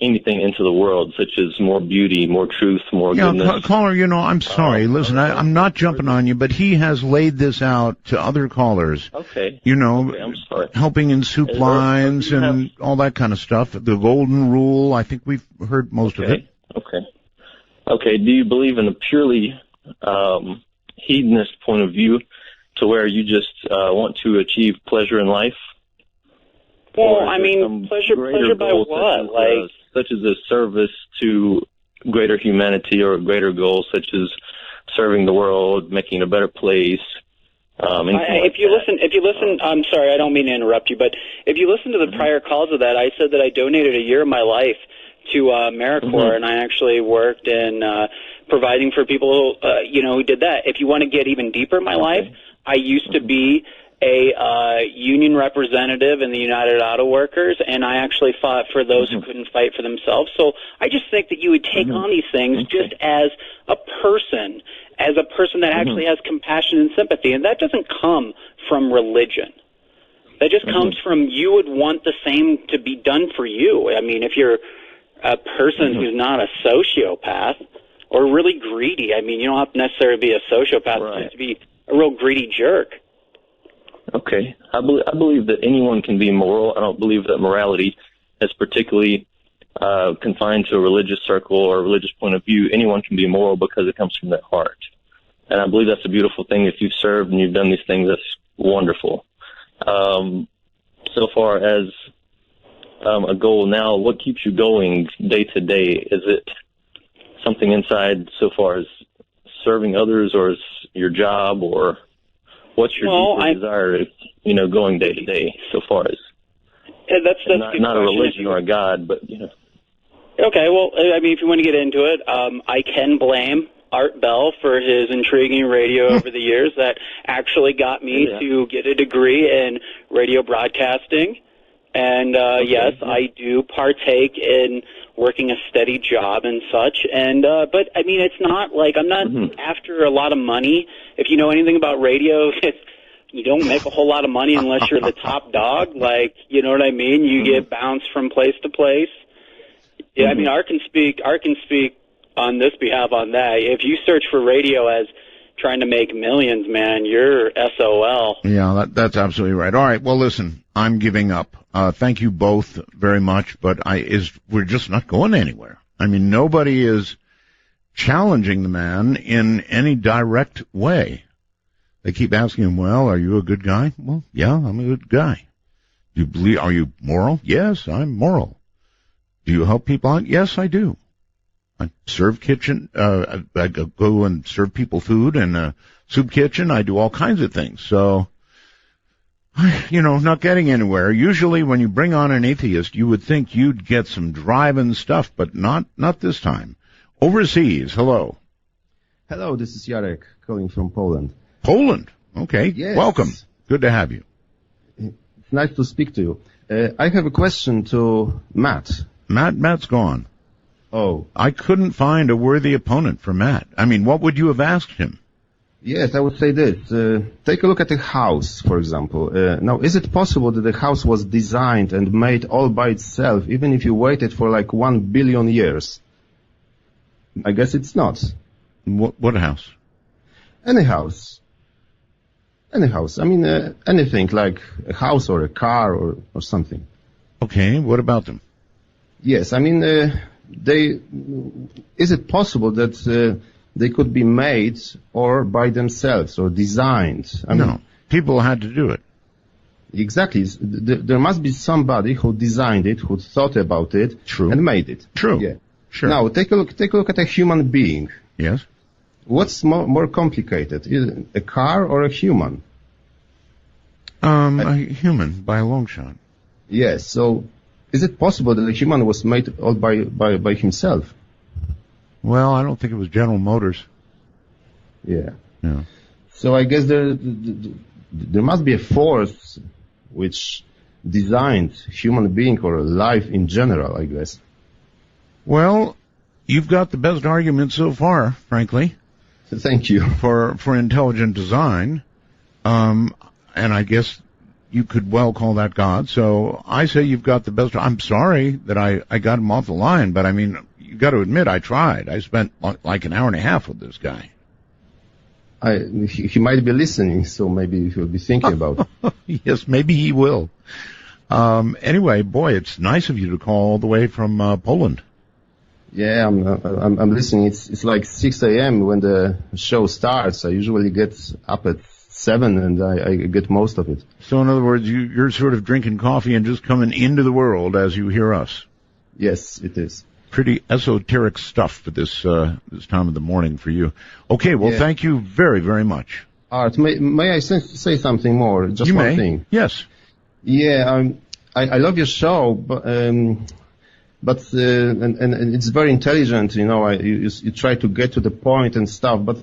anything into the world, such as more beauty, more truth, more goodness. Caller, I'm sorry. Listen, I'm not jumping on you, but he has laid this out to other callers. Okay. Okay, I'm sorry. Helping in soup lines and all that kind of stuff. The golden rule, I think we've heard most of it. Okay. Do you believe in a purely hedonist point of view, to where you just want to achieve pleasure in life? Well, I mean, pleasure by what? Such as a service to greater humanity, or a greater goal, such as serving the world, making a better place. If you listen, I'm sorry, I don't mean to interrupt you, but if you listen to the prior calls of that, I said that I donated a year of my life to AmeriCorps, and I actually worked in providing for people, who did that. If you want to get even deeper in my life, I used to be a union representative in the United Auto Workers, and I actually fought for those who couldn't fight for themselves. So I just think that you would take on these things just as a person that actually has compassion and sympathy, and that doesn't come from religion. That just comes from you would want the same to be done for you. I mean, if you're a person who's not a sociopath or really greedy, I mean, you don't have to necessarily be a sociopath just to be a real greedy jerk. Okay. I believe that anyone can be moral. I don't believe that morality is particularly confined to a religious circle or a religious point of view. Anyone can be moral because it comes from their heart. And I believe that's a beautiful thing. If you've served and you've done these things, that's wonderful. So far as a goal now, what keeps you going day to day? Is it something inside so far as serving others, or is your job, or what's your deeper desire, going day to day so far as that's not a religion or a God, but Okay, well, I mean, if you want to get into it, I can blame Art Bell for his intriguing radio over the years that actually got me to get a degree in radio broadcasting. And yes, I do partake in working a steady job and such. And but I mean, it's not like I'm not after a lot of money. If you know anything about radio, you don't make a whole lot of money unless you're the top dog. Like, you know what I mean? You get bounced from place to place. Yeah, I mean, Art can speak on this behalf on that. If you search for radio as trying to make millions, man, you're SOL. Yeah, that's absolutely right. All right, well, listen, I'm giving up. Thank you both very much, but we're just not going anywhere. I mean, nobody is challenging the man in any direct way. They keep asking him, well, are you a good guy? Well, yeah, I'm a good guy. Are you moral? Yes, I'm moral. Do you help people out? Yes, I do. I serve kitchen, I go and serve people food in a soup kitchen. I do all kinds of things. So, not getting anywhere. Usually when you bring on an atheist, you would think you'd get some drive and stuff, but not this time. Overseas, hello. Hello, this is Jarek calling from Poland. Poland? Okay. Yes. Welcome. Good to have you. It's nice to speak to you. I have a question to Matt. Matt's gone. Oh. I couldn't find a worthy opponent for Matt. I mean, what would you have asked him? Yes, I would say this. Take a look at a house, for example. Now, is it possible that the house was designed and made all by itself, even if you waited for like 1 billion years? I guess it's not. What house? Any house. Any house. I mean, anything like a house or a car or something. Okay, what about them? Yes, I mean, is it possible that they could be made or by themselves or designed? No, people had to do it. Exactly. There must be somebody who designed it, who thought about it, and made it. True. Yeah. Sure. Now, take a look at a human being. Yes. What's more complicated, is it a car or a human? A human, by a long shot. Yes, so is it possible that a human was made all by himself? Well, I don't think it was General Motors. Yeah. Yeah. So I guess there must be a force which designed human being or life in general, I guess. Well, you've got the best argument so far, frankly. Thank you. For intelligent design. And I guess, you could well call that God. So I say you've got the best. I'm sorry that I got him off the line, but I mean, you got to admit I tried. I spent like an hour and a half with this guy. He might be listening, so maybe he'll be thinking about it. Yes, maybe he will. Anyway, boy, it's nice of you to call all the way from Poland. Yeah, I'm listening. It's like 6 a.m. when the show starts. I usually get up at 7 and I get most of it. So in other words, you're sort of drinking coffee and just coming into the world as you hear us. Yes, it is. Pretty esoteric stuff for this time of the morning for you. Okay, well, Yeah. Thank you very, very much. Art, may I say something more? Just You one may. thing. Yes. Yeah, I love your show, but it's very intelligent. You know, you try to get to the point and stuff. But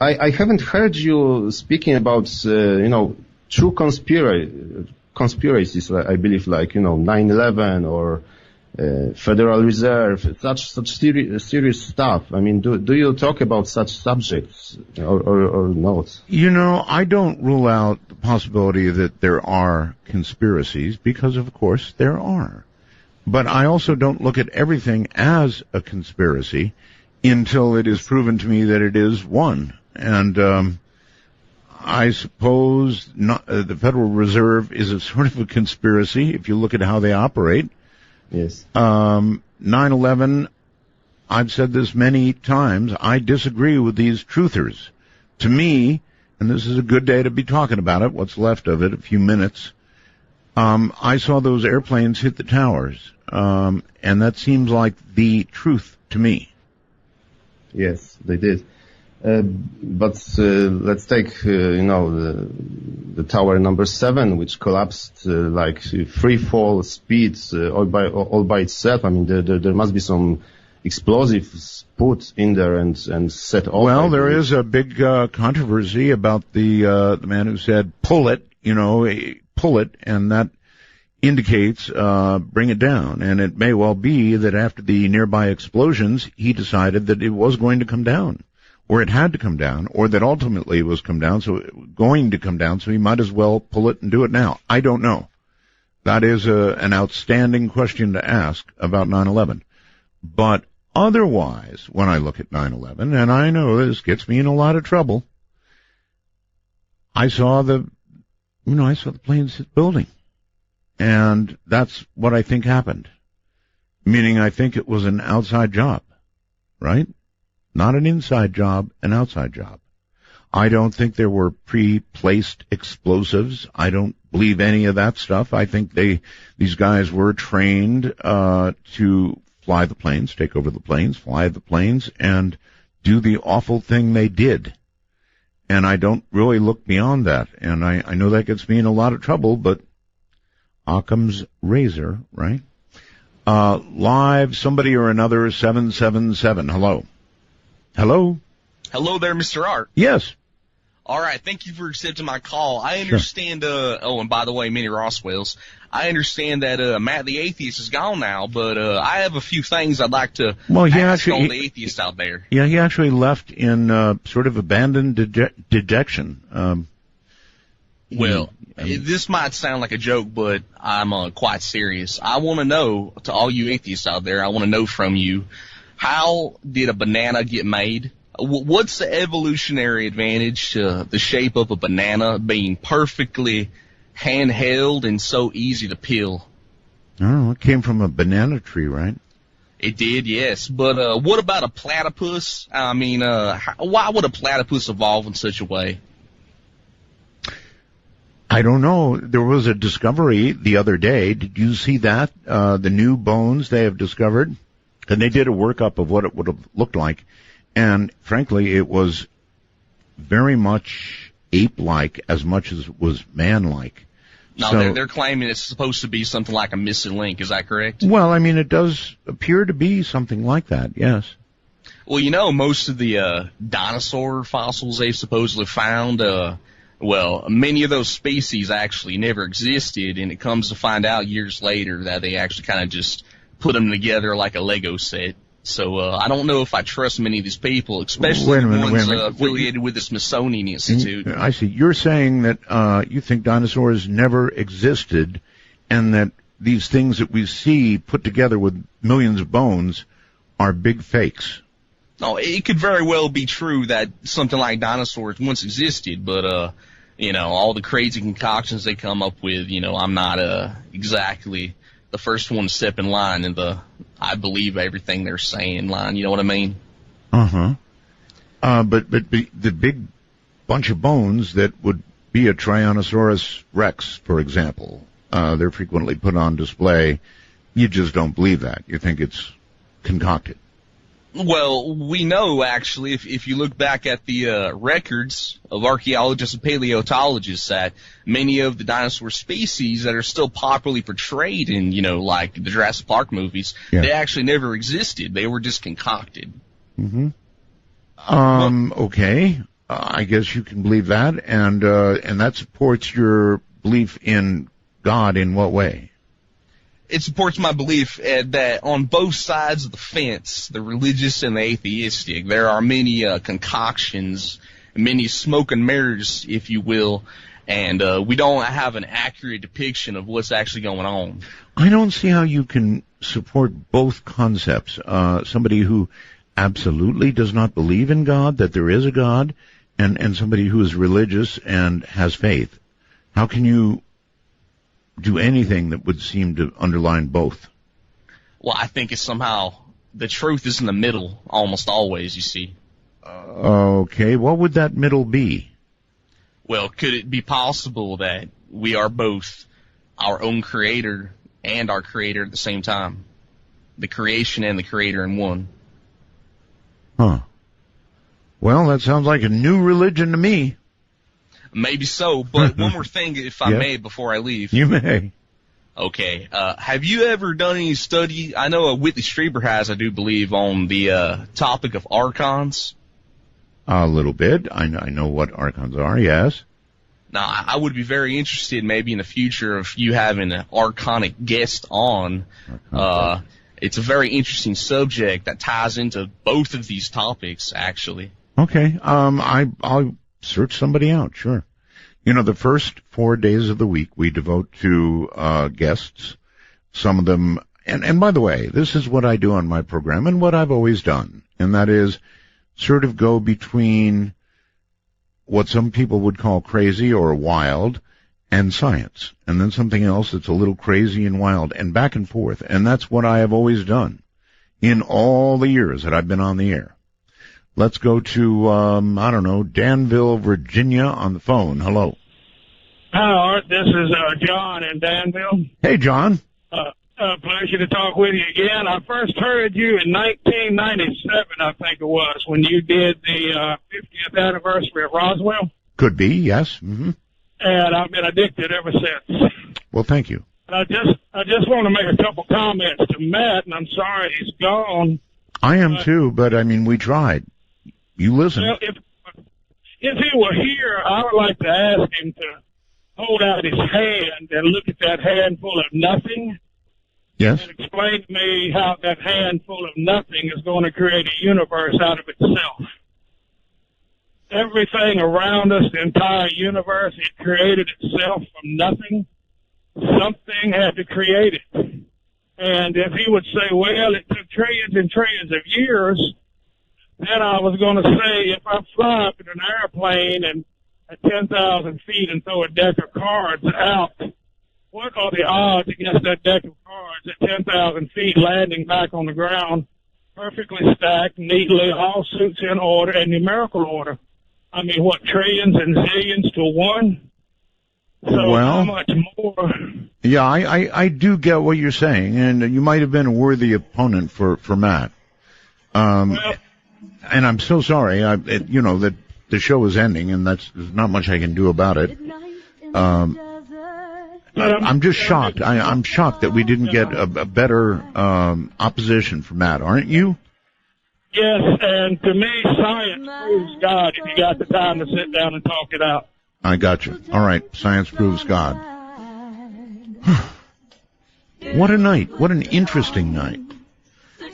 I haven't heard you speaking about true conspiracies. I believe, like 9/11 or Federal Reserve, such serious stuff. I mean, do you talk about such subjects or not? I don't rule out the possibility that there are conspiracies, because of course there are. But I also don't look at everything as a conspiracy until it is proven to me that it is one. And I suppose the Federal Reserve is a sort of a conspiracy if you look at how they operate. Yes. 9/11, I've said this many times, I disagree with these truthers. To me, and this is a good day to be talking about it, what's left of it, a few minutes, I saw those airplanes hit the towers, and that seems like the truth to me. Yes, they did. But let's take, the tower number 7, which collapsed like free fall speeds all by itself. I mean, there must be some explosives put in there and set off. Well, there is a big controversy about the man who said, pull it, pull it, and that indicates bring it down. And it may well be that after the nearby explosions, he decided that it was going to come down, or it had to come down, or that ultimately it was going to come down, so he might as well pull it and do it now. I don't know. That is an outstanding question to ask about 9/11. But otherwise, when I look at 9/11, and I know this gets me in a lot of trouble, I saw the planes hit the building. And that's what I think happened. Meaning I think it was an outside job, right? Not an inside job, an outside job. I don't think there were pre-placed explosives. I don't believe any of that stuff. I think these guys were trained to fly the planes, take over the planes, fly the planes, and do the awful thing they did. And I don't really look beyond that. And I know that gets me in a lot of trouble, but Occam's razor, right? Live, somebody or another, 777. Hello. Hello? Hello there, Mr. Art. Yes. All right, thank you for accepting my call. I understand, and by the way, Minnie Roswell's, I understand that Matt the Atheist is gone now, but I have a few things I'd like to ask all the atheists out there. Yeah, he actually left in sort of abandoned dejection. This might sound like a joke, but I'm quite serious. I want to know, to all you atheists out there, I want to know from you, how did a banana get made? What's the evolutionary advantage to the shape of a banana being perfectly handheld and so easy to peel? I don't know. It came from a banana tree, right? It did, yes. But what about a platypus? I mean, why would a platypus evolve in such a way? I don't know. There was a discovery the other day. Did you see that? The new bones they have discovered? And they did a workup of what it would have looked like. And frankly, it was very much ape-like as much as it was man-like. No, so, they're claiming it's supposed to be something like a missing link. Is that correct? Well, I mean, it does appear to be something like that, yes. Well, most of the dinosaur fossils they've supposedly found, many of those species actually never existed, and it comes to find out years later that they actually kind of just put them together like a Lego set. So I don't know if I trust many of these people, especially the ones affiliated with the Smithsonian Institute. I see. You're saying that you think dinosaurs never existed, and that these things that we see put together with millions of bones are big fakes. No, it could very well be true that something like dinosaurs once existed, but all the crazy concoctions they come up with, I'm not exactly the first one to step in line in the I believe everything they're saying line. You know what I mean? Uh-huh. But the big bunch of bones that would be a Tyrannosaurus Rex, for example, they're frequently put on display. You just don't believe that. You think it's concocted. Well, we know, actually, if you look back at the records of archaeologists and paleontologists, that many of the dinosaur species that are still popularly portrayed in, like the Jurassic Park movies, they actually never existed. They were just concocted. Mm-hmm. Okay. I guess you can believe that, and that supports your belief in God in what way? It supports my belief that on both sides of the fence, the religious and the atheistic, there are many concoctions, many smoke and mirrors, if you will, and we don't have an accurate depiction of what's actually going on. I don't see how you can support both concepts. Somebody who absolutely does not believe in God, that there is a God, and somebody who is religious and has faith. How can you do anything that would seem to underline both? Well, I think it's somehow the truth is in the middle almost always, you see. Okay, what would that middle be? Well, could it be possible that we are both our own creator and our creator at the same time? The creation and the creator in one. Huh. Well, that sounds like a new religion to me. Maybe so, but one more thing, if I may, before I leave. You may. Okay. Have you ever done any study? I know Whitley Strieber has, I do believe, on the topic of archons. A little bit. I know what archons are, yes. Now, I would be very interested maybe in the future of you having an archonic guest on. It's a very interesting subject that ties into both of these topics, actually. Okay. I'll search somebody out, sure. The first 4 days of the week we devote to guests. Some of them, and by the way, this is what I do on my program and what I've always done, and that is sort of go between what some people would call crazy or wild and science, and then something else that's a little crazy and wild, and back and forth. And that's what I have always done in all the years that I've been on the air. Let's go to, Danville, Virginia on the phone. Hello. Hi, Art. This is John in Danville. Hey, John. Pleasure to talk with you again. I first heard you in 1997, I think it was, when you did the 50th anniversary of Roswell. Could be, yes. Mm-hmm. And I've been addicted ever since. Well, thank you. I just want to make a couple comments to Matt, and I'm sorry he's gone. I am too, but we tried. You listen. Well, if he were here, I would like to ask him to hold out his hand and look at that handful of nothing. Yes. And explain to me how that handful of nothing is going to create a universe out of itself. Everything around us, the entire universe, it created itself from nothing. Something had to create it. And if he would say, well, it took trillions and trillions of years, then I was going to say, if I fly up in an airplane and at 10,000 feet and throw a deck of cards out, what are the odds against that deck of cards at 10,000 feet landing back on the ground, perfectly stacked, neatly, all suits in order and numerical order? Trillions and zillions to one? So how much more? Yeah, I do get what you're saying, and you might have been a worthy opponent for Matt. And I'm so sorry, that the show is ending, and there's not much I can do about it. I'm just shocked. I'm shocked that we didn't get a better opposition for Matt, aren't you? Yes, and to me, science proves God if you got the time to sit down and talk it out. I got you. All right, science proves God. What a night. What an interesting night.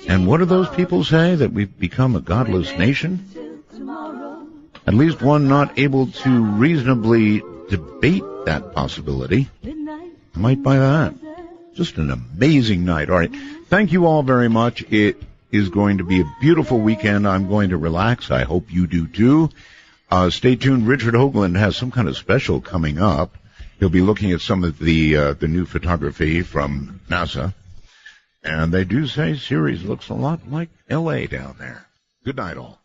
And what do those people say? That we've become a godless nation? At least one not able to reasonably debate that possibility. I might buy that. Just an amazing night. All right. Thank you all very much. It is going to be a beautiful weekend. I'm going to relax. I hope you do too. Stay tuned. Richard Hoagland has some kind of special coming up. He'll be looking at some of the new photography from NASA. And they do say Ceres looks a lot like L.A. down there. Good night, all.